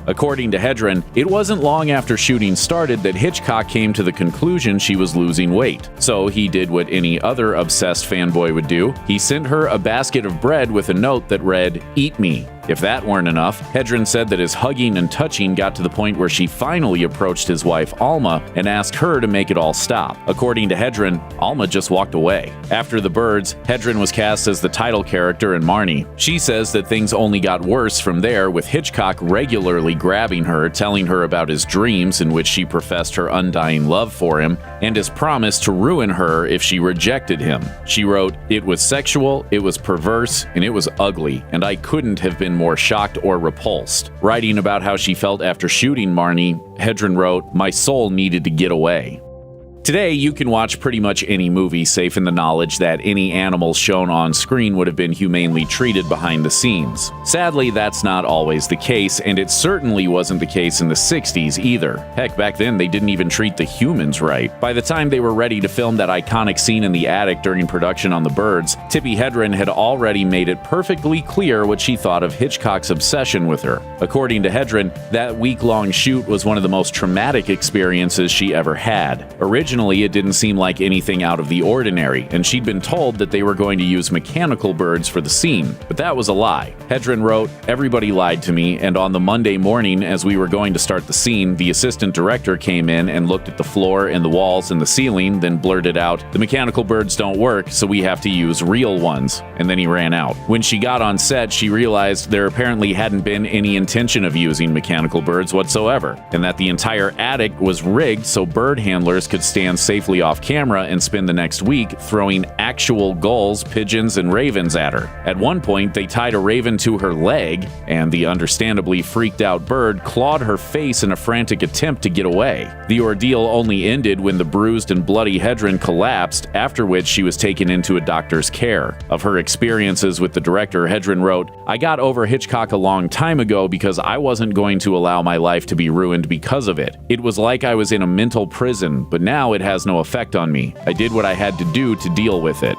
According to Hedren, it wasn't long after shooting started that Hitchcock came to the conclusion she was losing weight. So he did what any other obsessed fanboy would do. He sent her a basket of bread with a note that read, "Eat me." If that weren't enough, Hedren said that his hugging and touching got to the point where she finally approached his wife Alma and asked her to make it all stop. According to Hedren, Alma just walked away. After The Birds, Hedren was cast as the title character in Marnie. She says that things only got worse from there, with Hitchcock regularly grabbing her, telling her about his dreams in which she professed her undying love for him, and his promise to ruin her if she rejected him. She wrote, "It was sexual, it was perverse, and it was ugly, and I couldn't have been more shocked or repulsed." Writing about how she felt after shooting Marnie, Hedren wrote, "My soul needed to get away." Today, you can watch pretty much any movie safe in the knowledge that any animals shown on screen would have been humanely treated behind the scenes. Sadly, that's not always the case, and it certainly wasn't the case in the 60s either. Heck, back then they didn't even treat the humans right. By the time they were ready to film that iconic scene in the attic during production on The Birds, Tippi Hedren had already made it perfectly clear what she thought of Hitchcock's obsession with her. According to Hedren, that week-long shoot was one of the most traumatic experiences she ever had. Originally, it didn't seem like anything out of the ordinary, and she'd been told that they were going to use mechanical birds for the scene, but that was a lie. Hedren wrote, "Everybody lied to me, and on the Monday morning as we were going to start the scene, the assistant director came in and looked at the floor and the walls and the ceiling, then blurted out, 'The mechanical birds don't work, so we have to use real ones,' and then he ran out. When she got on set, she realized there apparently hadn't been any intention of using mechanical birds whatsoever, and that the entire attic was rigged so bird handlers could stand safely off camera and spend the next week throwing actual gulls, pigeons, and ravens at her. At one point, they tied a raven to her leg, and the understandably freaked out bird clawed her face in a frantic attempt to get away. The ordeal only ended when the bruised and bloody Hedren collapsed, after which she was taken into a doctor's care. Of her experiences with the director, Hedren wrote, "I got over Hitchcock a long time ago because I wasn't going to allow my life to be ruined because of it. It was like I was in a mental prison, but now it has no effect on me. I did what I had to do to deal with it."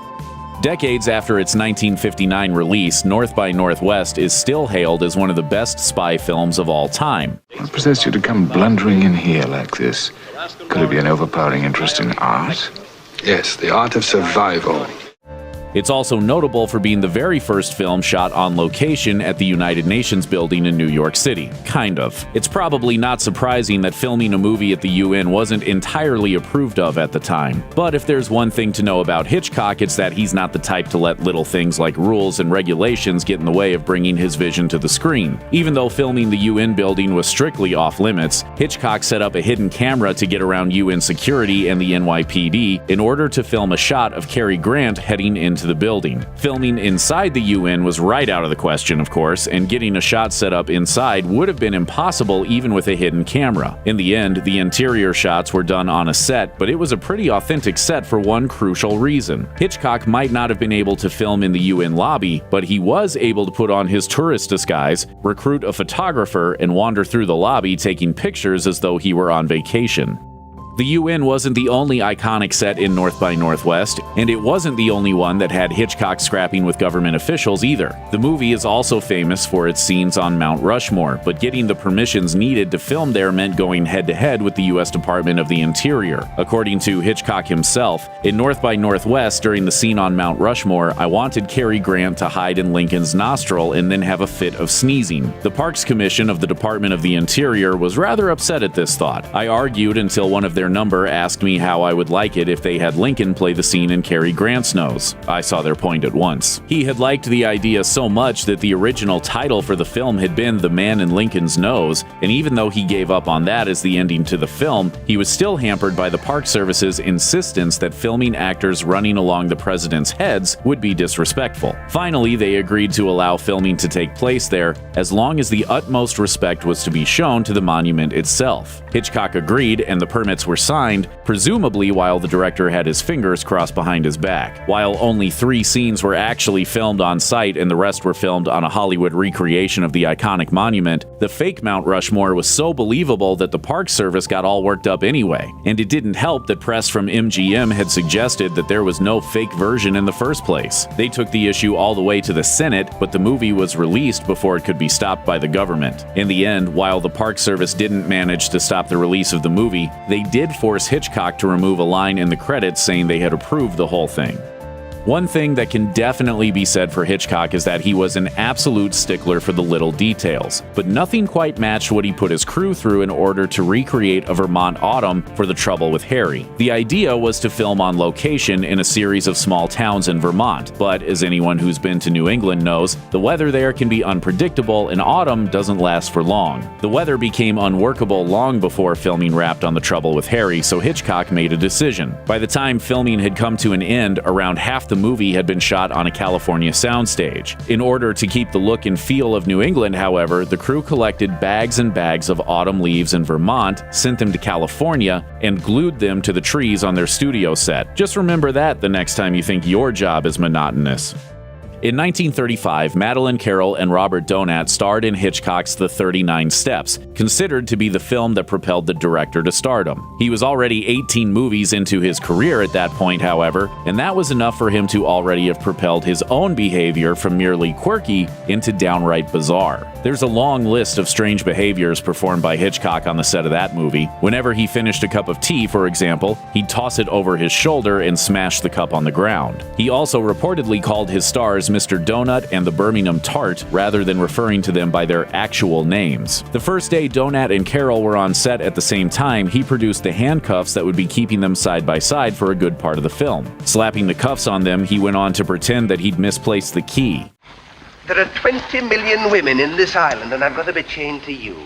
Decades after its 1959 release, North by Northwest is still hailed as one of the best spy films of all time. What possessed you to come blundering in here like this? Could it be an overpowering interest in art? Yes, the art of survival. It's also notable for being the very first film shot on location at the United Nations building in New York City. Kind of. It's probably not surprising that filming a movie at the UN wasn't entirely approved of at the time. But if there's one thing to know about Hitchcock, it's that he's not the type to let little things like rules and regulations get in the way of bringing his vision to the screen. Even though filming the UN building was strictly off limits, Hitchcock set up a hidden camera to get around UN security and the NYPD in order to film a shot of Cary Grant heading into the building. Filming inside the UN was right out of the question, of course, and getting a shot set up inside would have been impossible even with a hidden camera. In the end, the interior shots were done on a set, but it was a pretty authentic set for one crucial reason. Hitchcock might not have been able to film in the UN lobby, but he was able to put on his tourist disguise, recruit a photographer, and wander through the lobby taking pictures as though he were on vacation. The UN wasn't the only iconic set in North by Northwest, and it wasn't the only one that had Hitchcock scrapping with government officials either. The movie is also famous for its scenes on Mount Rushmore, but getting the permissions needed to film there meant going head-to-head with the U.S. Department of the Interior. According to Hitchcock himself, in North by Northwest during the scene on Mount Rushmore, I wanted Cary Grant to hide in Lincoln's nostril and then have a fit of sneezing. The Parks Commission of the Department of the Interior was rather upset at this thought. I argued until one of their number asked me how I would like it if they had Lincoln play the scene in Cary Grant's nose. I saw their point at once. He had liked the idea so much that the original title for the film had been The Man in Lincoln's Nose, and even though he gave up on that as the ending to the film, he was still hampered by the Park Service's insistence that filming actors running along the president's heads would be disrespectful. Finally, they agreed to allow filming to take place there as long as the utmost respect was to be shown to the monument itself. Hitchcock agreed, and the permits were were signed, presumably while the director had his fingers crossed behind his back. While only 3 scenes were actually filmed on site and the rest were filmed on a Hollywood recreation of the iconic monument, the fake Mount Rushmore was so believable that the Park Service got all worked up anyway. And it didn't help that press from MGM had suggested that there was no fake version in the first place. They took the issue all the way to the Senate, but the movie was released before it could be stopped by the government. In the end, while the Park Service didn't manage to stop the release of the movie, they did force Hitchcock to remove a line in the credits saying they had approved the whole thing. One thing that can definitely be said for Hitchcock is that he was an absolute stickler for the little details, but nothing quite matched what he put his crew through in order to recreate a Vermont autumn for The Trouble with Harry. The idea was to film on location in a series of small towns in Vermont, but as anyone who's been to New England knows, the weather there can be unpredictable and autumn doesn't last for long. The weather became unworkable long before filming wrapped on The Trouble with Harry, so Hitchcock made a decision. By the time filming had come to an end, around half the movie had been shot on a California soundstage. In order to keep the look and feel of New England, however, the crew collected bags and bags of autumn leaves in Vermont, sent them to California, and glued them to the trees on their studio set. Just remember that the next time you think your job is monotonous. In 1935, Madeleine Carroll and Robert Donat starred in Hitchcock's The 39 Steps, considered to be the film that propelled the director to stardom. He was already 18 movies into his career at that point, however, and that was enough for him to already have propelled his own behavior from merely quirky into downright bizarre. There's a long list of strange behaviors performed by Hitchcock on the set of that movie. Whenever he finished a cup of tea, for example, he'd toss it over his shoulder and smash the cup on the ground. He also reportedly called his stars Mr. Donut and the Birmingham Tart rather than referring to them by their actual names. The first day Donat and Carroll were on set at the same time, he produced the handcuffs that would be keeping them side by side for a good part of the film. Slapping the cuffs on them, he went on to pretend that he'd misplaced the key. There are 20 million women in this island, and I've got to be chained to you.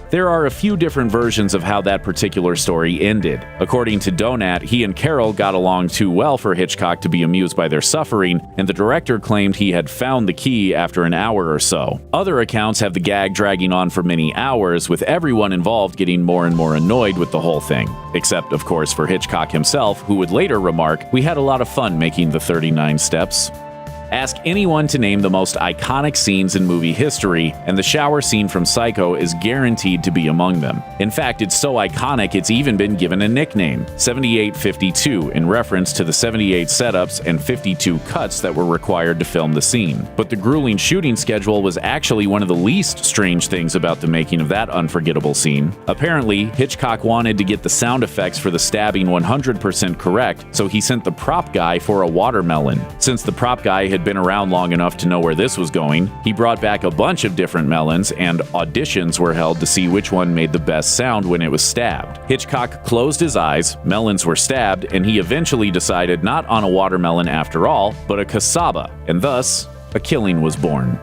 There are a few different versions of how that particular story ended. According to Donat, he and Carroll got along too well for Hitchcock to be amused by their suffering, and the director claimed he had found the key after an hour or so. Other accounts have the gag dragging on for many hours, with everyone involved getting more and more annoyed with the whole thing. Except, of course, for Hitchcock himself, who would later remark, "We had a lot of fun making the 39 Steps." Ask anyone to name the most iconic scenes in movie history, and the shower scene from Psycho is guaranteed to be among them. In fact, it's so iconic it's even been given a nickname, 7852, in reference to the 78 setups and 52 cuts that were required to film the scene. But the grueling shooting schedule was actually one of the least strange things about the making of that unforgettable scene. Apparently, Hitchcock wanted to get the sound effects for the stabbing 100% correct, so he sent the prop guy for a watermelon. Since the prop guy had been around long enough to know where this was going, he brought back a bunch of different melons, and auditions were held to see which one made the best sound when it was stabbed. Hitchcock closed his eyes, melons were stabbed, and he eventually decided not on a watermelon after all, but a cassava, and thus, a killing was born.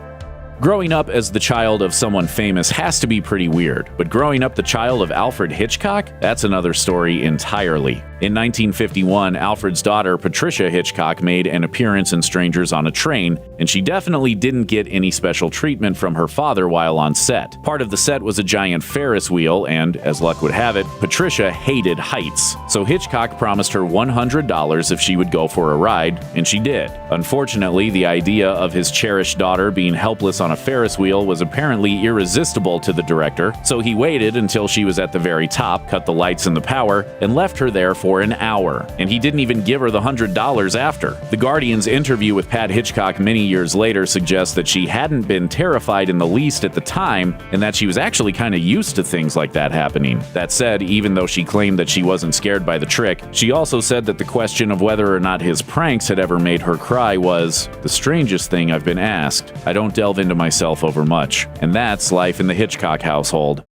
Growing up as the child of someone famous has to be pretty weird, but growing up the child of Alfred Hitchcock? That's another story entirely. In 1951, Alfred's daughter, Patricia Hitchcock, made an appearance in Strangers on a Train, and she definitely didn't get any special treatment from her father while on set. Part of the set was a giant Ferris wheel, and, as luck would have it, Patricia hated heights. So Hitchcock promised her $100 if she would go for a ride, and she did. Unfortunately, the idea of his cherished daughter being helpless on a Ferris wheel was apparently irresistible to the director, so he waited until she was at the very top, cut the lights and the power, and left her there for an hour. And he didn't even give her the $100 after. The Guardian's interview with Pat Hitchcock many years later suggests that she hadn't been terrified in the least at the time, and that she was actually kind of used to things like that happening. That said, even though she claimed that she wasn't scared by the trick, she also said that the question of whether or not his pranks had ever made her cry was the strangest thing I've been asked. I don't delve into myself over much. And that's life in the Hitchcock household.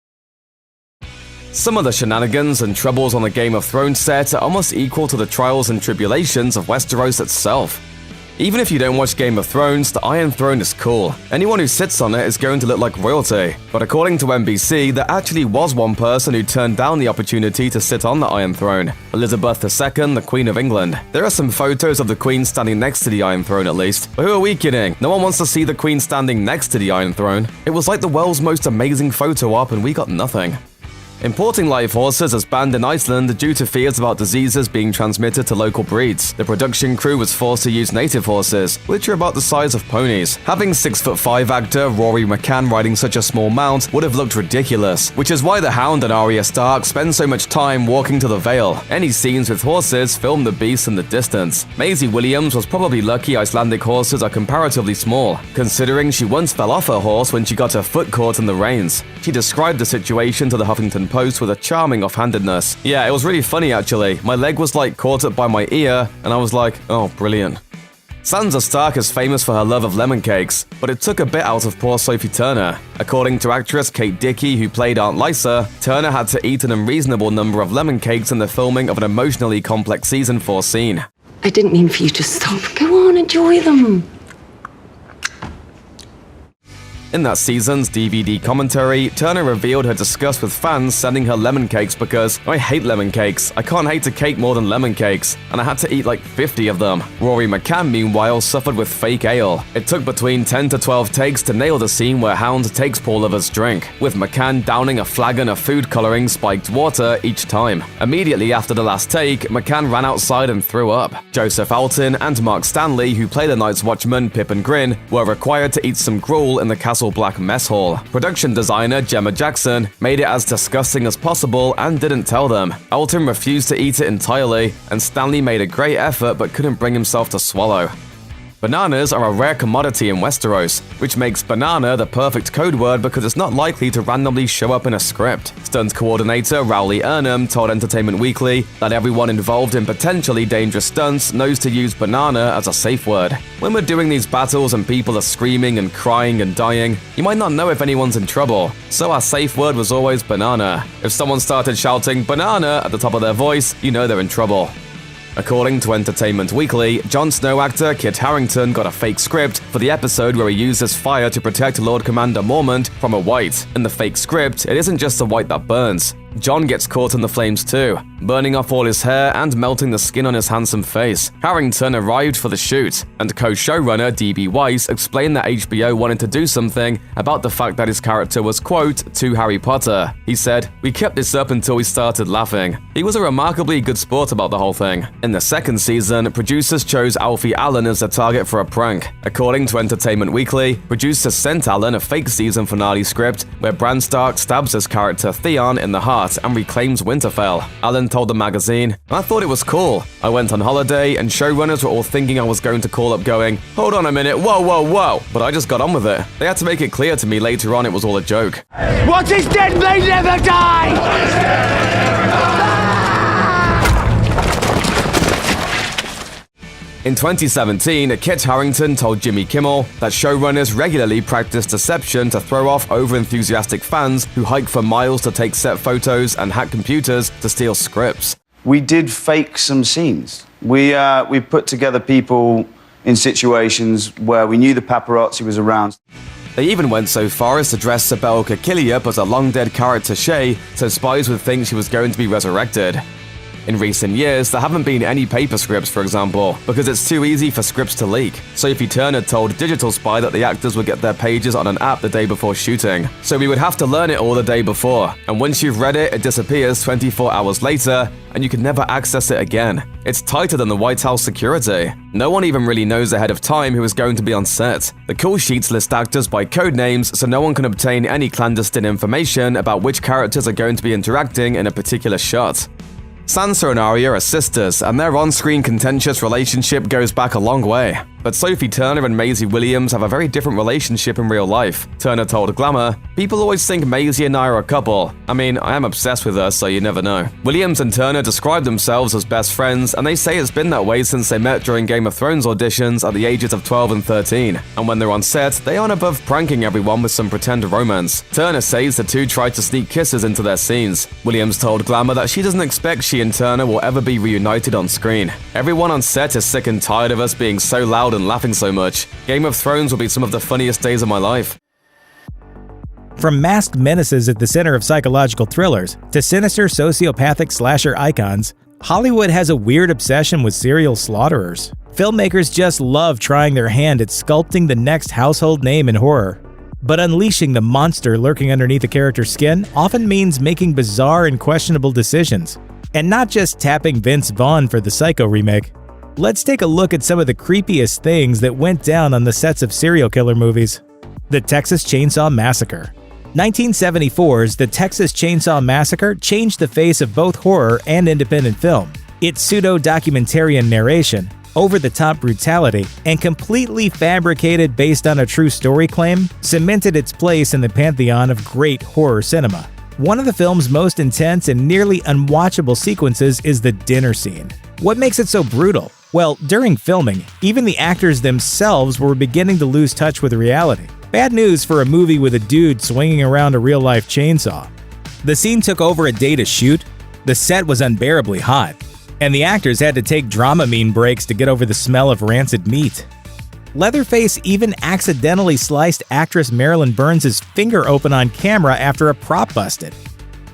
Some of the shenanigans and troubles on the Game of Thrones set are almost equal to the trials and tribulations of Westeros itself. Even if you don't watch Game of Thrones, the Iron Throne is cool. Anyone who sits on it is going to look like royalty. But according to NBC, there actually was one person who turned down the opportunity to sit on the Iron Throne, Elizabeth II, the Queen of England. There are some photos of the Queen standing next to the Iron Throne at least. But who are we kidding? No one wants to see the Queen standing next to the Iron Throne. It was like the world's most amazing photo op and we got nothing. Importing live horses is banned in Iceland due to fears about diseases being transmitted to local breeds. The production crew was forced to use native horses, which are about the size of ponies. Having 6'5" actor Rory McCann riding such a small mount would have looked ridiculous, which is why the Hound and Arya Stark spend so much time walking to the Vale. Any scenes with horses film the beasts in the distance. Maisie Williams was probably lucky Icelandic horses are comparatively small, considering she once fell off her horse when she got her foot caught in the reins. She described the situation to the Huffington Post with a charming offhandedness. Yeah, it was really funny actually. My leg was like caught up by my ear, and I was like, oh, brilliant. Sansa Stark is famous for her love of lemon cakes, but it took a bit out of poor Sophie Turner. According to actress Kate Dickie, who played Aunt Lysa, Turner had to eat an unreasonable number of lemon cakes in the filming of an emotionally complex season 4 scene. I didn't mean for you to stop. Go on, enjoy them. In that season's DVD commentary, Turner revealed her disgust with fans sending her lemon cakes because I hate lemon cakes. I can't hate a cake more than lemon cakes, and I had to eat like 50 of them. Rory McCann, meanwhile, suffered with fake ale. It took between 10 to 12 takes to nail the scene where Hound takes Paul Lover's drink, with McCann downing a flagon of food coloring spiked water each time. Immediately after the last take, McCann ran outside and threw up. Joseph Alton and Mark Stanley, who play the Night's Watchman Pip and Grin, were required to eat some gruel in the Castle Black mess hall. Production designer Gemma Jackson made it as disgusting as possible and didn't tell them. Alton refused to eat it entirely, and Stanley made a great effort but couldn't bring himself to swallow. Bananas are a rare commodity in Westeros, which makes banana the perfect code word because it's not likely to randomly show up in a script. Stunt coordinator Rowley Earnham told Entertainment Weekly that everyone involved in potentially dangerous stunts knows to use banana as a safe word. When we're doing these battles and people are screaming and crying and dying, you might not know if anyone's in trouble, so our safe word was always banana. If someone started shouting banana at the top of their voice, you know they're in trouble. According to Entertainment Weekly, Jon Snow actor Kit Harington got a fake script for the episode where he uses fire to protect Lord Commander Mormont from a white. In the fake script, it isn't just the white that burns. Jon gets caught in the flames too, burning off all his hair and melting the skin on his handsome face. Harington arrived for the shoot, and co-showrunner D.B. Weiss explained that HBO wanted to do something about the fact that his character was, quote, too Harry Potter. He said, "We kept this up until we started laughing." He was a remarkably good sport about the whole thing. In the second season, producers chose Alfie Allen as the target for a prank. According to Entertainment Weekly, producers sent Allen a fake season finale script where Bran Stark stabs his character Theon in the heart and reclaims Winterfell. Allen told the magazine, "I thought it was cool. I went on holiday and showrunners were all thinking I was going to call up going, 'Hold on a minute, whoa, whoa, whoa,' but I just got on with it. They had to make it clear to me later on it was all a joke." What is dead may never die! In 2017, Kit Harington told Jimmy Kimmel that showrunners regularly practice deception to throw off over-enthusiastic fans who hike for miles to take set photos and hack computers to steal scripts. We did fake some scenes. We put together people in situations where we knew the paparazzi was around. They even went so far as to dress Sibel Kekilli up as a long-dead character Shay, so spies would think she was going to be resurrected. In recent years, there haven't been any paper scripts, for example, because it's too easy for scripts to leak. Sophie Turner told Digital Spy that the actors would get their pages on an app the day before shooting, so we would have to learn it all the day before, and once you've read it, it disappears 24 hours later, and you can never access it again. It's tighter than the White House security. No one even really knows ahead of time who is going to be on set. The call sheets list actors by code names, so no one can obtain any clandestine information about which characters are going to be interacting in a particular shot. Sansa and Arya are sisters, and their on-screen contentious relationship goes back a long way. But Sophie Turner and Maisie Williams have a very different relationship in real life. Turner told Glamour, "People always think Maisie and I are a couple. I mean, I am obsessed with her, so you never know." Williams and Turner describe themselves as best friends, and they say it's been that way since they met during Game of Thrones auditions at the ages of 12 and 13. And when they're on set, they aren't above pranking everyone with some pretend romance. Turner says the two tried to sneak kisses into their scenes. Williams told Glamour that she doesn't expect she and Turner will ever be reunited on screen. "Everyone on set is sick and tired of us being so loud and laughing so much. Game of Thrones will be some of the funniest days of my life." From masked menaces at the center of psychological thrillers to sinister sociopathic slasher icons, Hollywood has a weird obsession with serial slaughterers. Filmmakers just love trying their hand at sculpting the next household name in horror. But unleashing the monster lurking underneath a character's skin often means making bizarre and questionable decisions, and not just tapping Vince Vaughn for the Psycho remake. Let's take a look at some of the creepiest things that went down on the sets of serial killer movies. The Texas Chainsaw Massacre. 1974's The Texas Chainsaw Massacre changed the face of both horror and independent film. Its pseudo-documentarian narration, over-the-top brutality, and completely fabricated based on a true story claim cemented its place in the pantheon of great horror cinema. One of the film's most intense and nearly unwatchable sequences is the dinner scene. What makes it so brutal? Well, during filming, even the actors themselves were beginning to lose touch with reality. Bad news for a movie with a dude swinging around a real-life chainsaw. The scene took over a day to shoot, the set was unbearably hot, and the actors had to take Dramamine breaks to get over the smell of rancid meat. Leatherface even accidentally sliced actress Marilyn Burns' finger open on camera after a prop busted.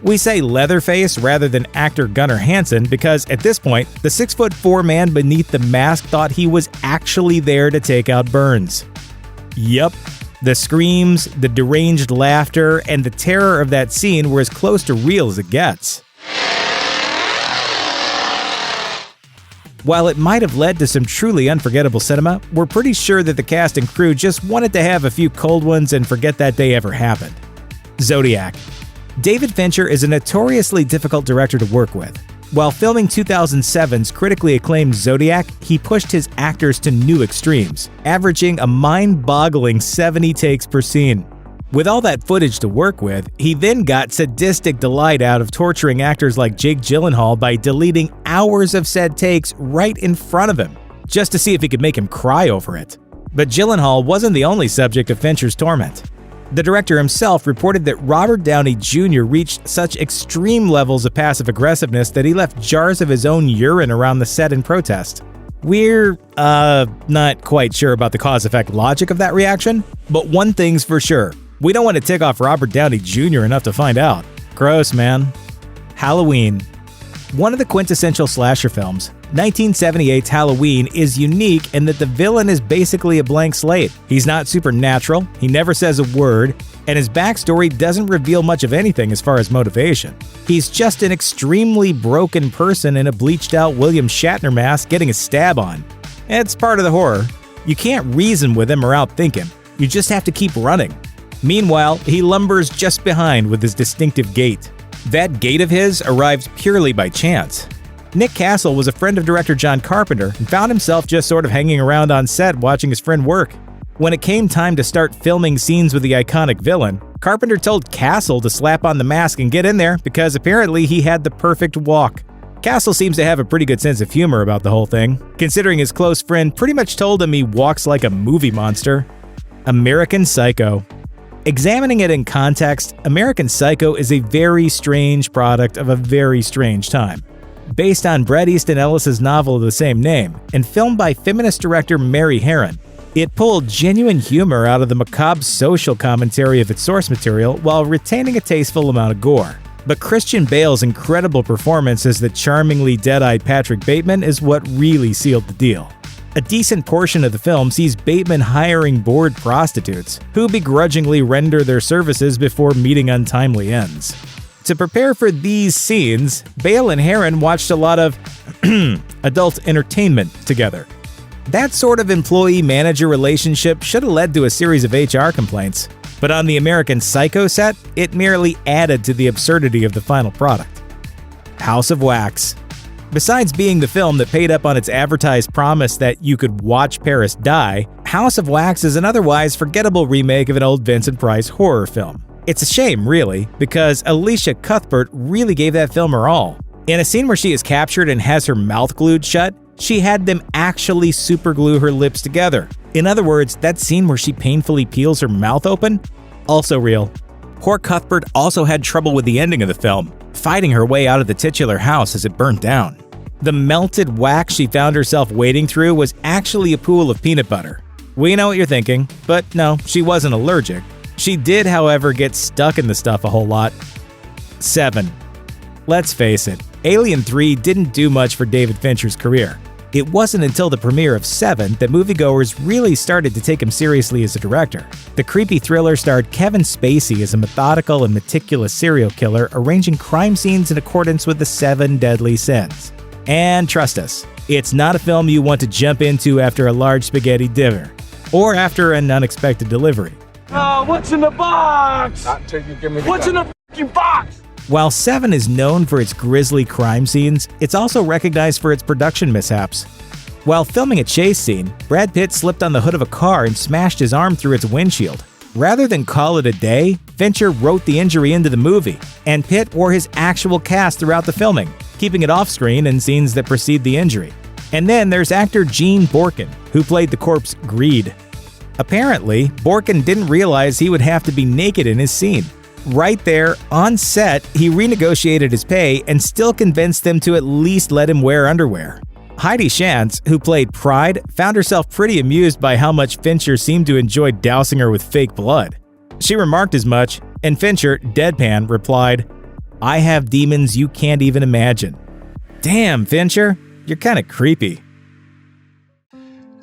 We say Leatherface rather than actor Gunnar Hansen because at this point, the 6'4" man beneath the mask thought he was actually there to take out Burns. Yup, the screams, the deranged laughter, and the terror of that scene were as close to real as it gets. While it might have led to some truly unforgettable cinema, we're pretty sure that the cast and crew just wanted to have a few cold ones and forget that day ever happened. Zodiac. David Fincher is a notoriously difficult director to work with. While filming 2007's critically acclaimed Zodiac, he pushed his actors to new extremes, averaging a mind-boggling 70 takes per scene. With all that footage to work with, he then got sadistic delight out of torturing actors like Jake Gyllenhaal by deleting hours of said takes right in front of him, just to see if he could make him cry over it. But Gyllenhaal wasn't the only subject of Fincher's torment. The director himself reported that Robert Downey Jr. reached such extreme levels of passive aggressiveness that he left jars of his own urine around the set in protest. We're, not quite sure about the cause-effect logic of that reaction, but one thing's for sure. We don't want to tick off Robert Downey Jr. enough to find out. Gross, man. Halloween. One of the quintessential slasher films, 1978's Halloween is unique in that the villain is basically a blank slate. He's not supernatural, he never says a word, and his backstory doesn't reveal much of anything as far as motivation. He's just an extremely broken person in a bleached-out William Shatner mask getting a stab on. It's part of the horror. You can't reason with him or outthink him. You just have to keep running. Meanwhile, he lumbers just behind with his distinctive gait. That gait of his arrived purely by chance. Nick Castle was a friend of director John Carpenter and found himself just sort of hanging around on set watching his friend work. When it came time to start filming scenes with the iconic villain, Carpenter told Castle to slap on the mask and get in there because apparently he had the perfect walk. Castle seems to have a pretty good sense of humor about the whole thing, considering his close friend pretty much told him he walks like a movie monster. American Psycho. Examining it in context, American Psycho is a very strange product of a very strange time. Based on Bret Easton Ellis's novel of the same name, and filmed by feminist director Mary Herron, it pulled genuine humor out of the macabre social commentary of its source material while retaining a tasteful amount of gore. But Christian Bale's incredible performance as the charmingly dead-eyed Patrick Bateman is what really sealed the deal. A decent portion of the film sees Bateman hiring bored prostitutes, who begrudgingly render their services before meeting untimely ends. To prepare for these scenes, Bale and Herron watched a lot of adult entertainment together. That sort of employee-manager relationship should have led to a series of HR complaints, but on the American Psycho set, it merely added to the absurdity of the final product. House of Wax. Besides being the film that paid up on its advertised promise that you could watch Paris die, House of Wax is an otherwise forgettable remake of an old Vincent Price horror film. It's a shame, really, because Alicia Cuthbert really gave that film her all. In a scene where she is captured and has her mouth glued shut, she had them actually superglue her lips together. In other words, that scene where she painfully peels her mouth open? Also real. Poor Cuthbert also had trouble with the ending of the film, fighting her way out of the titular house as it burnt down. The melted wax she found herself wading through was actually a pool of peanut butter. We know what you're thinking, but no, she wasn't allergic. She did, however, get stuck in the stuff a whole lot. 7. Let's face it, Alien 3 didn't do much for David Fincher's career. It wasn't until the premiere of Seven that moviegoers really started to take him seriously as a director. The creepy thriller starred Kevin Spacey as a methodical and meticulous serial killer arranging crime scenes in accordance with the 7 deadly sins. And trust us, it's not a film you want to jump into after a large spaghetti dinner, or after an unexpected delivery. Oh, what's in the box? What's in the f***ing box? While Seven is known for its grisly crime scenes, it's also recognized for its production mishaps. While filming a chase scene, Brad Pitt slipped on the hood of a car and smashed his arm through its windshield. Rather than call it a day, Fincher wrote the injury into the movie, and Pitt wore his actual cast throughout the filming, keeping it off-screen in scenes that precede the injury. And then there's actor Gene Borkin, who played the corpse Greed. Apparently, Borkin didn't realize he would have to be naked in his scene. Right there, on set, he renegotiated his pay and still convinced them to at least let him wear underwear. Heidi Shantz, who played Pride, found herself pretty amused by how much Fincher seemed to enjoy dousing her with fake blood. She remarked as much, and Fincher, deadpan, replied, "I have demons you can't even imagine." Damn, Fincher, you're kinda creepy.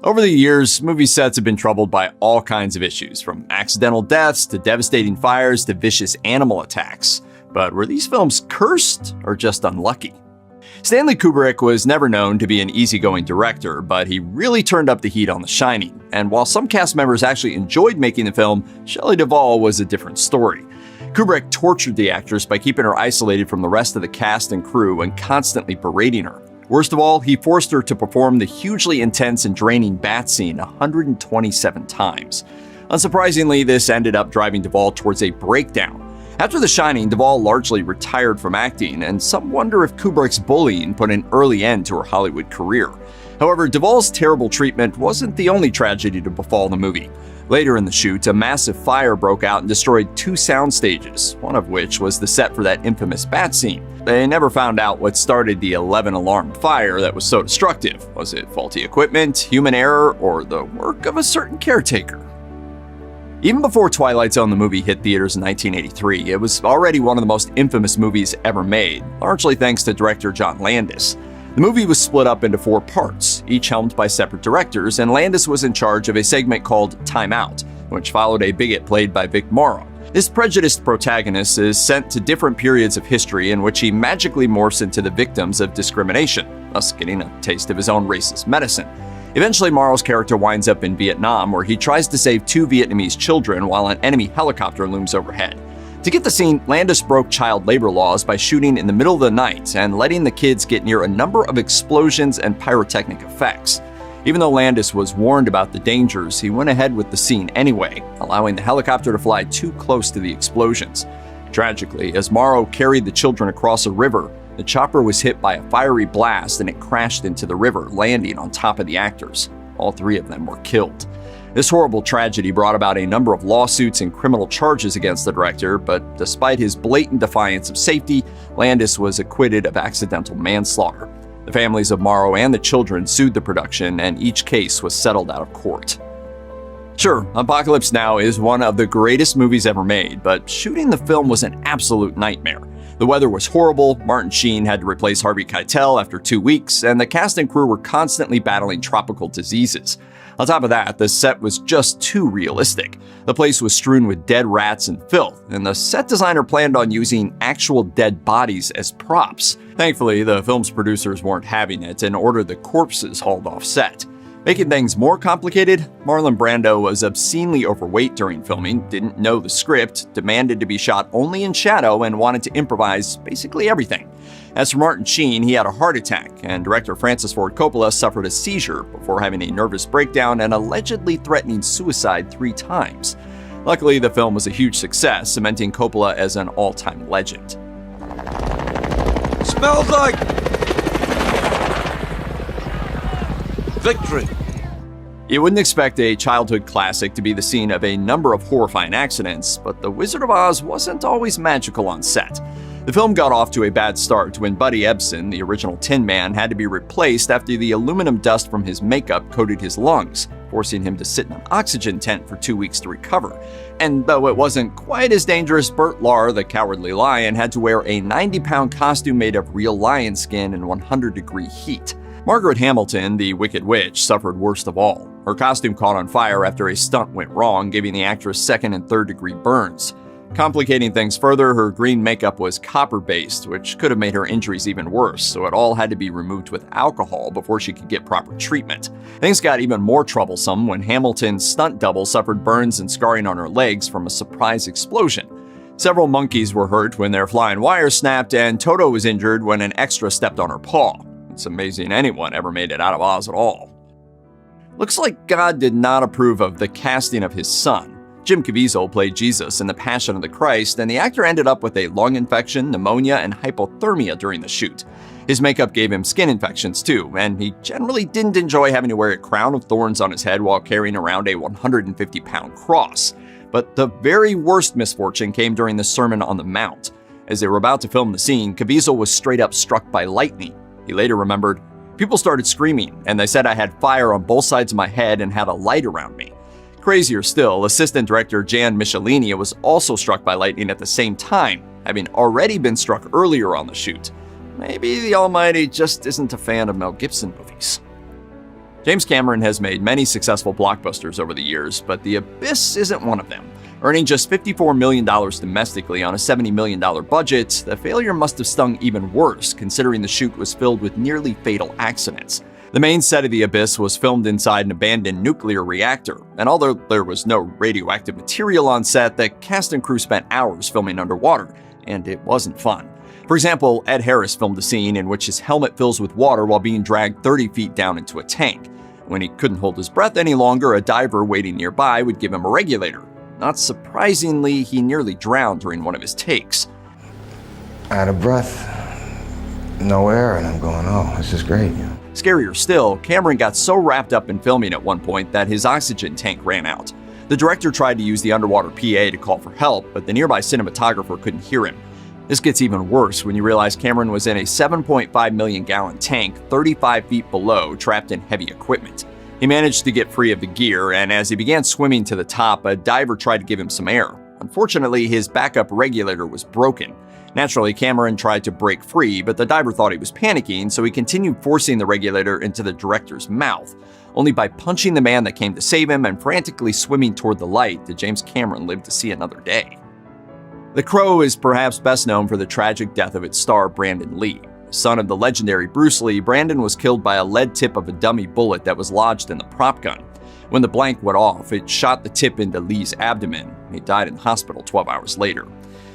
Over the years, movie sets have been troubled by all kinds of issues, from accidental deaths to devastating fires to vicious animal attacks. But were these films cursed or just unlucky? Stanley Kubrick was never known to be an easygoing director, but he really turned up the heat on The Shining. And while some cast members actually enjoyed making the film, Shelley Duvall was a different story. Kubrick tortured the actress by keeping her isolated from the rest of the cast and crew and constantly berating her. Worst of all, he forced her to perform the hugely intense and draining bat scene 127 times. Unsurprisingly, this ended up driving Duvall towards a breakdown. After The Shining, Duvall largely retired from acting, and some wonder if Kubrick's bullying put an early end to her Hollywood career. However, Duvall's terrible treatment wasn't the only tragedy to befall the movie. Later in the shoot, a massive fire broke out and destroyed 2 sound stages, one of which was the set for that infamous bat scene. They never found out what started the 11-alarm fire that was so destructive. Was it faulty equipment, human error, or the work of a certain caretaker? Even before Twilight Zone the movie hit theaters in 1983, it was already one of the most infamous movies ever made, largely thanks to director John Landis. The movie was split up into 4 parts, each helmed by separate directors, and Landis was in charge of a segment called Time Out, which followed a bigot played by Vic Morrow. This prejudiced protagonist is sent to different periods of history in which he magically morphs into the victims of discrimination, thus getting a taste of his own racist medicine. Eventually, Morrow's character winds up in Vietnam, where he tries to save 2 Vietnamese children while an enemy helicopter looms overhead. To get the scene, Landis broke child labor laws by shooting in the middle of the night and letting the kids get near a number of explosions and pyrotechnic effects. Even though Landis was warned about the dangers, he went ahead with the scene anyway, allowing the helicopter to fly too close to the explosions. Tragically, as Morrow carried the children across a river, the chopper was hit by a fiery blast and it crashed into the river, landing on top of the actors. All 3 of them were killed. This horrible tragedy brought about a number of lawsuits and criminal charges against the director, but despite his blatant defiance of safety, Landis was acquitted of accidental manslaughter. The families of Morrow and the children sued the production, and each case was settled out of court. Sure, Apocalypse Now is one of the greatest movies ever made, but shooting the film was an absolute nightmare. The weather was horrible, Martin Sheen had to replace Harvey Keitel after 2 weeks, and the cast and crew were constantly battling tropical diseases. On top of that, the set was just too realistic. The place was strewn with dead rats and filth, and the set designer planned on using actual dead bodies as props. Thankfully, the film's producers weren't having it and ordered the corpses hauled off set. Making things more complicated, Marlon Brando was obscenely overweight during filming, didn't know the script, demanded to be shot only in shadow, and wanted to improvise basically everything. As for Martin Sheen, he had a heart attack, and director Francis Ford Coppola suffered a seizure before having a nervous breakdown and allegedly threatening suicide 3 times. Luckily, the film was a huge success, cementing Coppola as an all-time legend. Smells like victory. You wouldn't expect a childhood classic to be the scene of a number of horrifying accidents, but The Wizard of Oz wasn't always magical on set. The film got off to a bad start when Buddy Ebsen, the original Tin Man, had to be replaced after the aluminum dust from his makeup coated his lungs, forcing him to sit in an oxygen tent for 2 weeks to recover. And though it wasn't quite as dangerous, Bert Lahr, the Cowardly Lion, had to wear a 90-pound costume made of real lion skin in 100-degree heat. Margaret Hamilton, the Wicked Witch, suffered worst of all. Her costume caught on fire after a stunt went wrong, giving the actress second and third-degree burns. Complicating things further, her green makeup was copper-based, which could have made her injuries even worse, so it all had to be removed with alcohol before she could get proper treatment. Things got even more troublesome when Hamilton's stunt double suffered burns and scarring on her legs from a surprise explosion. Several monkeys were hurt when their flying wires snapped, and Toto was injured when an extra stepped on her paw. It's amazing anyone ever made it out of Oz at all. Looks like God did not approve of the casting of his son. Jim Caviezel played Jesus in The Passion of the Christ, and the actor ended up with a lung infection, pneumonia, and hypothermia during the shoot. His makeup gave him skin infections too, and he generally didn't enjoy having to wear a crown of thorns on his head while carrying around a 150-pound cross. But the very worst misfortune came during the Sermon on the Mount. As they were about to film the scene, Caviezel was straight up struck by lightning. He later remembered, "People started screaming, and they said I had fire on both sides of my head and had a light around me." Crazier still, assistant director Jan Michelini was also struck by lightning at the same time, having already been struck earlier on the shoot. Maybe the Almighty just isn't a fan of Mel Gibson movies. James Cameron has made many successful blockbusters over the years, but The Abyss isn't one of them. Earning just $54 million domestically on a $70 million budget, the failure must have stung even worse, considering the shoot was filled with nearly fatal accidents. The main set of The Abyss was filmed inside an abandoned nuclear reactor, and although there was no radioactive material on set, the cast and crew spent hours filming underwater, and it wasn't fun. For example, Ed Harris filmed a scene in which his helmet fills with water while being dragged 30 feet down into a tank. When he couldn't hold his breath any longer, a diver waiting nearby would give him a regulator. Not surprisingly, he nearly drowned during one of his takes. Out of breath, no air, and I'm going, oh, this is great. Scarier still, Cameron got so wrapped up in filming at one point that his oxygen tank ran out. The director tried to use the underwater PA to call for help, but the nearby cinematographer couldn't hear him. This gets even worse when you realize Cameron was in a 7.5 million gallon tank 35 feet below, trapped in heavy equipment. He managed to get free of the gear, and as he began swimming to the top, a diver tried to give him some air. Unfortunately, his backup regulator was broken. Naturally, Cameron tried to break free, but the diver thought he was panicking, so he continued forcing the regulator into the director's mouth. Only by punching the man that came to save him and frantically swimming toward the light did James Cameron live to see another day. The Crow is perhaps best known for the tragic death of its star, Brandon Lee. Son of the legendary Bruce Lee, Brandon was killed by a lead tip of a dummy bullet that was lodged in the prop gun. When the blank went off, it shot the tip into Lee's abdomen. He died in the hospital 12 hours later.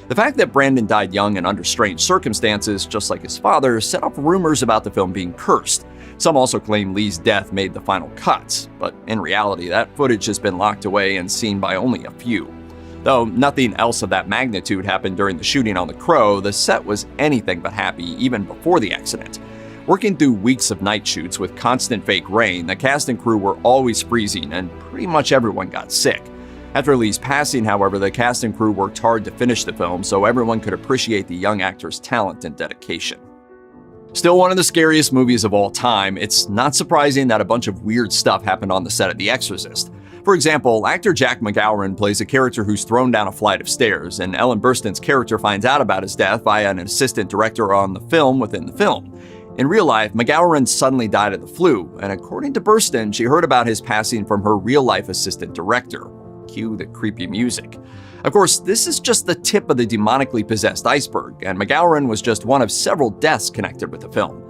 The fact that Brandon died young and under strange circumstances, just like his father, set off rumors about the film being cursed. Some also claim Lee's death made the final cuts, but in reality, that footage has been locked away and seen by only a few. Though nothing else of that magnitude happened during the shooting on The Crow, the set was anything but happy even before the accident. Working through weeks of night shoots with constant fake rain, the cast and crew were always freezing and pretty much everyone got sick. After Lee's passing, however, the cast and crew worked hard to finish the film so everyone could appreciate the young actor's talent and dedication. Still one of the scariest movies of all time, it's not surprising that a bunch of weird stuff happened on the set of The Exorcist. For example, actor Jack McGowan plays a character who's thrown down a flight of stairs, and Ellen Burstyn's character finds out about his death via an assistant director on the film within the film. In real life, McGowan suddenly died of the flu, and according to Burstyn, she heard about his passing from her real-life assistant director. Cue the creepy music. Of course, this is just the tip of the demonically possessed iceberg, and McGowan was just one of several deaths connected with the film.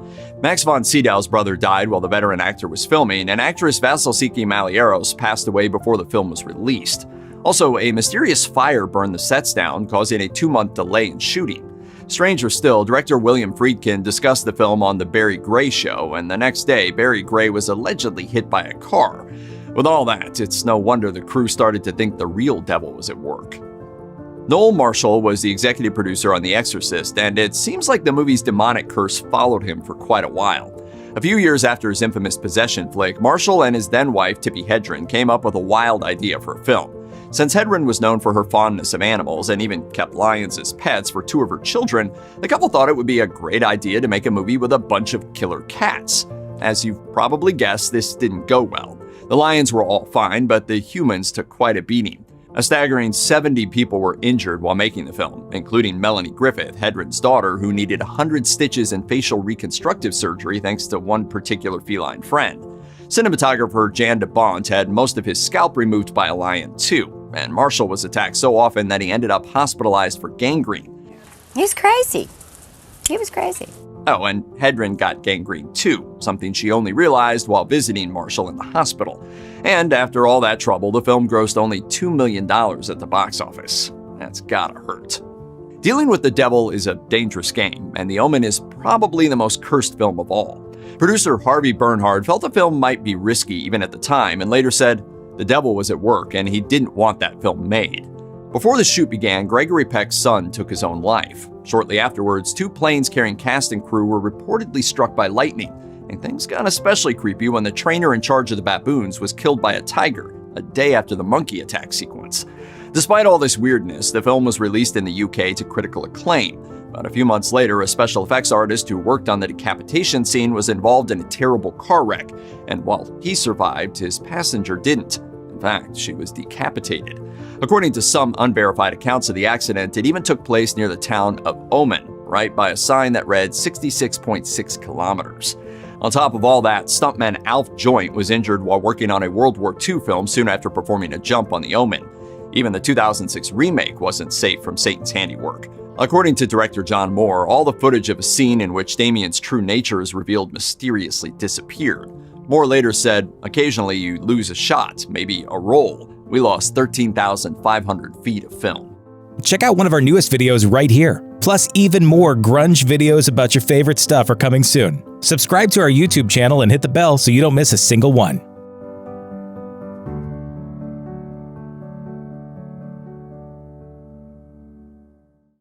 Max von Sydow's brother died while the veteran actor was filming, and actress Vasiliki Malieros passed away before the film was released. Also, a mysterious fire burned the sets down, causing a 2-month delay in shooting. Stranger still, director William Friedkin discussed the film on The Barry Gray Show, and the next day, Barry Gray was allegedly hit by a car. With all that, it's no wonder the crew started to think the real devil was at work. Noel Marshall was the executive producer on The Exorcist, and it seems like the movie's demonic curse followed him for quite a while. A few years after his infamous possession flick, Marshall and his then-wife Tippi Hedren came up with a wild idea for a film. Since Hedren was known for her fondness of animals and even kept lions as pets for 2 of her children, the couple thought it would be a great idea to make a movie with a bunch of killer cats. As you've probably guessed, this didn't go well. The lions were all fine, but the humans took quite a beating. A staggering 70 people were injured while making the film, including Melanie Griffith, Hedren's daughter, who needed 100 stitches and facial reconstructive surgery thanks to one particular feline friend. Cinematographer Jan de Bont had most of his scalp removed by a lion too, and Marshall was attacked so often that he ended up hospitalized for gangrene. He's crazy. He was crazy. Oh, and Hedren got gangrene too, something she only realized while visiting Marshall in the hospital. And after all that trouble, the film grossed only $2 million at the box office. That's gotta hurt. Dealing with the devil is a dangerous game, and The Omen is probably the most cursed film of all. Producer Harvey Bernhard felt the film might be risky even at the time, and later said the devil was at work and he didn't want that film made. Before the shoot began, Gregory Peck's son took his own life. Shortly afterwards, 2 planes carrying cast and crew were reportedly struck by lightning, and things got especially creepy when the trainer in charge of the baboons was killed by a tiger a day after the monkey attack sequence. Despite all this weirdness, the film was released in the UK to critical acclaim. But a few months later, a special effects artist who worked on the decapitation scene was involved in a terrible car wreck, and while he survived, his passenger didn't. In fact, she was decapitated. According to some unverified accounts of the accident, it even took place near the town of Omen, right by a sign that read 66.6 kilometers. On top of all that, stuntman Alf Joint was injured while working on a World War II film soon after performing a jump on The Omen. Even the 2006 remake wasn't safe from Satan's handiwork. According to director John Moore, all the footage of a scene in which Damien's true nature is revealed mysteriously disappeared. Moore later said, "Occasionally you lose a shot, maybe a roll. We lost 13,500 feet of film." Check out one of our newest videos right here. Plus, even more grunge videos about your favorite stuff are coming soon. Subscribe to our YouTube channel and hit the bell so you don't miss a single one.